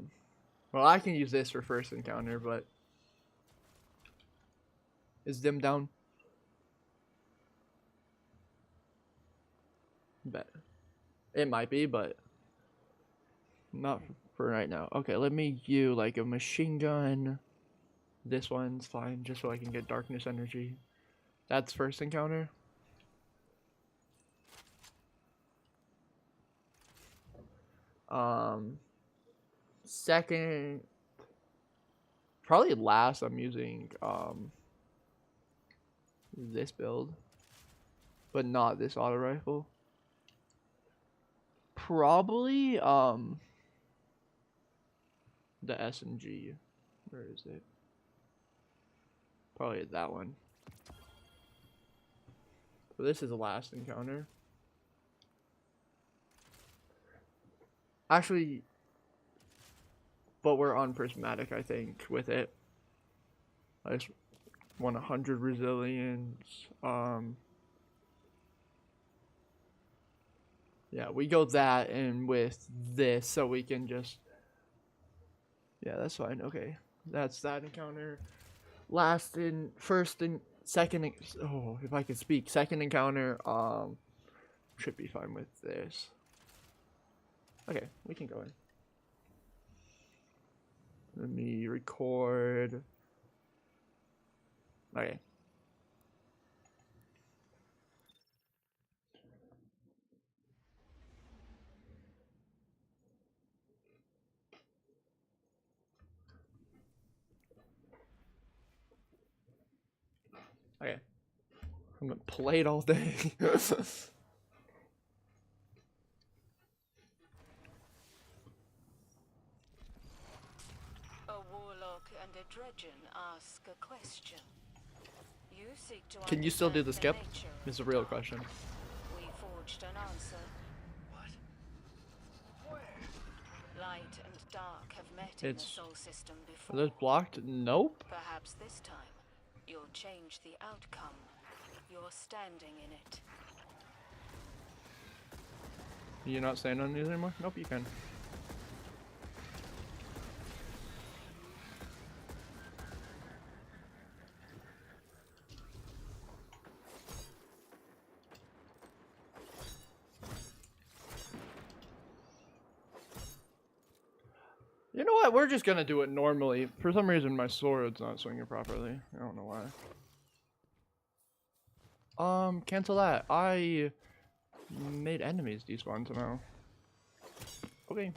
well, I can use this for first encounter, but is dim down? Bet. It might be, but not for right now. Okay, let me use like a machine gun. This one's fine, just so I can get darkness energy. That's first encounter. Second, probably last, I'm using this build, but not this auto rifle. Probably the SMG. Where is it? Probably that one. So this is the last encounter. Actually, but we're on prismatic, I think, with it. I just want 100 resilience. Yeah, we go that and with this, so we can just. Yeah, that's fine. Okay, that's that encounter. Last and first and second. Oh, if I could speak, second encounter. Should be fine with this. Okay, we can go in. Let me record. Okay. Okay. I'm gonna play it all day. A warlock and a dredgen ask a question. You seek to Can you still do the skip? understand nature of Is a the real dark. question. We forged an answer. What? Light and dark have met in the It's- soul system Are before. those blocked? Nope. Perhaps this time you'll change the outcome. You're standing in it. You're not staying on these anymore? Nope, you can. You know what? We're just gonna do it normally. For some reason, my sword's not swinging properly. I don't know why. Cancel that. I made enemies despawn somehow. Okay.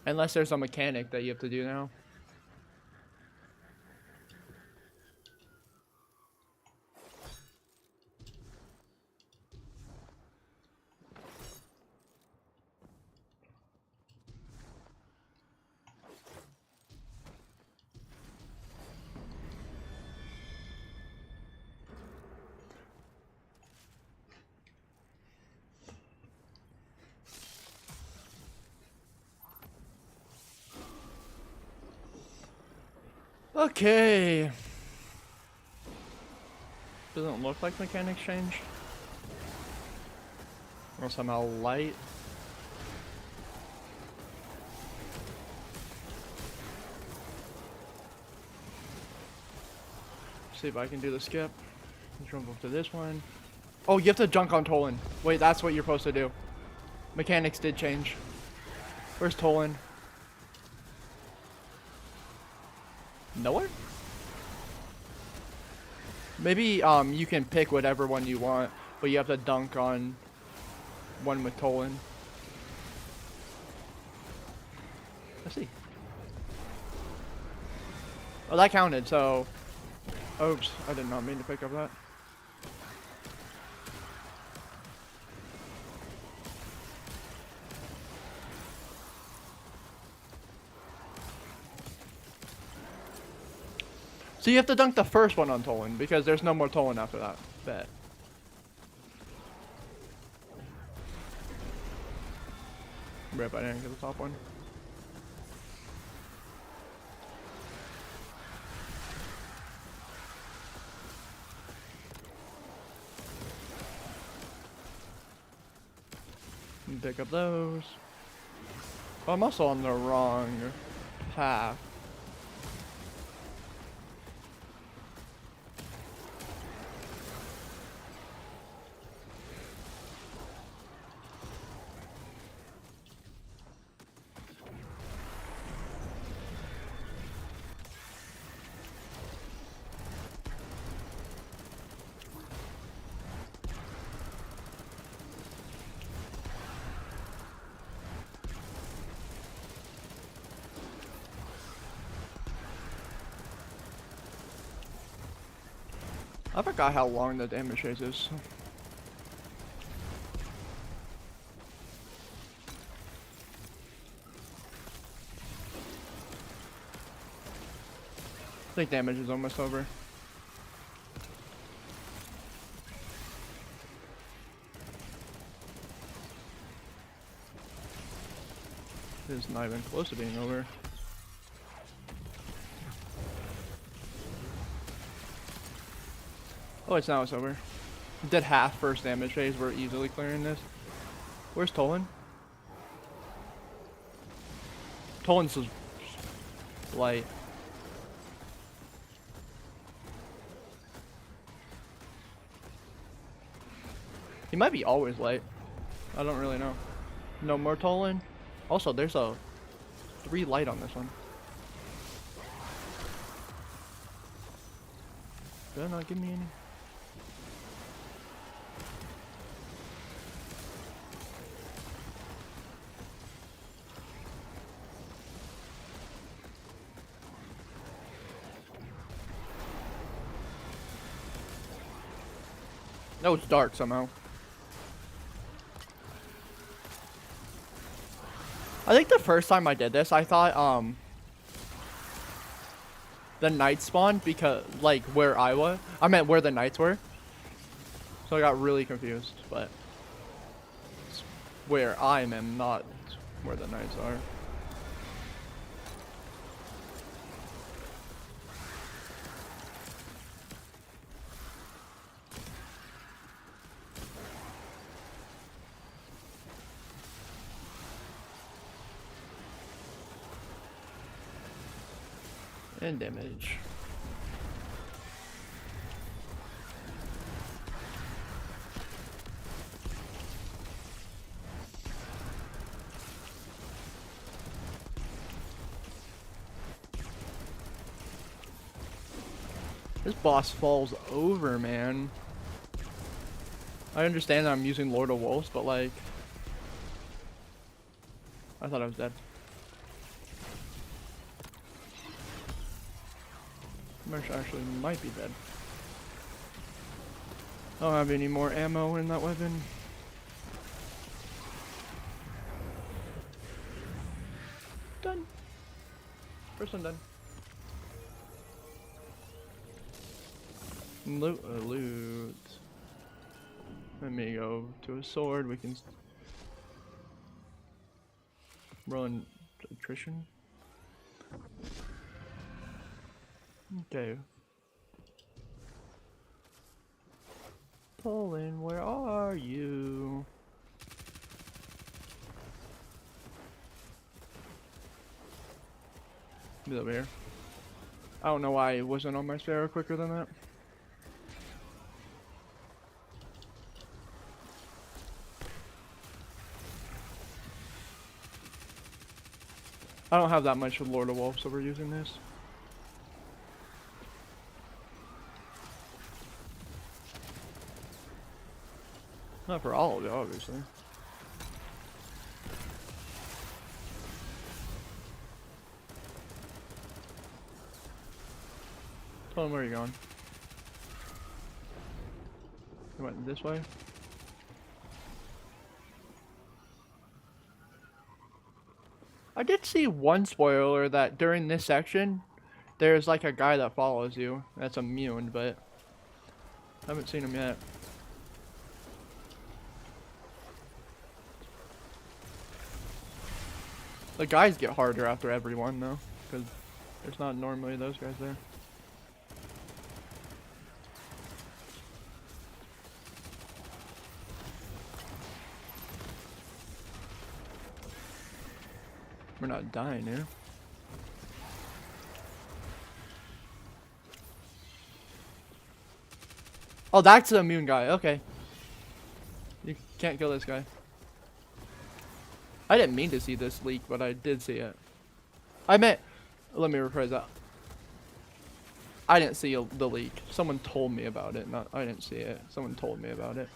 Unless there's a mechanic that you have to do now. Okay. Doesn't look like mechanics change. Or somehow light. See if I can do the skip. Jump up to this one. Oh, you have to junk on Tolan. Wait, that's what you're supposed to do. Mechanics did change. Where's Tolan? Nowhere? Maybe you can pick whatever one you want, but you have to dunk on one with Tolan. Let's see. Oh, that counted, so... Oops, I did not mean to pick up that. So you have to dunk the first one on Tolan, because there's no more Tolan after that. Bet. Rip, I didn't get the top one. Pick up those. Oh, I'm also on the wrong path. I forgot how long the damage phase is. I think damage is almost over. It's not even close to being over. Oh, it's over. Did half first damage phase. We're easily clearing this. Where's Tolan? Tolan's light. He might be always light. I don't really know. No more Tolan. Also, there's a 3 light on this one. Better not give me any. That was dark somehow. I think the first time I did this, I thought the knights spawned because like where I was. I meant where the knights were. So I got really confused, but it's where I'm and not where the knights are. And damage. This boss falls over, man. I understand that I'm using Lord of Wolves, but like, I thought I was dead. Marsh actually might be dead. I don't have any more ammo in that weapon. Done. First one done. Loot, loot. Let me go to a sword. We can run attrition. Okay. Poland, where are you? He's over here. I don't know why it wasn't on my Sparrow quicker than that. I don't have that much with Lord of Wolves, so we're using this. Not for all of it, obviously. Tell him where you're going. You went this way? I did see one spoiler that during this section, there's like a guy that follows you that's immune, but I haven't seen him yet. The guys get harder after every one though, because there's not normally those guys there. We're not dying here. Oh, that's the immune guy. Okay. You can't kill this guy. I didn't mean to see this leak, but I did see it. I meant, let me rephrase that. I didn't see the leak. Someone told me about it. Not, I didn't see it. Someone told me about it.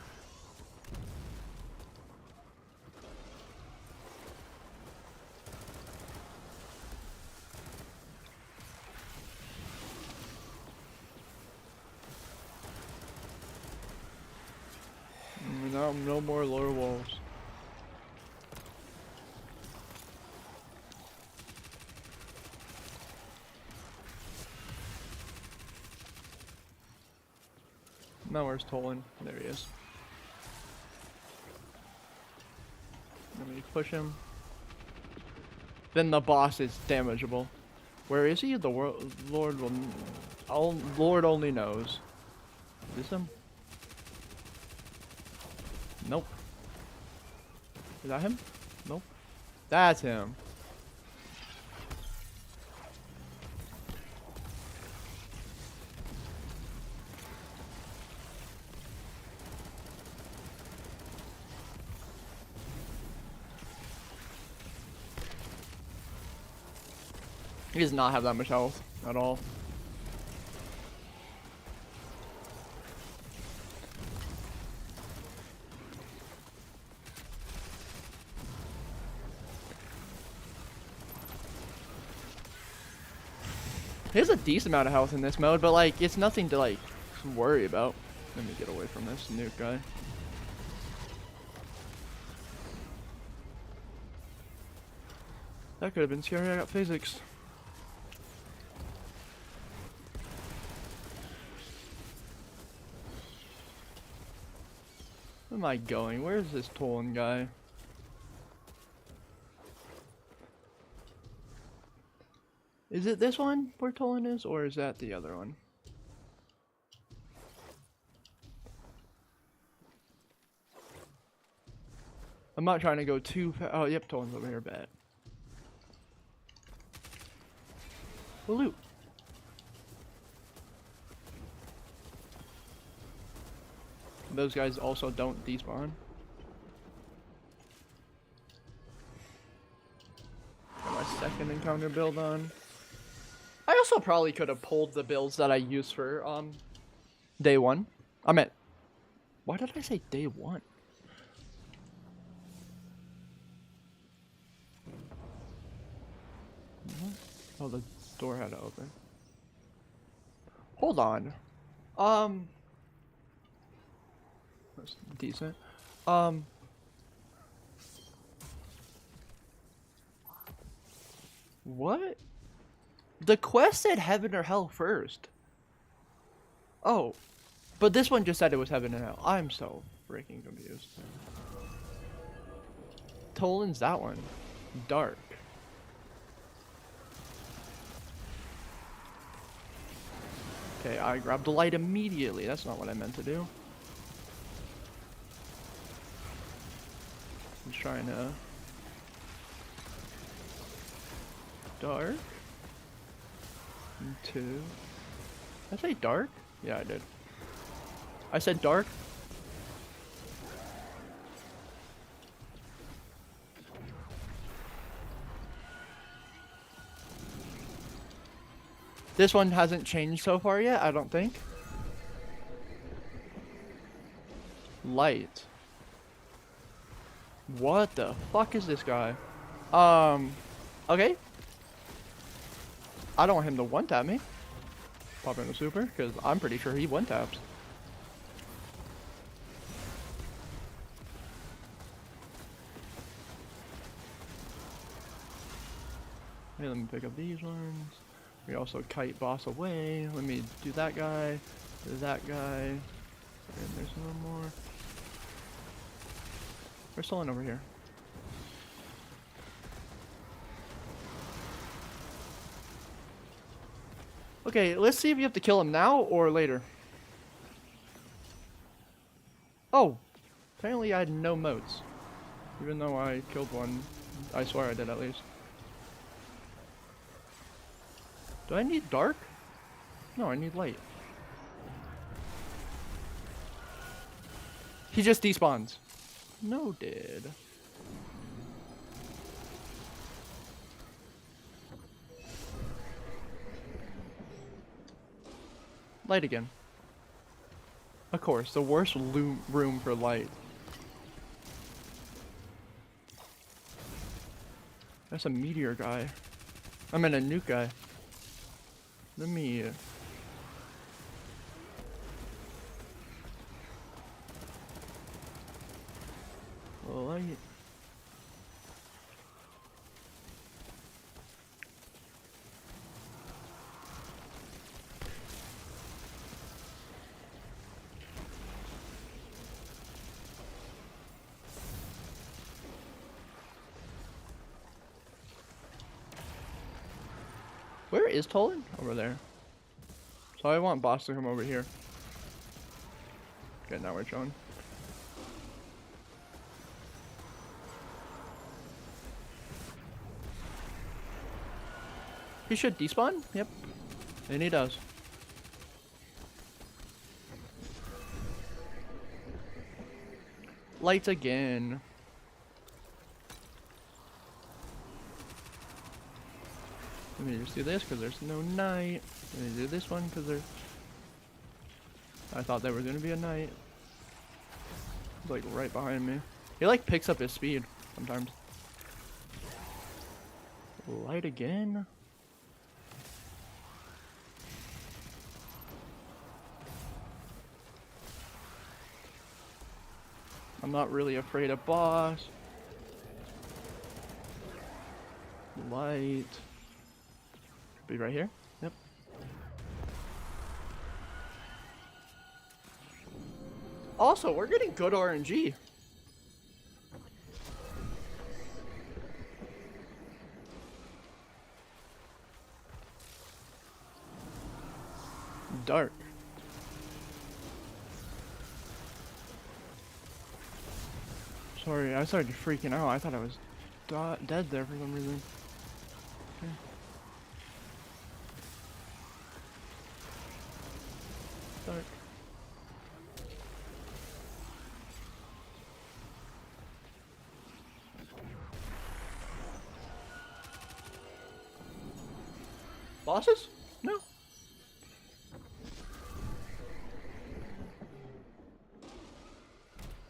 No more Lord Wolves. Now where's Tolan? There he is. Let me push him. Then the boss is damageable. Where is he? The Lord will. Lord only knows. Is this him? Nope. Is that him? Nope. That's him. He does not have that much health at all. He has a decent amount of health in this mode, but like it's nothing to like worry about. Let me get away from this nuke guy. That could have been scary. I got physics. Where am I going? Where is this Tolan guy? Is it this one where Tolan is, or is that the other one? I'm not trying to go too fast. Oh, yep, Tolan's over here, bad. Loot. Those guys also don't despawn. Got my second encounter build on. I also probably could have pulled the builds that I used for day one. I meant, why did I say day one? What? Oh, the door had to open. Hold on. That's decent. What? The quest said heaven or hell first. Oh, but this one just said it was heaven and hell. I'm so freaking confused. Tolan's that one. Dark. Okay, I grabbed the light immediately. That's not what I meant to do. I'm trying to... Dark. Two. Did I say dark? Yeah, I did. I said dark. This one hasn't changed so far yet, I don't think. Light. What the fuck is this guy? Okay. I don't want him to one-tap me. Pop in a super, because I'm pretty sure he one-taps. Hey, let me pick up these ones. We also kite boss away. Let me do that guy, that guy, and there's one more. Where's someone over here? Okay, let's see if you have to kill him now or later. Oh, apparently I had no motes. Even though I killed one, I swear I did at least. Do I need dark? No, I need light. He just despawns. No, did. Light again. Of course, the worst room for light. That's a meteor guy. I mean a nuke guy. Let me... light. Where is Tolan? Over there. So I want boss to come over here. Okay, now we're showing. He should despawn? Yep. And he does. Lights again. Let me just do this because there's no night. Let me do this one because there's... I thought there was going to be a night. It's like right behind me. He like picks up his speed sometimes. Light again? I'm not really afraid of boss. Light. Be right here. Yep. Also, we're getting good RNG. Dark. Sorry, I started freaking out. I thought I was dead there for some reason. Okay. Dark. Bosses? No.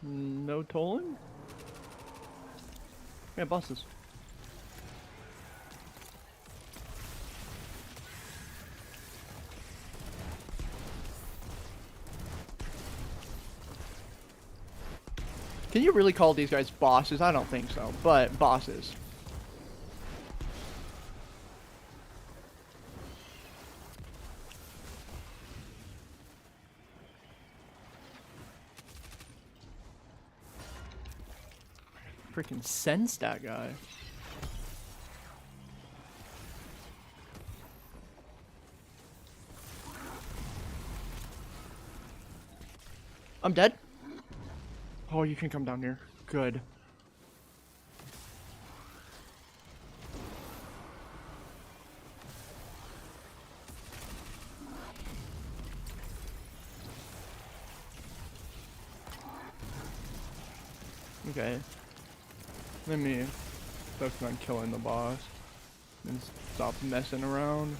No tolling? Yeah, bosses. Can you really call these guys bosses? I don't think so, but bosses. Freaking sense that guy. I'm dead. Oh, you can come down here. Good. Okay. Let me focus on killing the boss and stop messing around.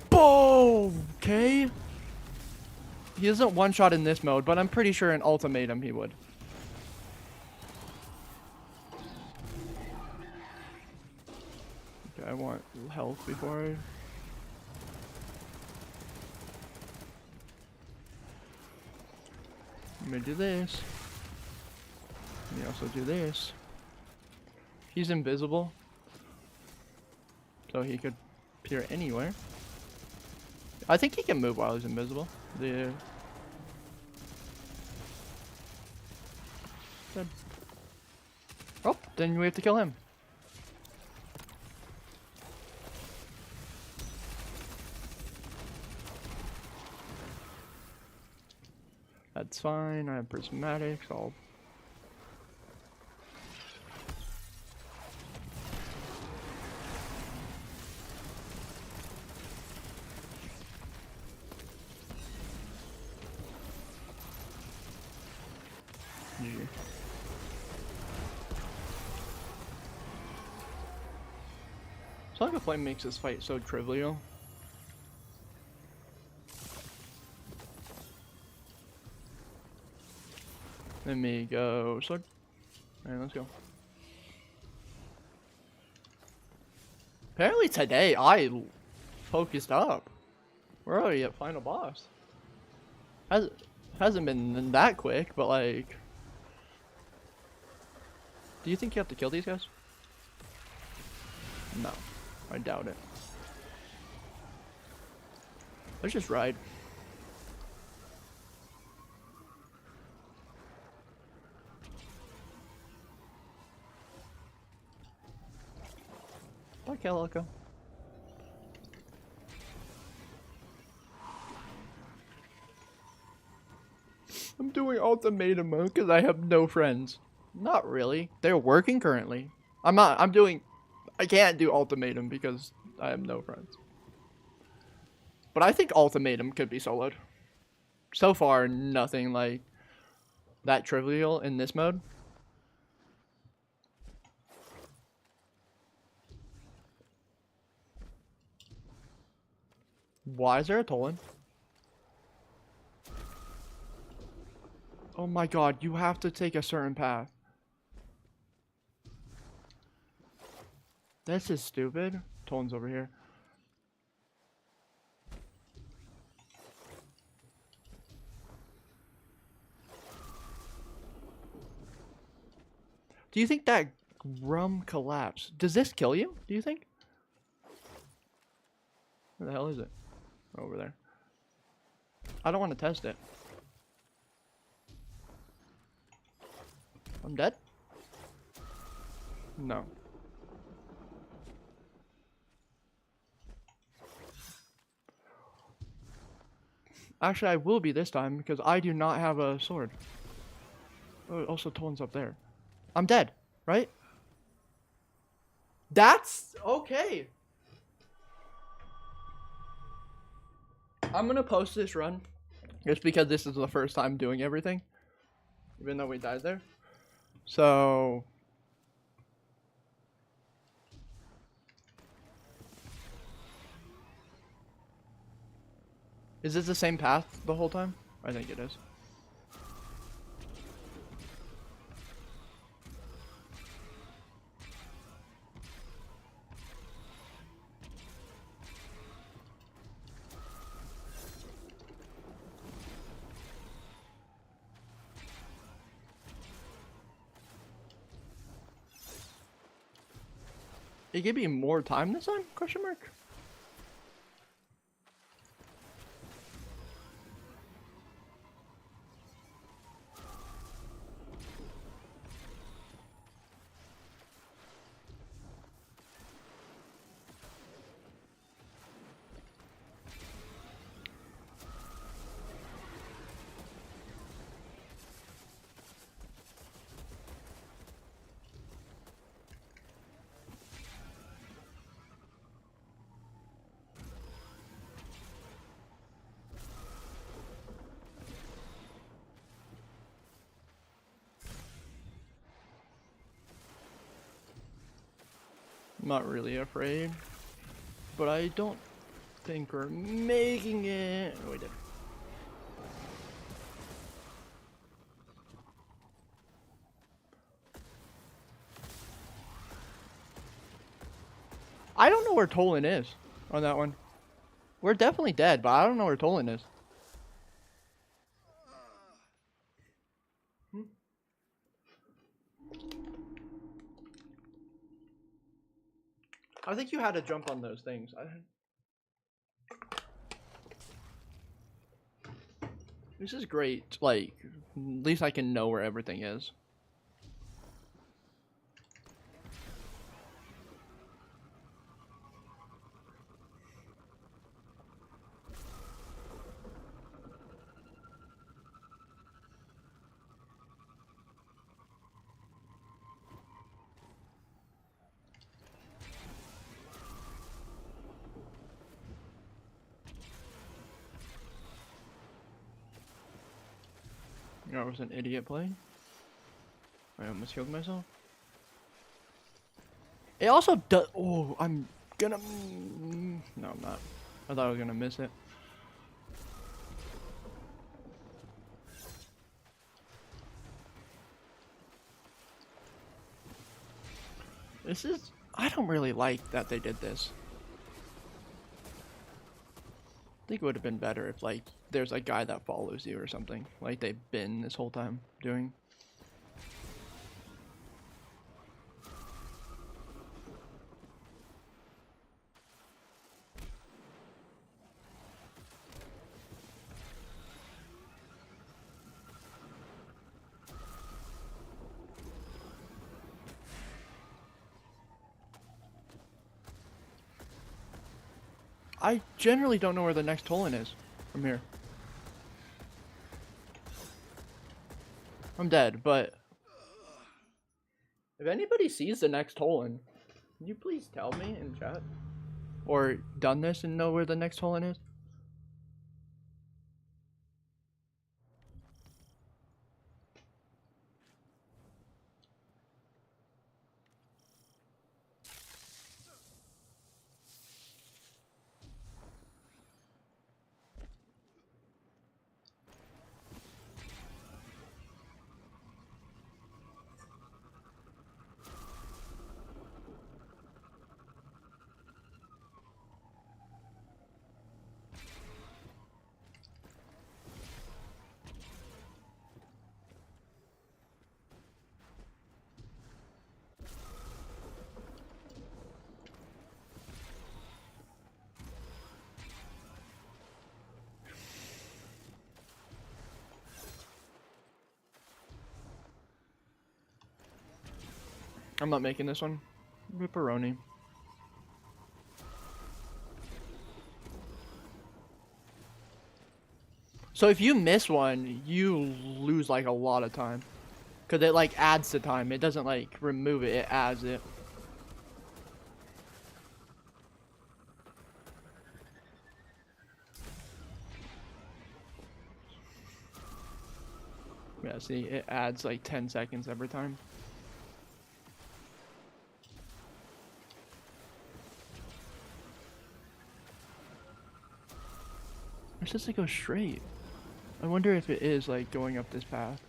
Boom! Okay. He isn't one-shot in this mode, but I'm pretty sure in Ultimatum he would. Okay, I want health before I... I'm gonna do this. Let me also do this. He's invisible, so he could appear anywhere. I think he can move while he's invisible. Good. Oh, then we have to kill him. That's fine. I have prismatics. I'll... GG. Saga Flame makes this fight so trivial. Let me go sword. Alright, let's go. Apparently today I focused up. We're already at final boss. Hasn't been that quick, but like... Do you think you have to kill these guys? No. I doubt it. Let's just ride. Bye, Calico. I'm doing ultimatum mode because I have no friends. Not really. They're working currently. I can't do ultimatum because I have no friends. But I think ultimatum could be soloed. So far, nothing like that trivial in this mode. Why is there a Tolan? Oh my god, you have to take a certain path. This is stupid. Tolan's over here. Do you think that rum collapsed? Does this kill you? Do you think? Where the hell is it? Over there. I don't want to test it. I'm dead? No. Actually, I will be this time because I do not have a sword. Oh, also, Tolan's up there. I'm dead, right? That's okay. I'm gonna post this run just because this is the first time doing everything, even though we died there. So is this the same path the whole time? I think it is. It gave me more time this time? Question mark. I'm not really afraid, but I don't think we're making it. Oh, we did. I don't know where Tolan is on that one. We're definitely dead, but I don't know where Tolan is. I think you had to jump on those things. This is great. Like, at least I can know where everything is. You know, I was an idiot play. I almost killed myself. It also does. Oh, I'm gonna. No, I'm not. I thought I was gonna miss it. This is. I don't really like that they did this. I think it would have been better if, like, there's a guy that follows you or something, like they've been this whole time doing. I generally don't know where the next Tolan is from here. I'm dead, but if anybody sees the next Tolan, can you please tell me in chat? Or done this and know where the next Tolan is? I'm not making this one. Ripperoni. So if you miss one, you lose like a lot of time. Cause it like adds the time. It doesn't like remove it, it adds it. Yeah, see, it adds like 10 seconds every time. Or does it go straight? I wonder if it is like going up this path.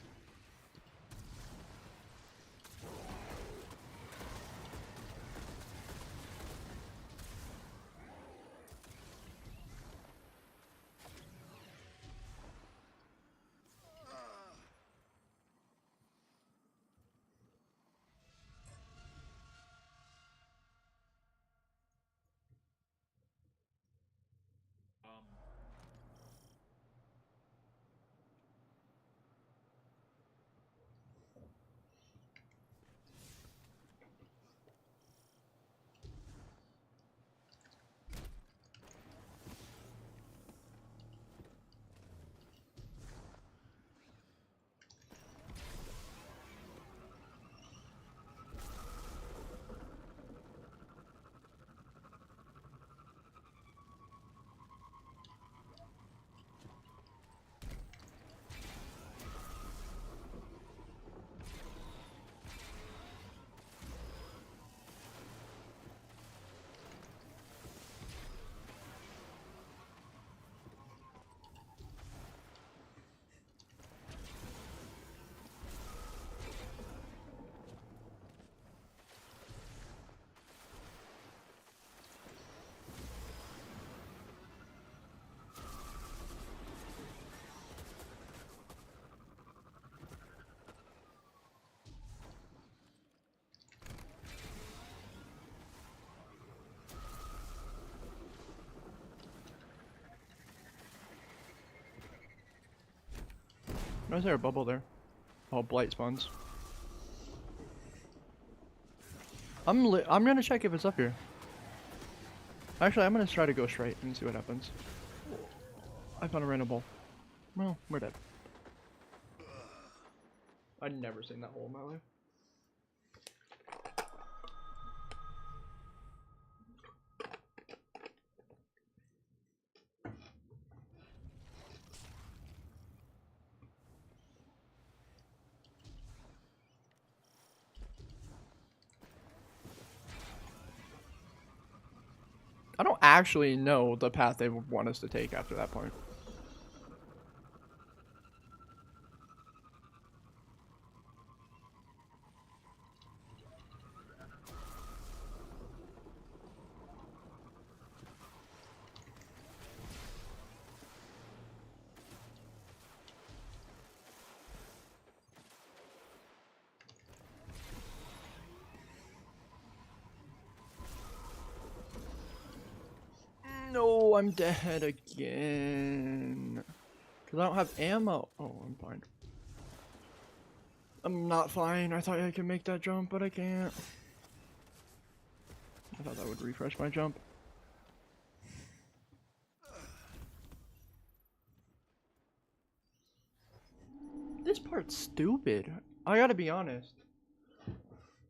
Why is there a bubble there? Oh, blight spawns. I'm gonna check if it's up here. Actually, I'm gonna try to go straight and see what happens. I found a random ball. Well, we're dead. I'd never seen that hole in my life. I don't actually know the path they want us to take after that point. No, I'm dead again. Because I don't have ammo. Oh, I'm fine. I'm not fine. I thought I could make that jump, but I can't. I thought that would refresh my jump. This part's stupid. I gotta be honest.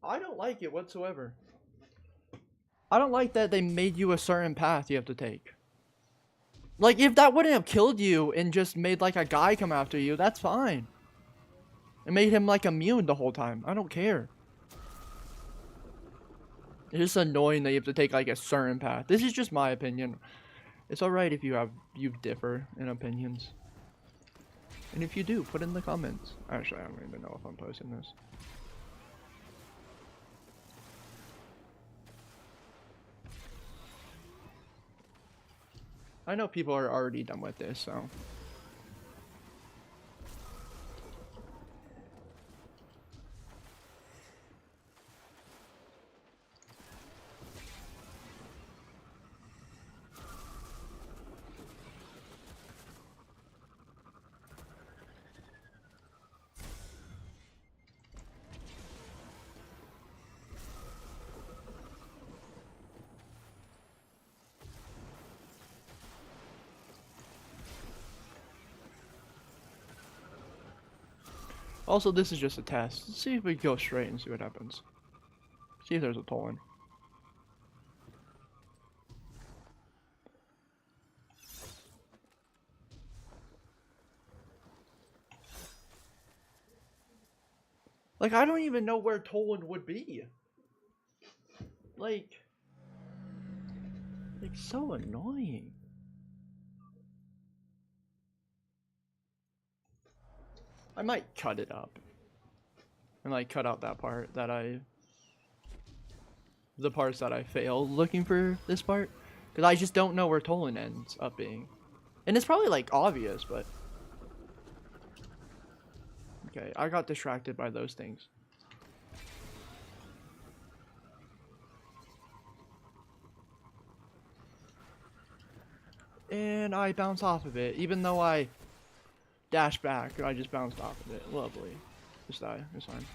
I don't like it whatsoever. I don't like that they made you a certain path you have to take. Like, if that wouldn't have killed you and just made, like, a guy come after you, that's fine. It made him, like, immune the whole time. I don't care. It's just annoying that you have to take, like, a certain path. This is just my opinion. It's alright if you differ in opinions. And if you do, put in the comments. Actually, I don't even know if I'm posting this. I know people are already done with this, so. Also, this is just a test. Let's see if we go straight and see what happens. See if there's a toll-in. Like, I don't even know where toll-in would be. Like, so annoying. I might cut it up. And like cut out that part that the parts that I failed looking for this part. Because I just don't know where Tolan ends up being. And it's probably like obvious, but. Okay, I got distracted by those things. And I bounce off of it, even though I dash back, I just bounced off of it. Lovely. Just die, it's fine.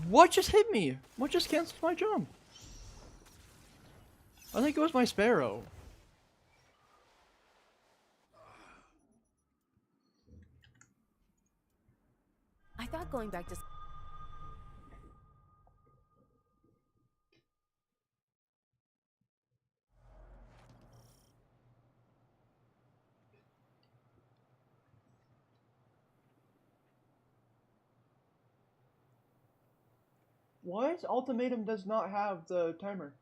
What just hit me? What just canceled my jump? I think it was my sparrow. I thought going back to... What? Ultimatum does not have the timer.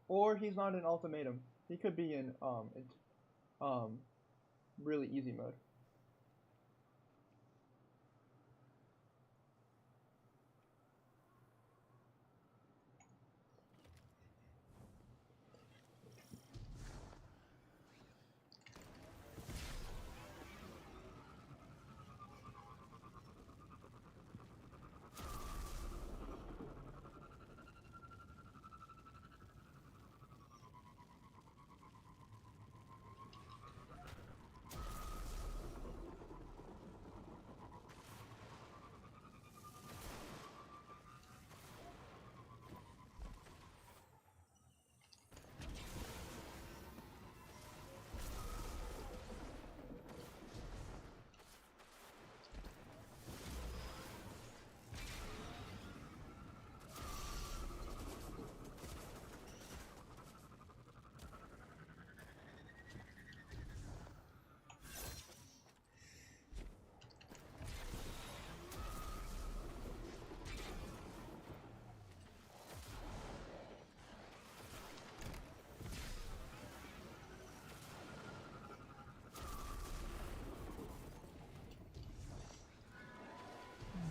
Or he's not in ultimatum. He could be in really easy mode.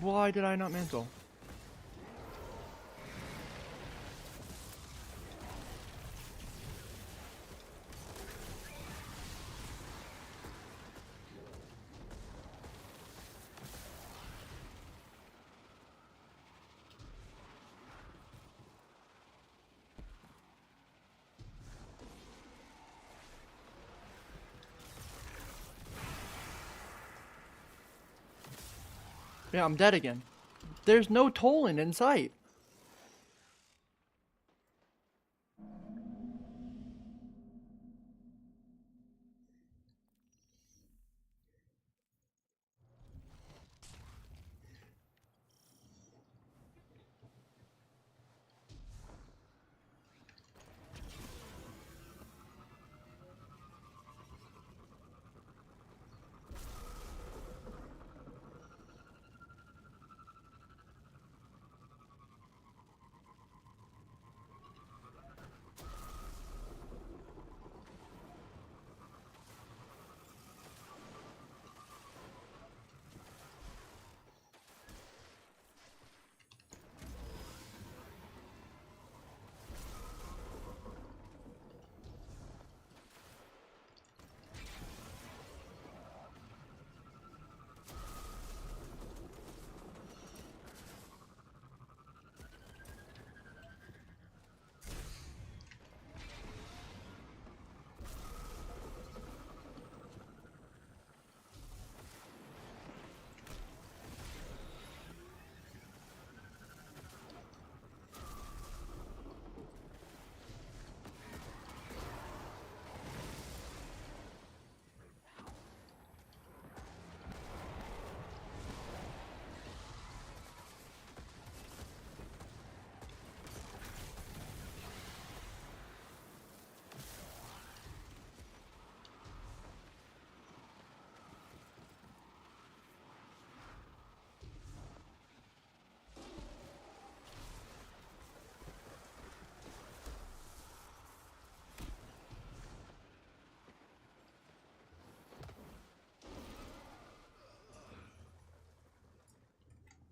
Why did I not mantle? Yeah, I'm dead again. There's no Tolan in sight.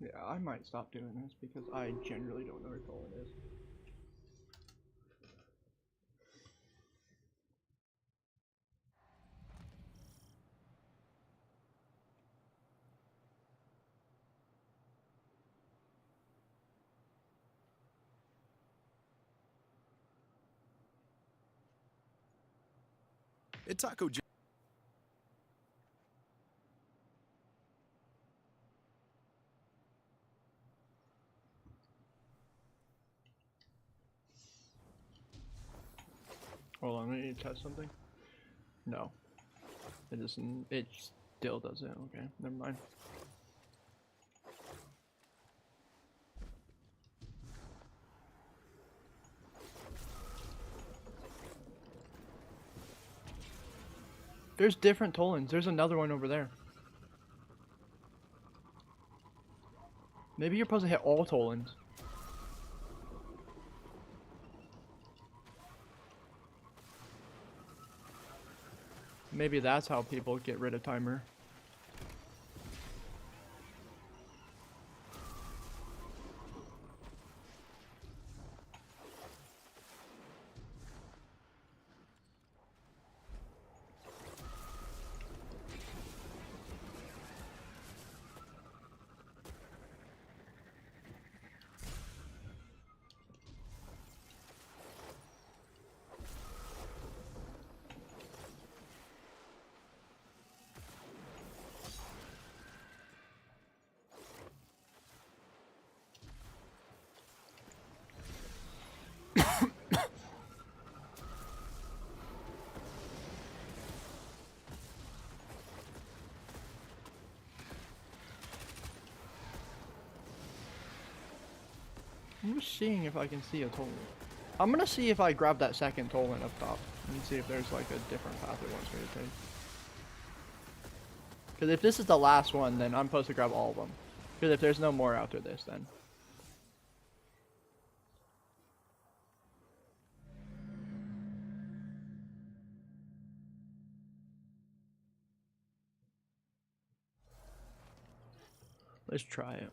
Yeah, I might stop doing this because I generally don't know where Tolan is. At Taco J. Hold on, I need to test something. No, it isn't. It still doesn't. Okay, never mind. There's different Tolans. There's another one over there. Maybe you're supposed to hit all Tolans. Maybe that's how people get rid of timer. I'm just seeing if I can see a Tolan. I'm gonna see if I grab that second Tolan up top and see if there's like a different path it wants me to take. Because if this is the last one, then I'm supposed to grab all of them. Because if there's no more after this, then. Let's try it.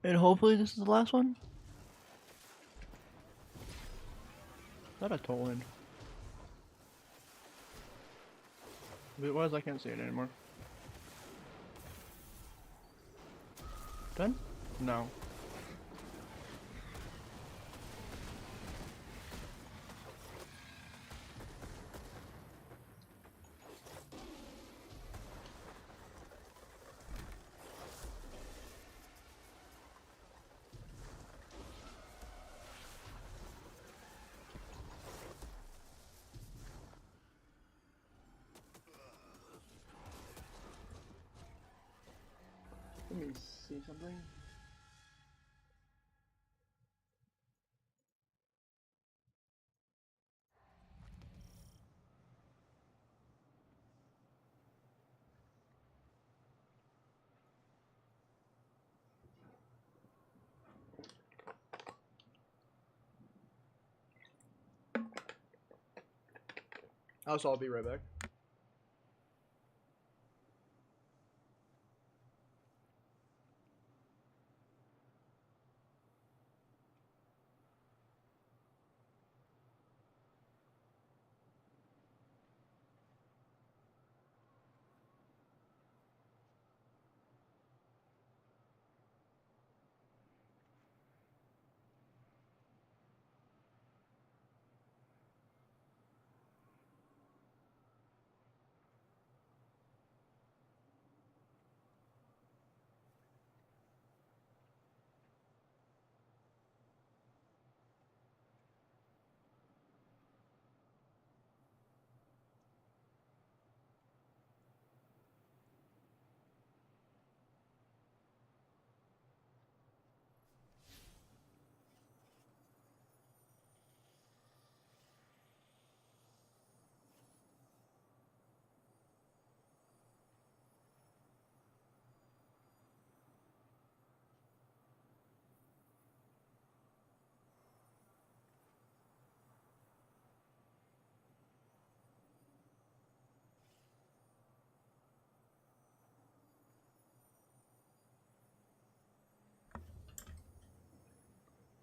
And hopefully this is the last one. Is that a Tolan? If it was, I can't see it anymore. Done? No. Let me see something. I'll be right back.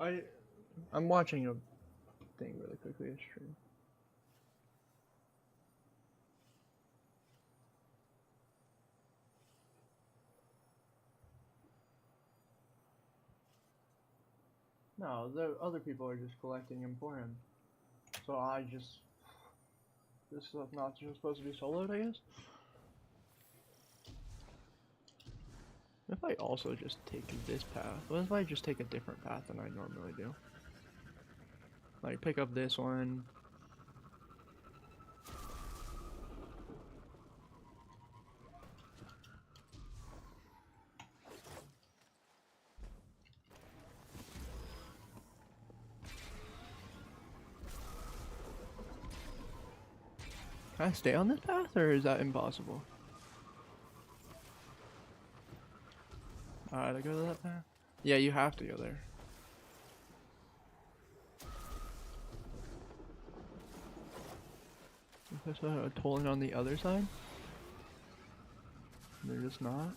I'm watching a thing really quickly, a stream. No, the other people are just collecting him for him. So I just... This is not just supposed to be soloed, I guess? What if I also just take this path? What if I just take a different path than I normally do? Like, pick up this one. Can I stay on this path, or is that impossible? Alright, I go to that path? Yeah, you have to go there. Is there a tolling on the other side? They're just not?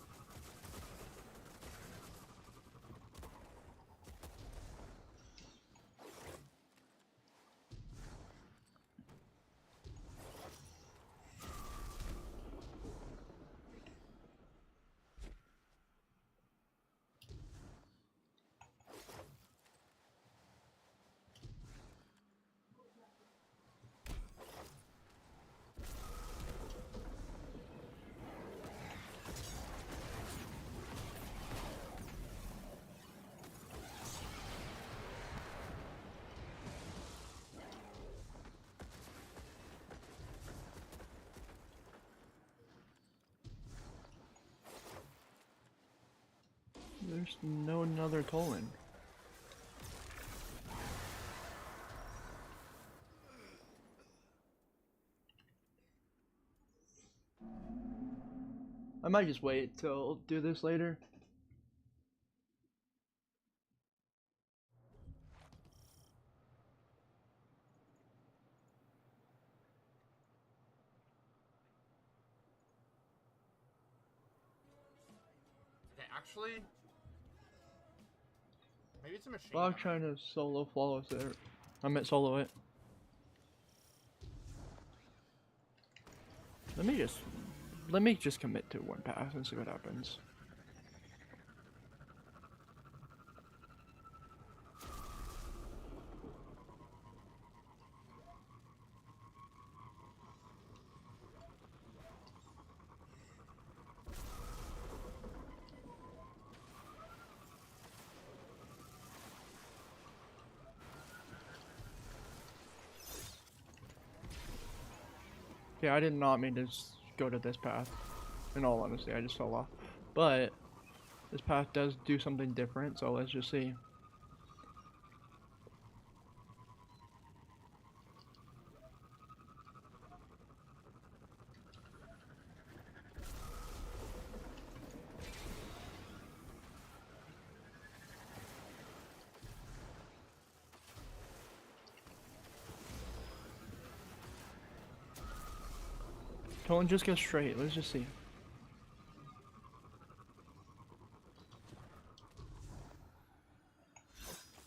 There's no another tolling. I might just wait till do this later. Okay, actually, maybe it's a machine While I'm gun. trying to solo flawless there. I meant solo it. Let me just commit to one pass and see what happens. Yeah, I did not mean to go to this path. In all honesty, I just fell off. But this path does do something different, so let's just see. Don't just go straight, let's just see.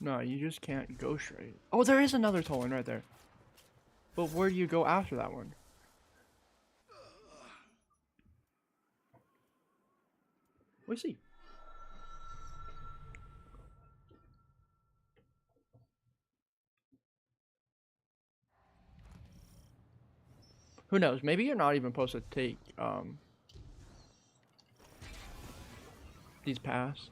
No, you just can't go straight. Oh, there is another tolling right there. But where do you go after that one? We'll see. Who knows? Maybe you're not even supposed to take these paths.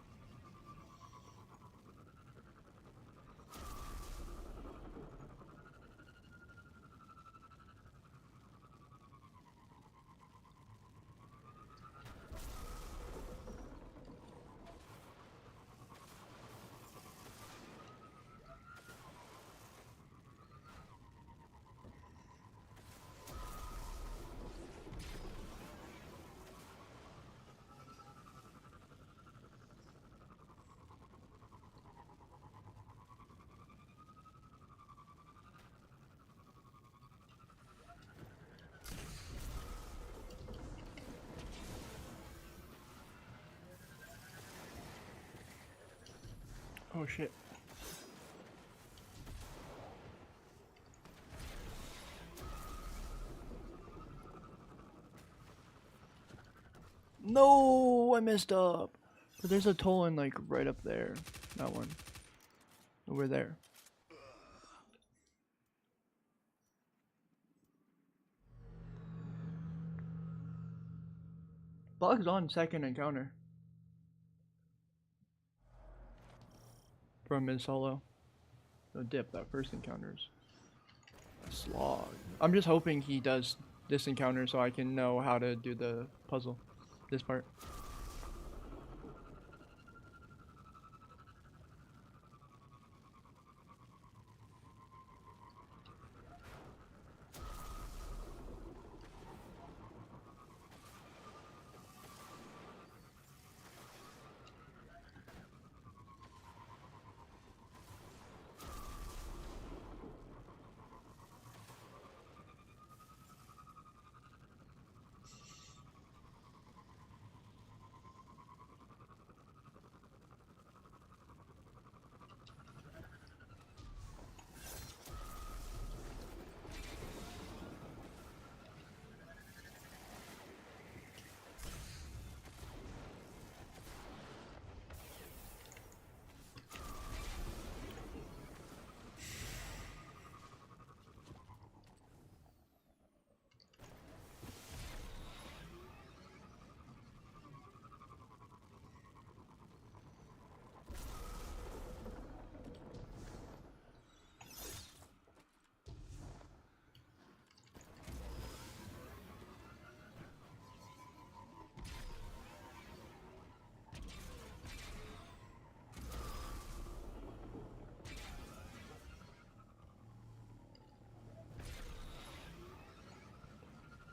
Oh shit. No, I messed up. But there's a Tolan like right up there. That one. Over there. Bug's on second encounter. From his solo. The dip, that first encounter's a slog. I'm just hoping he does this encounter so I can know how to do the puzzle. This part.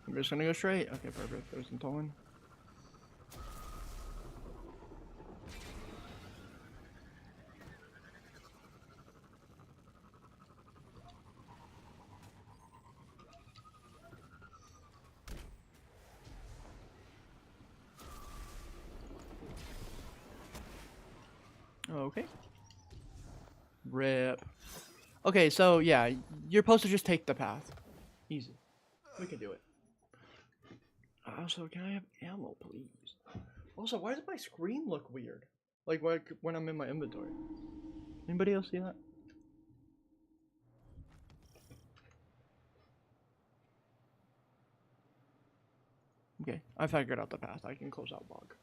I'm just gonna go straight. Okay, perfect. There's some Tolan. Okay. Rip. Okay, so yeah, you're supposed to just take the path. Easy. We can do it. Also, can I have ammo, please? Also, why does my screen look weird? Like when I'm in my inventory. Anybody else see that? Okay, I figured out the path. I can close out bog.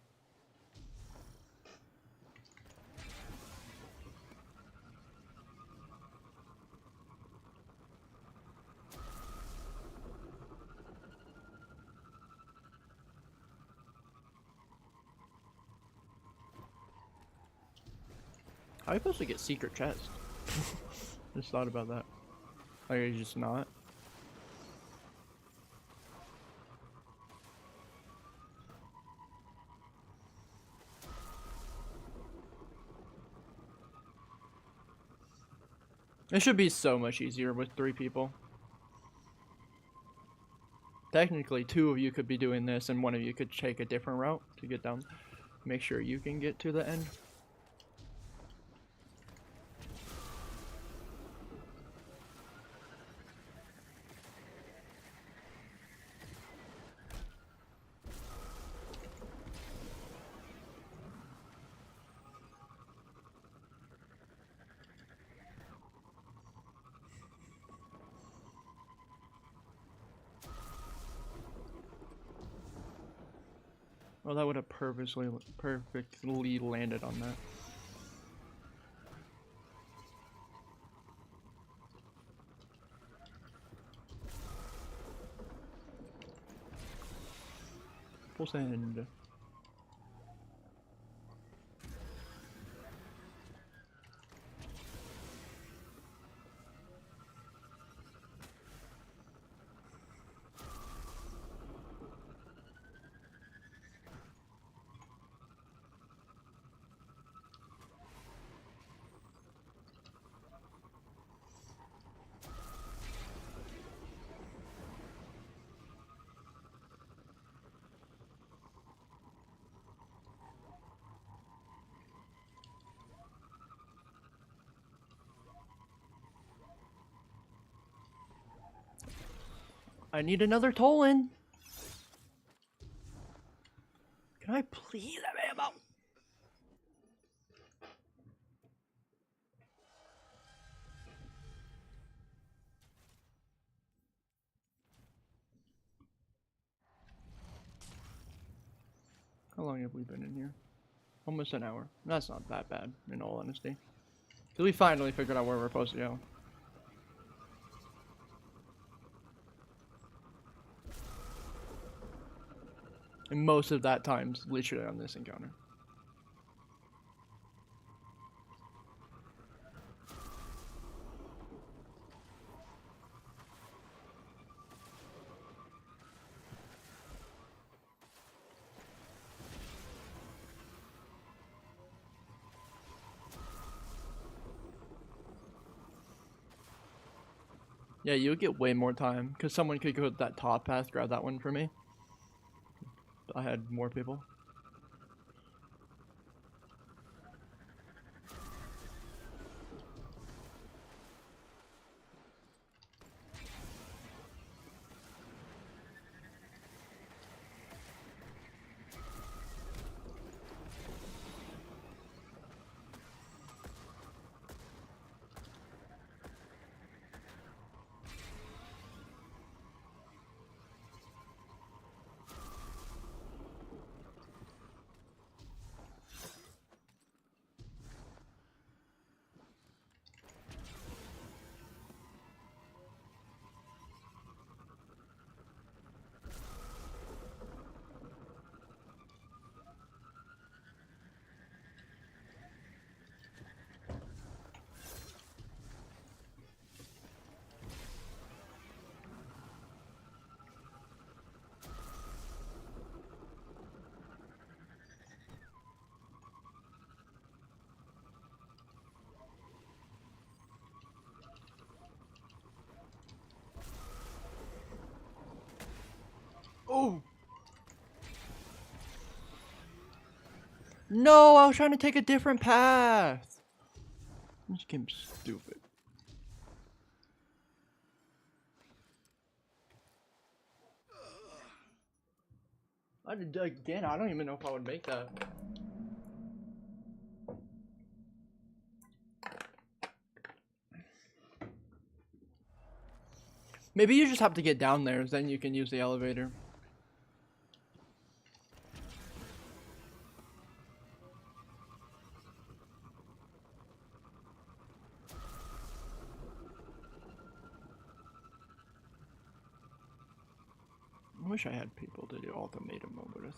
How are you supposed to get secret chest? Just thought about that. Like, are you just not? It should be so much easier with 3 people. Technically, 2 of you could be doing this and 1 of you could take a different route to get down. Make sure you can get to the end. Well, that would have perfectly landed on that. Full send. I need another Tolan. Can I please have ammo? How long have we been in here? Almost an hour. That's not that bad, in all honesty. Because we finally figured out where we're supposed to go. And most of that time's literally on this encounter. Yeah, you would get way more time, because someone could go that top path, grab that one for me. I had more people. Oh! No, I was trying to take a different path. This game's stupid. Again, I don't even know if I would make that. Maybe you just have to get down there, then you can use the elevator. I wish I had people to do ultimatum mode with.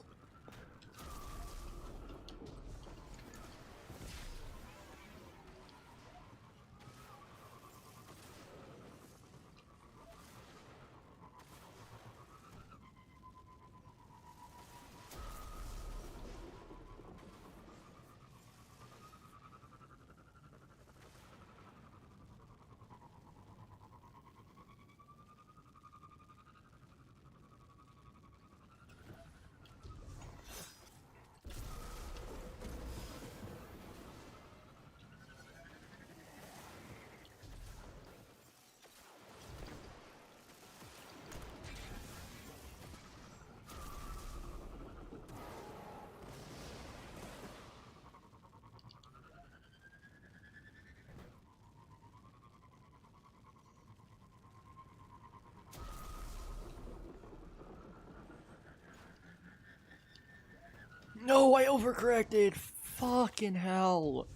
No, I overcorrected. Fucking hell.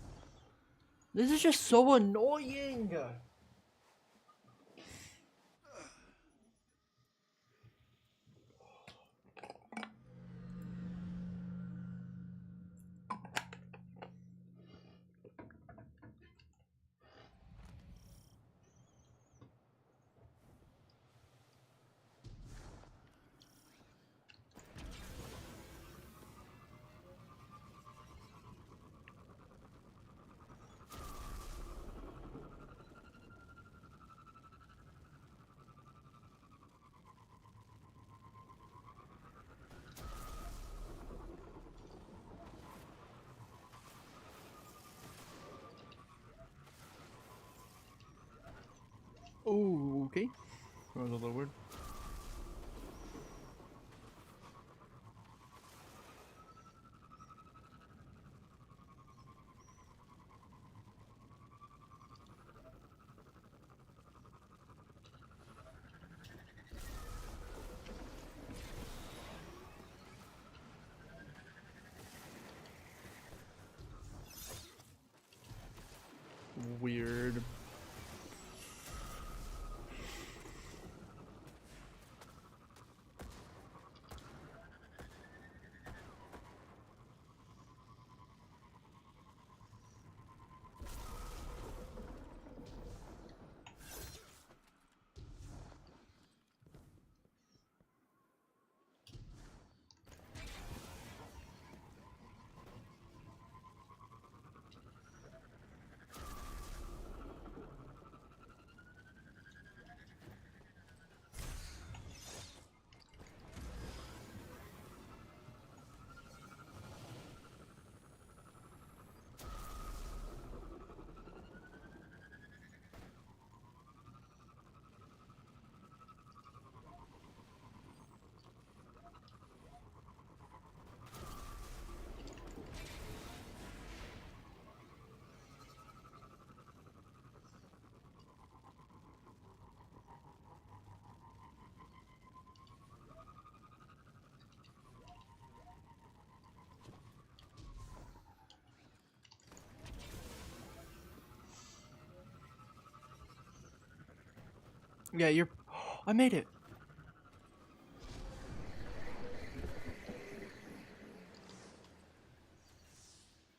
This is just so annoying. Oh, okay. That was a little weird. . weird. Yeah, you're. I made it.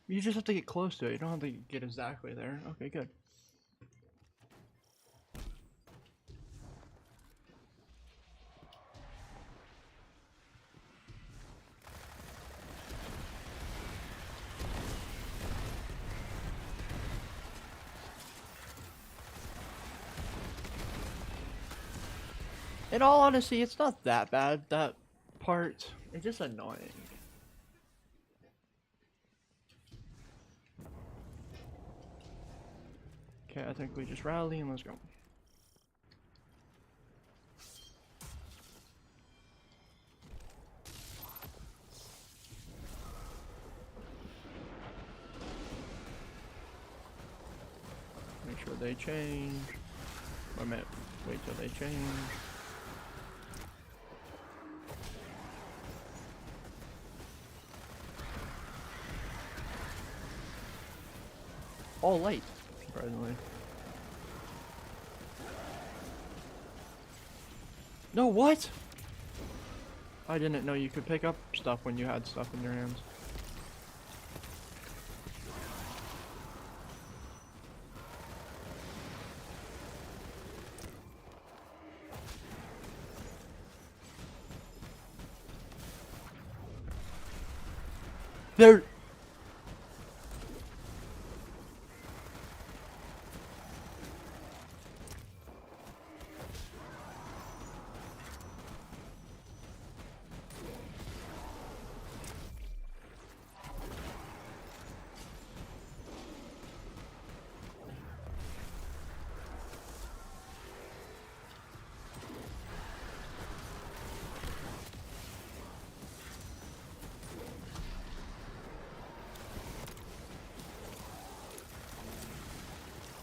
You just have to get close to it. You don't have to get exactly there. Okay, good. In all honesty, it's not that bad, that part. It's just annoying. Okay, I think we just rally and let's go. Make sure they change. Wait a minute. Wait till they change. All light, surprisingly. No, what? I didn't know you could pick up stuff when you had stuff in your hands. There.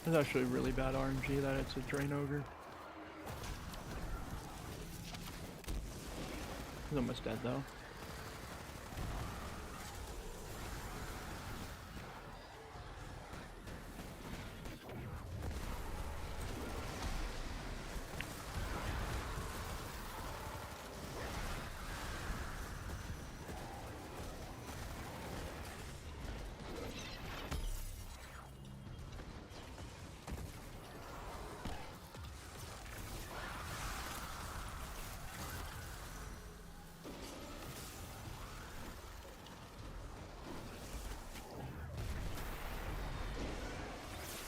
It's actually really bad RNG that it's a Drain Ogre. He's almost dead though.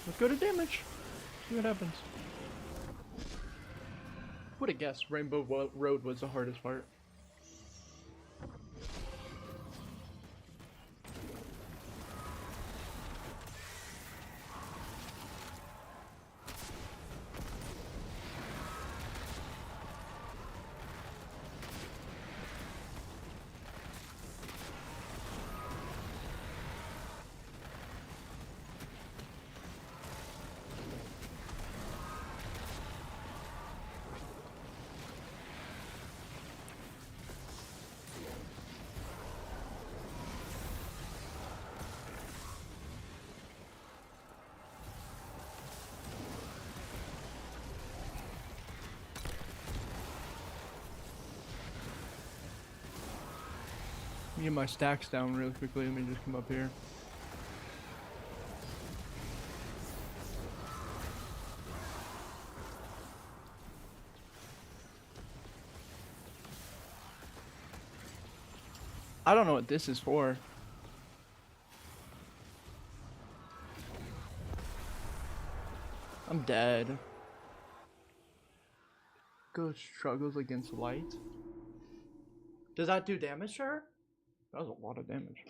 Let's go to damage. See what happens. Would have guessed Rainbow Road was the hardest part. Get my stacks down really quickly. Let me just come up here. I don't know what this is for. I'm dead. Ghost struggles against light. Does that do damage to her? That was a lot of damage.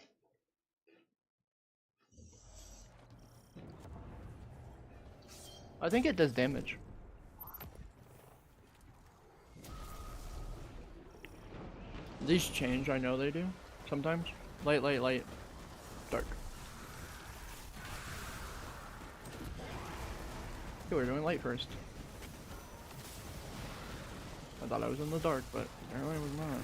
I think it does damage. These change, I know they do. Sometimes. Light, light, light. Dark. Okay, we're doing light first. I thought I was in the dark, but apparently I was not.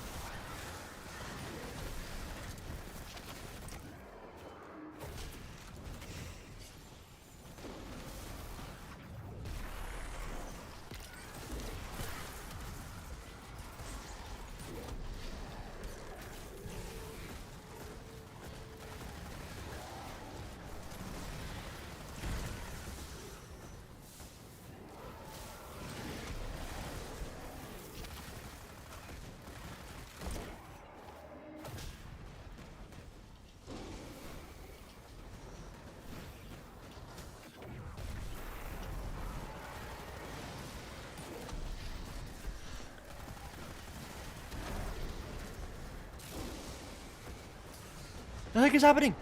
The heck is happening?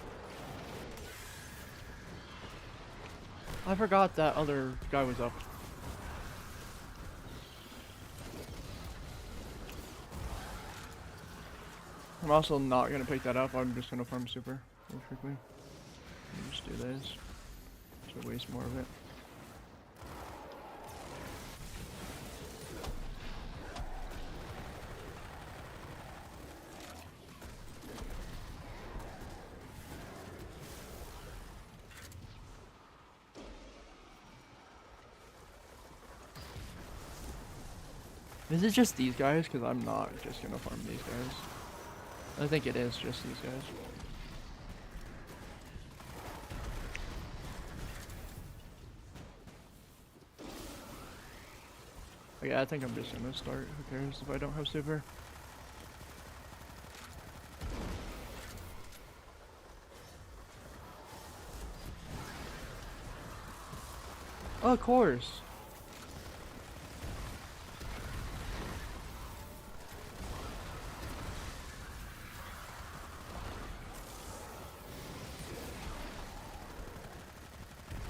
I forgot that other guy was up. I'm also not gonna pick that up. I'm just gonna farm super really quickly. Just do this to waste more of it. Is it just these guys? Because I'm not just gonna farm these guys. I think it is just these guys. Yeah, I think I'm just gonna start. Who cares if I don't have super? Oh, of course.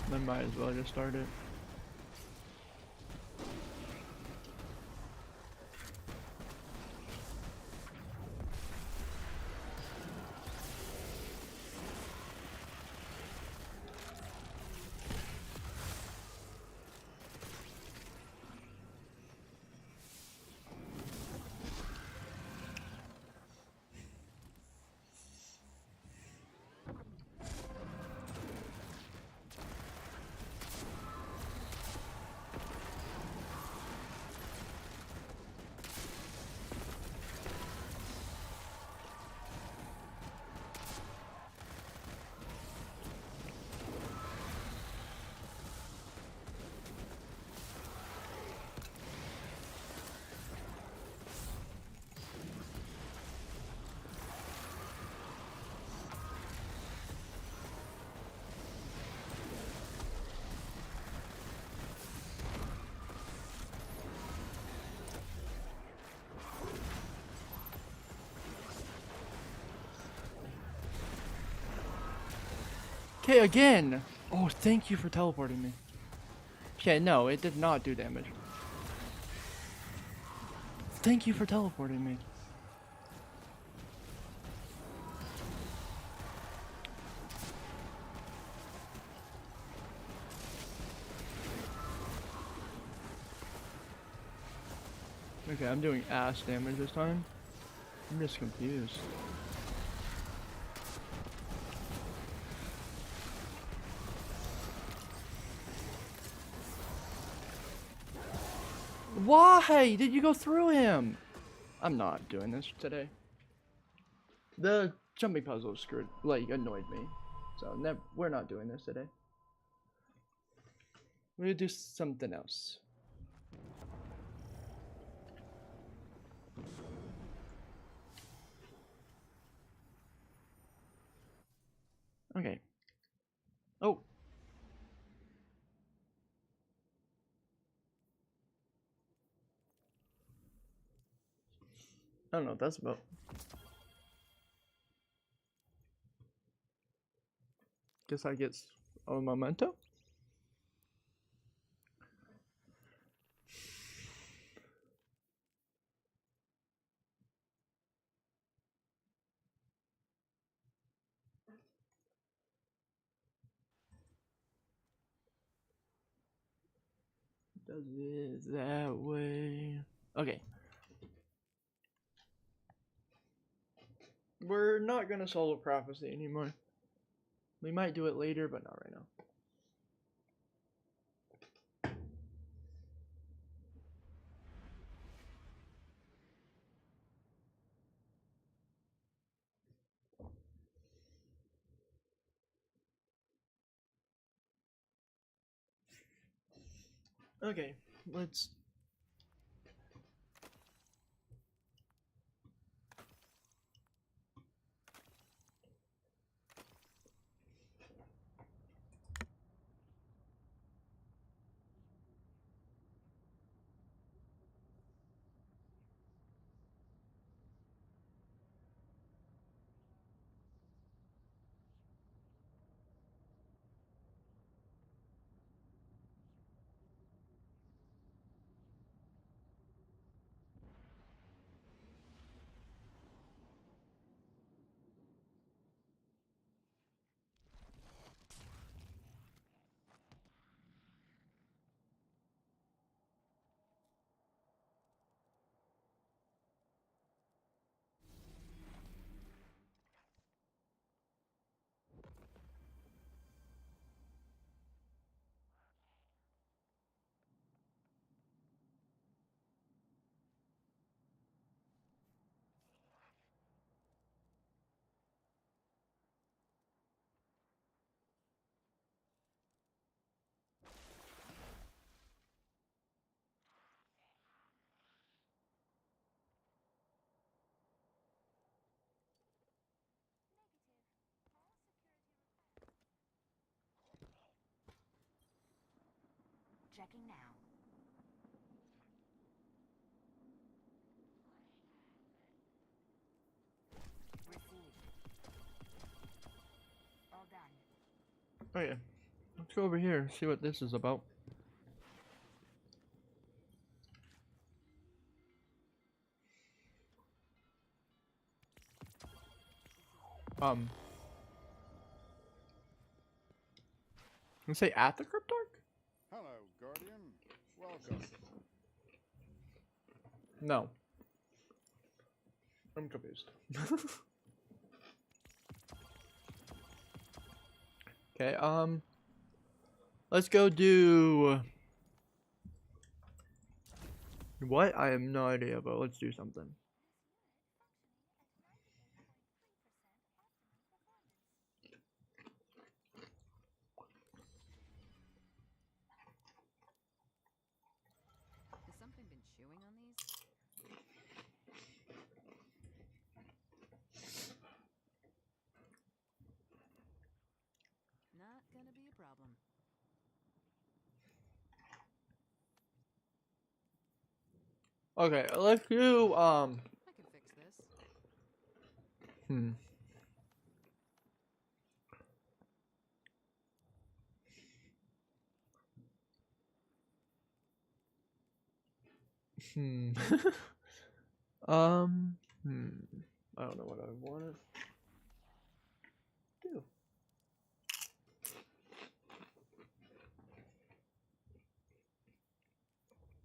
Then might as well just start it. Okay, again! Oh, thank you for teleporting me. Okay, no, it did not do damage. Thank you for teleporting me. Okay, I'm doing ass damage this time. I'm just confused. Why did you go through him? I'm not doing this today. The jumping puzzle screwed, like, annoyed me. So we're not doing this today. We're gonna do something else. Okay. Oh. I don't know what that's about. Guess I get a memento? Does it that way? Okay. We're not gonna solve prophecy anymore. We might do it later, but not right now. Okay, let's. Checking now. Received. All done. Oh yeah, let's go over here, see what this is about. Let's say at the Cryptarch? Hello, Guardian. Welcome. No. I'm confused. Okay, let's go do what? I have no idea, but let's do something. Has something been chewing on these? Not gonna be a problem. Okay, let's do I can fix this. Hmm. Hmm. Hmm. I don't know what I want to do.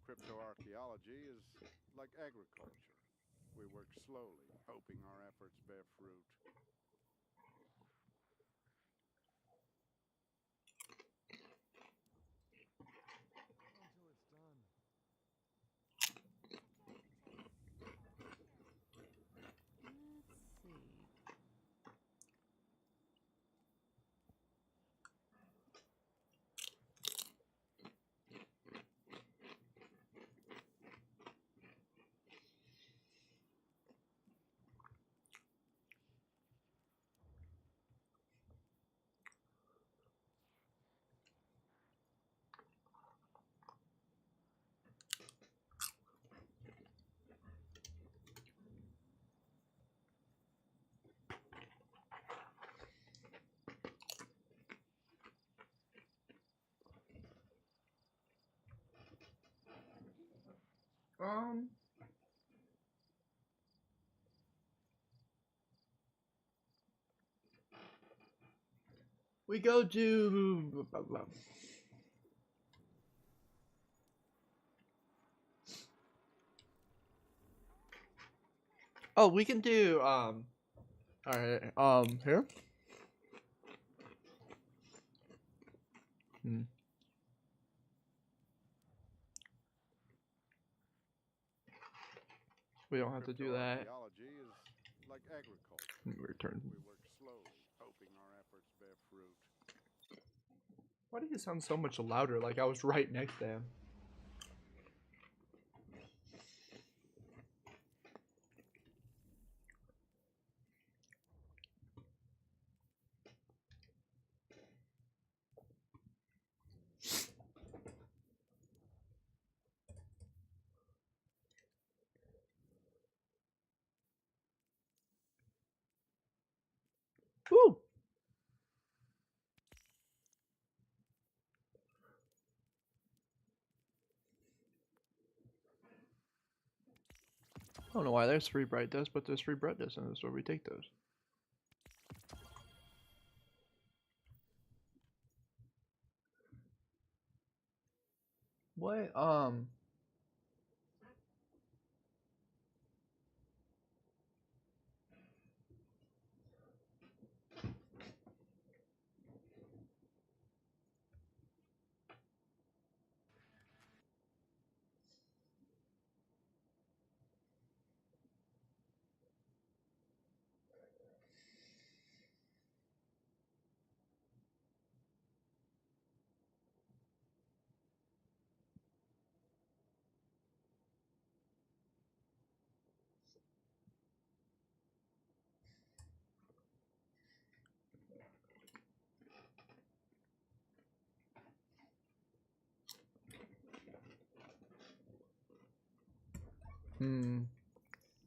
Cryptoarchaeology is like agriculture. We work slowly, hoping our efforts bear fruit. Until it's done. Let's see. Um. We go to. Oh, we can do. Alright. Here. Hmm. We don't have to do that. Archaeology is like agriculture. Return. We work slowly, hoping our efforts bear fruit. Why do you sound so much louder? Like I was right next to him. Woo! I don't know why there's 3 bright dust, but there's 3 bright dust, and that's where we take those. What?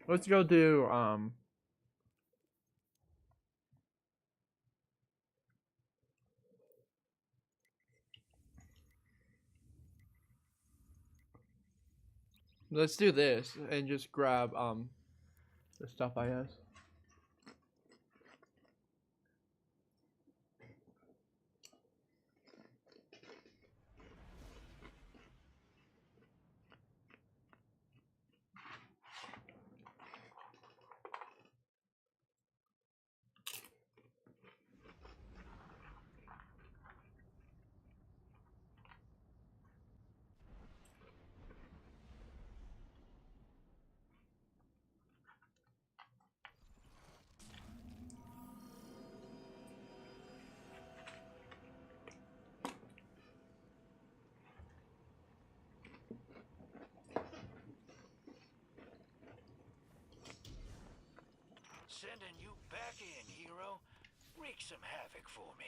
Let's go do, let's do this and just grab, the stuff, I guess. Sending you back in, hero. Wreak some havoc for me.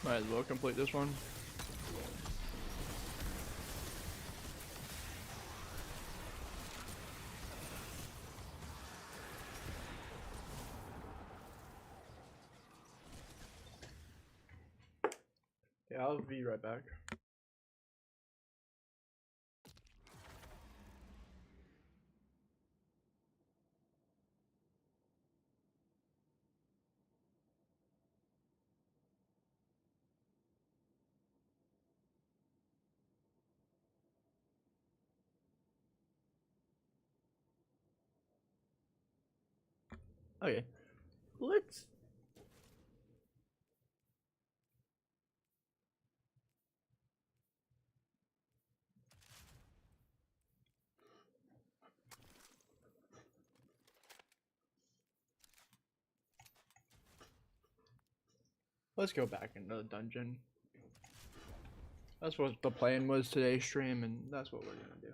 Might as well complete this one. Yeah, I'll be right back. Okay, let's go back into the dungeon. That's what the plan was today's stream, and that's what we're gonna do.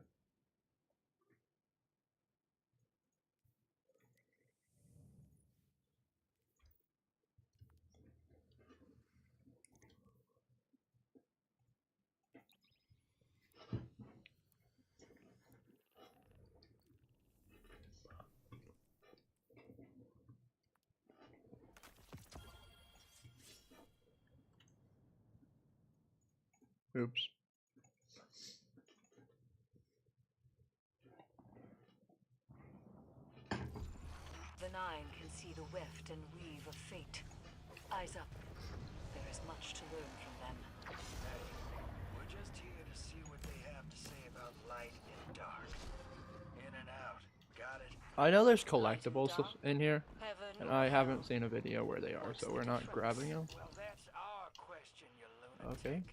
Oops. The Nine can see the weft and weave of fate. Eyes up. There is much to learn from them. We're just here to see what they have to say about light and dark. In and out. Got it? I know there's collectibles in here, Heaven and or I hell? haven't seen a video where they are, so we're not grabbing them. Well, that's our question, you lunatic. Okay.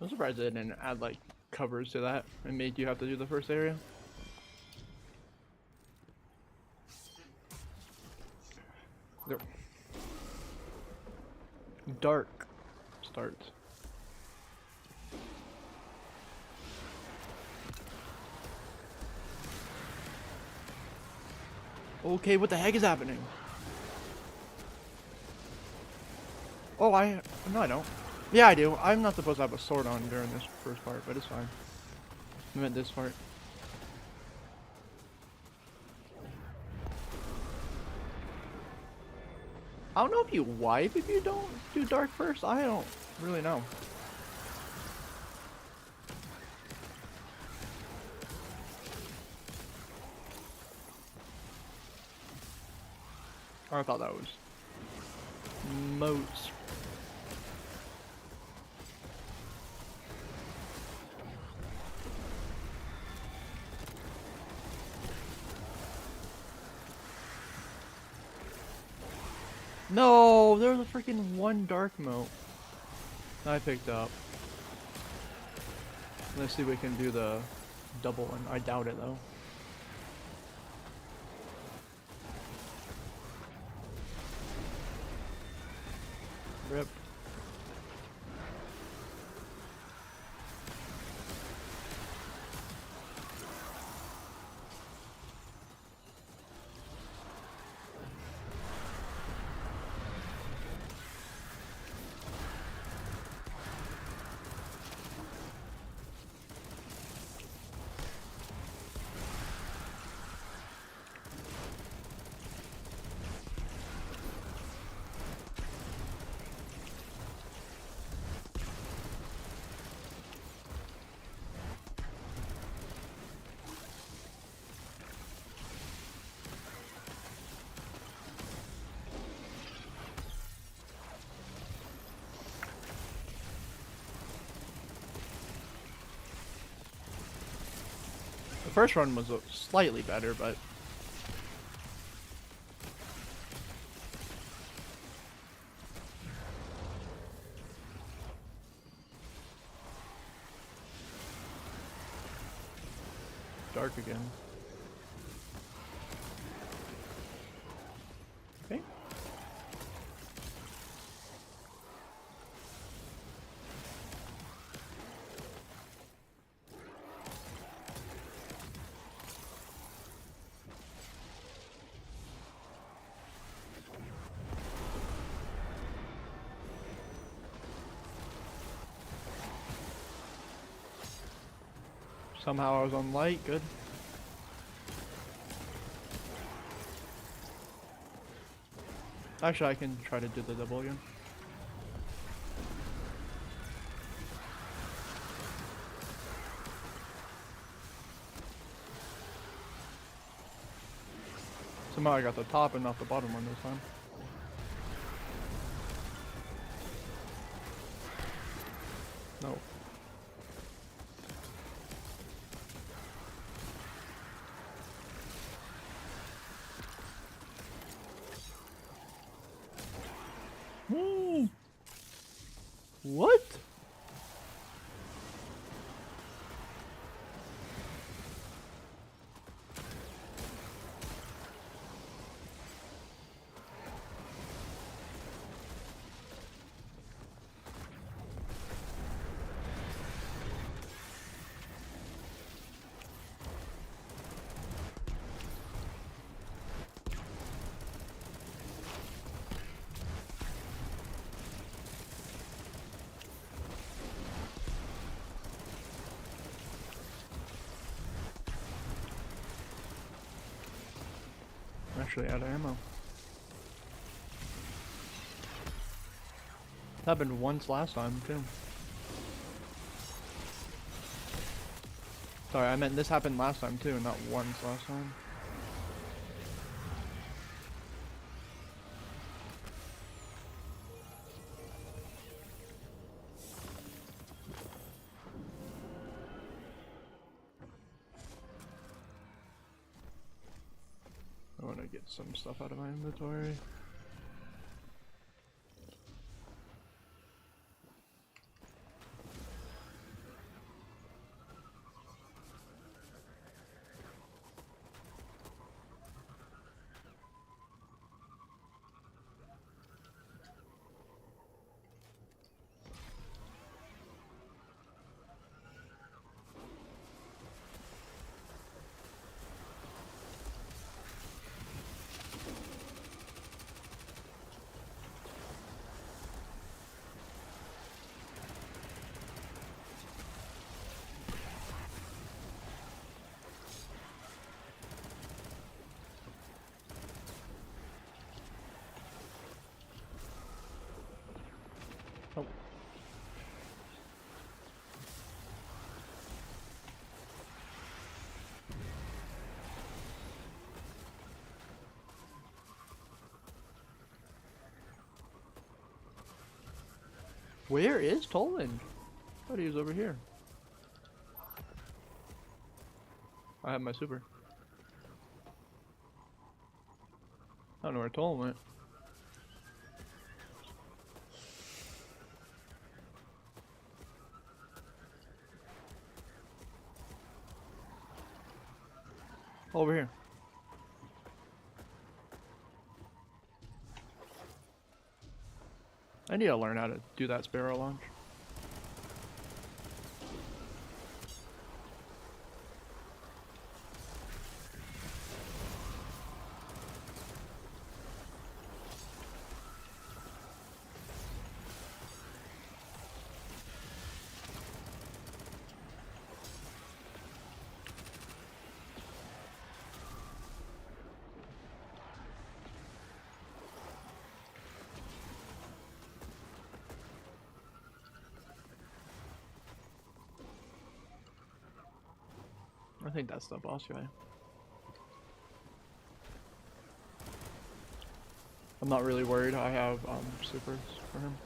I'm surprised they didn't add like covers to that and made you have to do the first area. There. Dark starts. Okay, what the heck is happening? Oh, no, I don't. Yeah, I do. I'm not supposed to have a sword on during this first part, but it's fine. I meant this part. I don't know if you wipe if you don't do dark first. I don't really know. I thought that was moats. No, there was a freaking one dark moat I picked up. Let's see if we can do the double one. I doubt it though. Rip. The first run was slightly better, but dark again. Okay. Somehow I was on light, good. Actually, I can try to do the double again. Somehow I got the top and not the bottom one this time. No. What? actually out of ammo. Happened once last time too. Sorry, I meant this happened last time too, not once last time. I want to get some stuff out of my inventory. Oh. Where is Toland? I thought he was over here. I have my super. I don't know where Toland went. Over here. I need to learn how to do that sparrow launch. I think that's the boss guy. I'm not really worried. I have supers for him.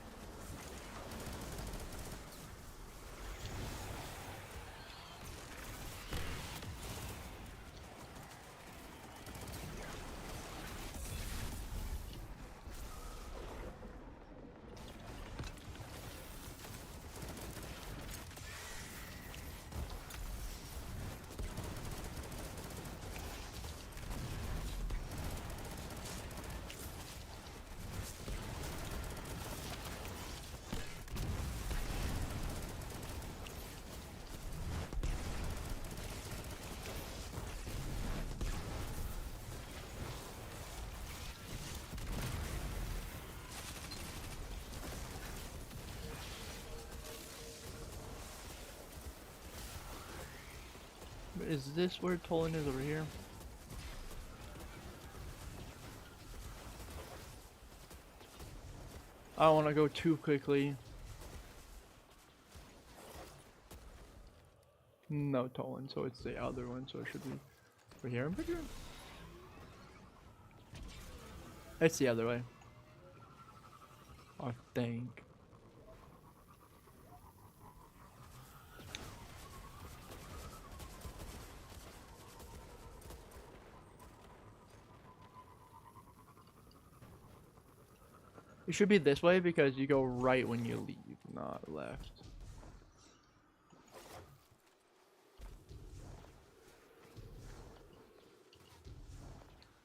Is this where Toland is over here? I don't want to go too quickly. No Toland, so it's the other one, so it should be over here. I'm pretty sure. It's the other way. I think. It should be this way because you go right when you leave, not left.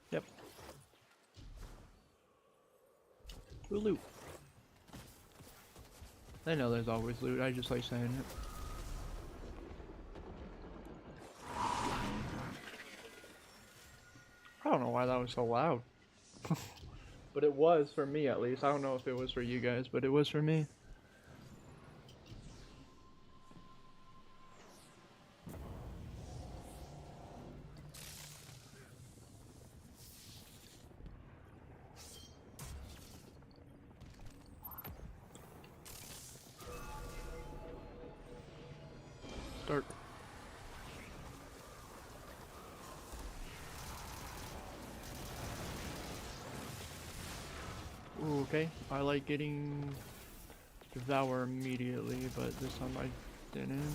Yep. Loot. I know there's always loot, I just like saying it. I don't know why that was so loud. But it was for me at least. I don't know if it was for you guys, but it was for me. Dark. Ooh, okay. I like getting Devour immediately, but this time I didn't.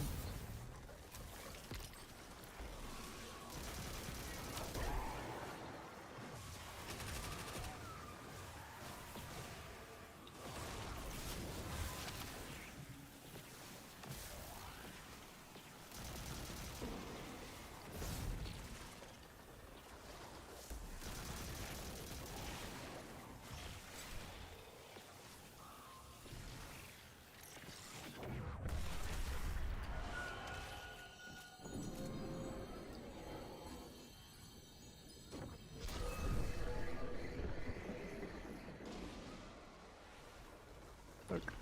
Dark.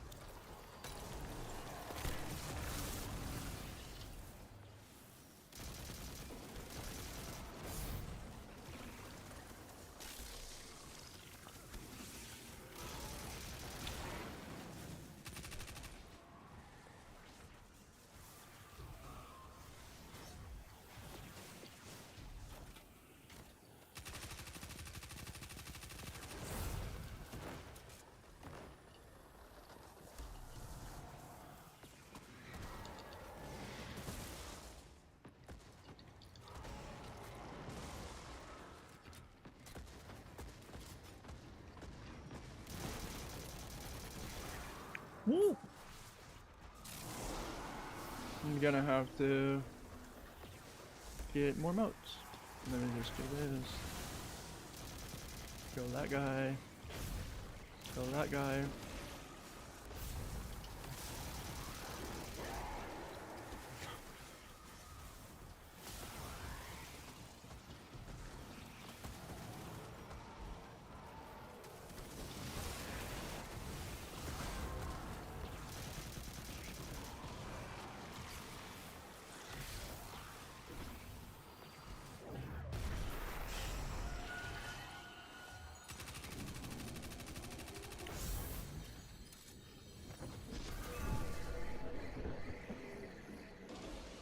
Woo! I'm gonna have to get more moats. Let me just do this. Kill that guy. Kill that guy.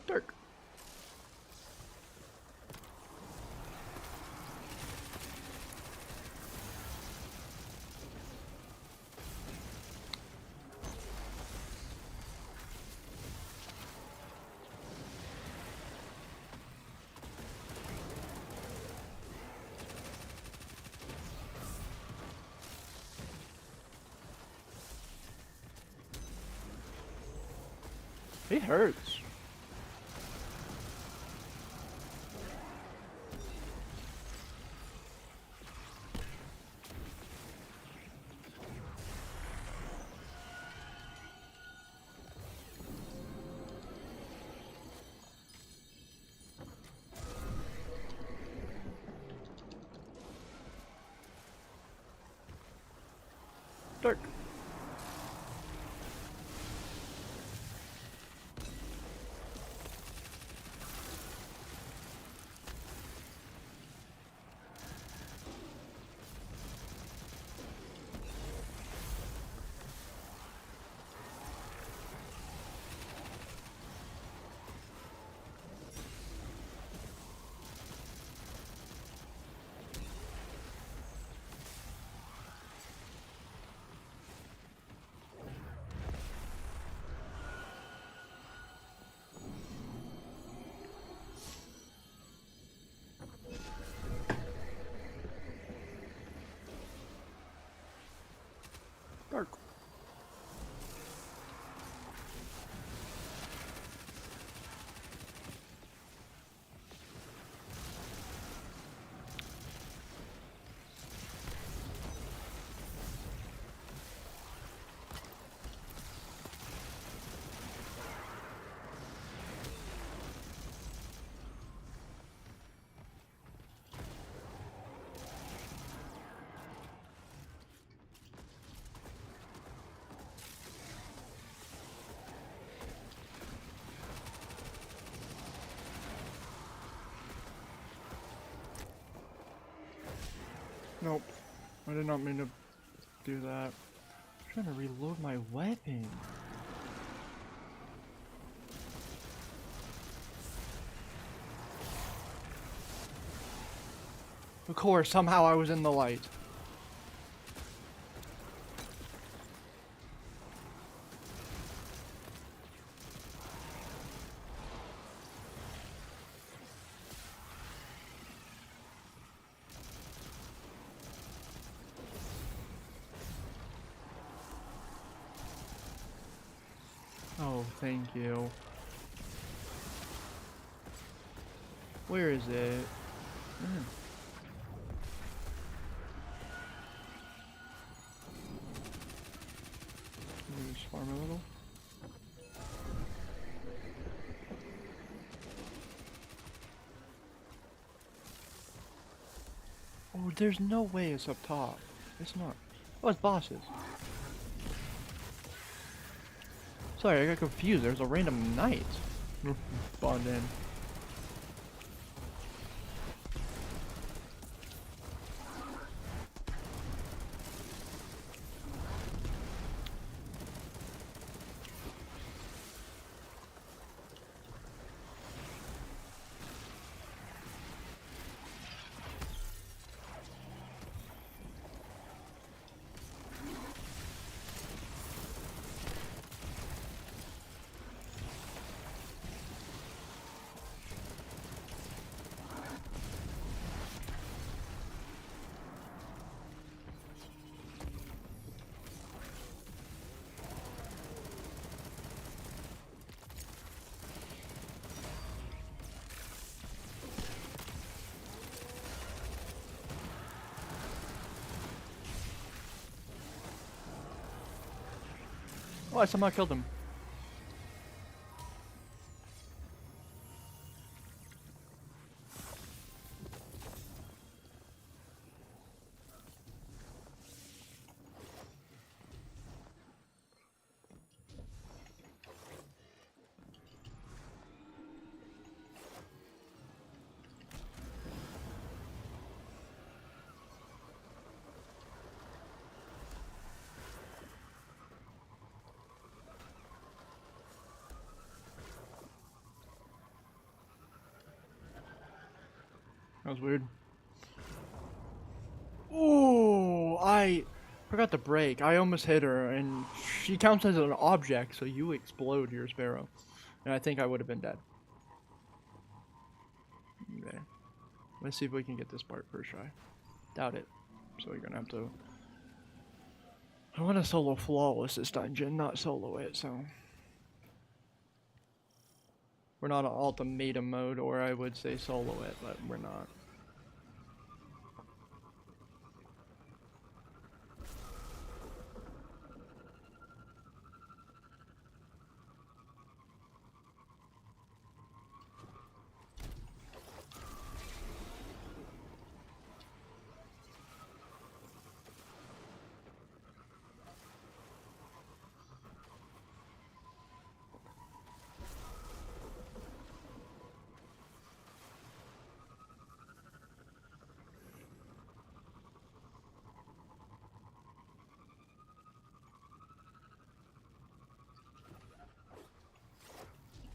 Dark. It hurts. Dark. Dark. Nope. I did not mean to do that. I'm trying to reload my weapon. Of course, somehow I was in the light. Oh, thank you. Where is it? Just farm a little. Oh, there's no way it's up top. It's not. Oh, it's bosses. Sorry, I got confused. There's a random knight spawned in. Oh, I somehow killed him. That was weird. Oh, I forgot to brake. I almost hit her, and she counts as an object, so you explode your sparrow. And I think I would have been dead. Okay. Let's see if we can get this part first try. Doubt it. So we're gonna have to... I want to solo flawless this dungeon, not solo it, so... We're not on ultimatum mode, or I would say solo it, but we're not.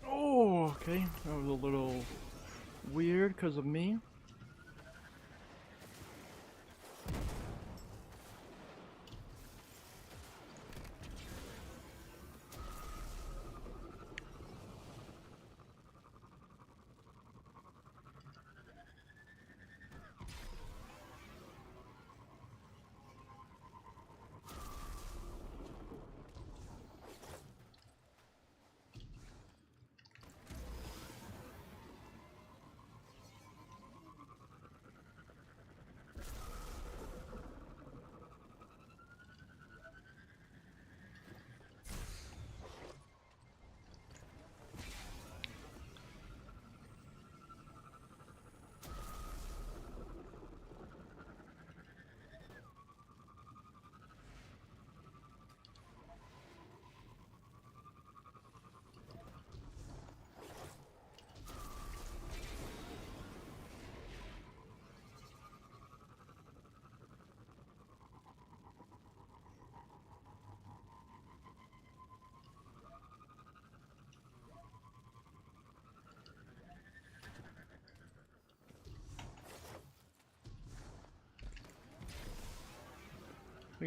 Oh, okay. That was a little weird because of me.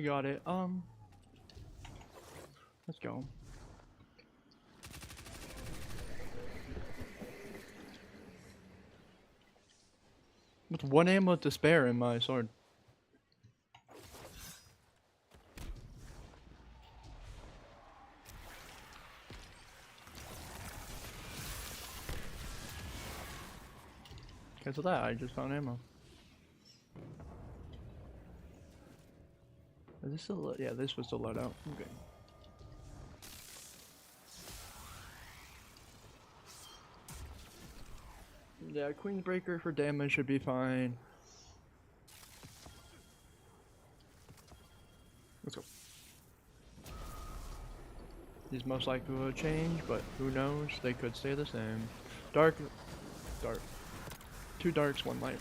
We got it. Let's go. With one ammo to spare in my sword. Cancel that, I just found ammo. Is this still, yeah, this was the loadout. Okay. Yeah, Queensbreaker for damage should be fine. Let's go. These most likely will change, but who knows? They could stay the same. Dark. 2 darks, 1 light.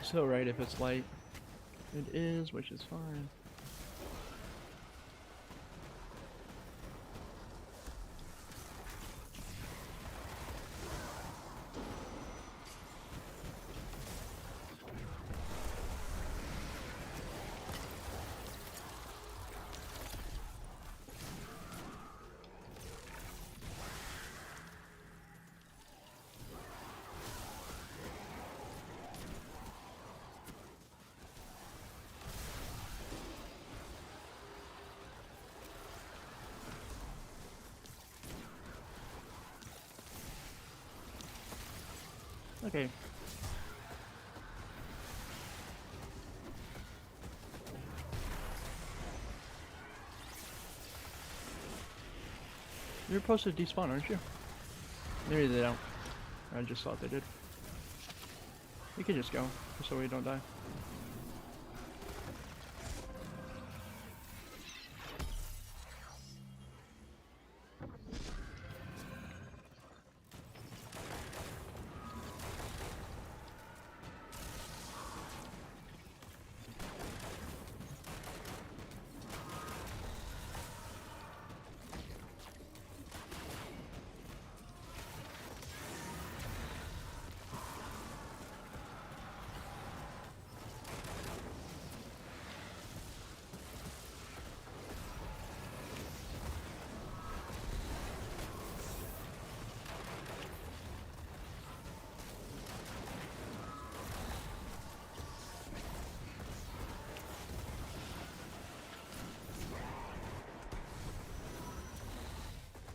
So right if it's light. It is, which is fine. Okay. You're supposed to despawn, aren't you? Maybe they don't. I just thought they did. We can just go, so we don't die.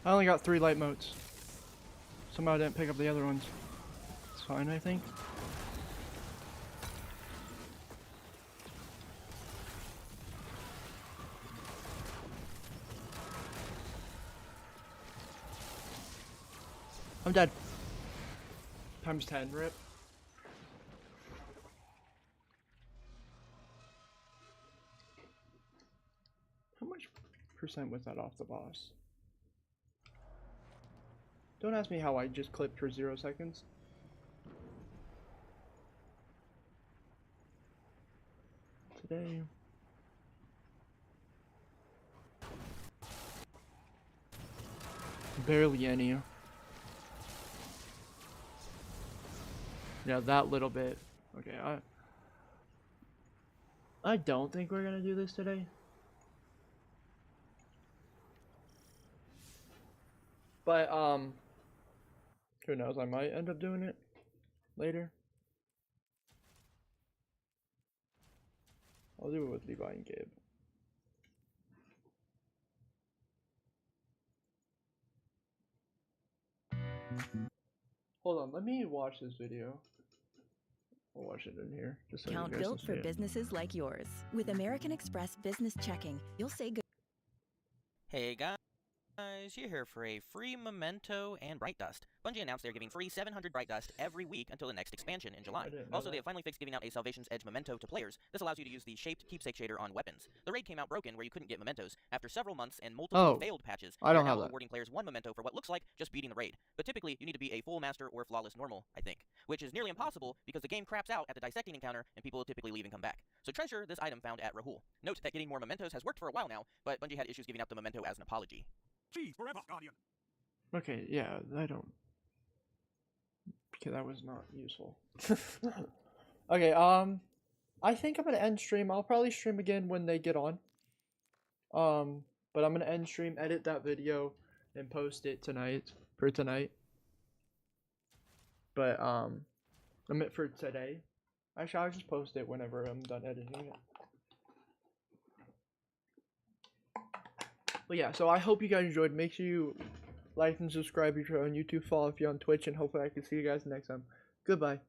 I only got 3 light motes. Somehow I didn't pick up the other ones. It's fine, I think. I'm dead. Times 10, rip. How much percent was that off the boss? Don't ask me how I just clipped for 0 seconds. Today. Barely any. Yeah, that little bit. Okay, I don't think we're gonna do this today. But, who knows, I might end up doing it later. I'll do it with Levi and Gabe. Hold on, let me watch this video. I'll watch it in here. Just so you Account guys built can for see it. businesses like yours. With American Express Business Checking, you'll say good. Hey guys, you're here for a free memento and bright dust. Bungie announced they're giving free 700 bright dust every week until the next expansion in July. Also, they have finally fixed giving out a Salvation's Edge memento to players. This allows you to use the shaped keepsake shader on weapons. The raid came out broken where you couldn't get mementos. After several months and multiple failed patches, I don't they're have now that. awarding players one memento for what looks like just beating the raid. But typically, you need to be a full master or flawless normal, I think. Which is nearly impossible because the game craps out at the dissecting encounter and people will typically leave and come back. So treasure this item found at Rahul. Note that getting more mementos has worked for a while now, but Bungie had issues giving out the memento as an apology. Cheese forever, Guardian. Okay, yeah, I don't. Okay, that was not useful. Okay, I think I'm gonna end stream. I'll probably stream again when they get on. But I'm gonna end stream, edit that video, and post it tonight for tonight. But I meant for today. Actually, I'll just post it whenever I'm done editing it. But yeah, so I hope you guys enjoyed. Make sure you like and subscribe if you're on YouTube, follow if you're on Twitch, and hopefully I can see you guys next time. Goodbye.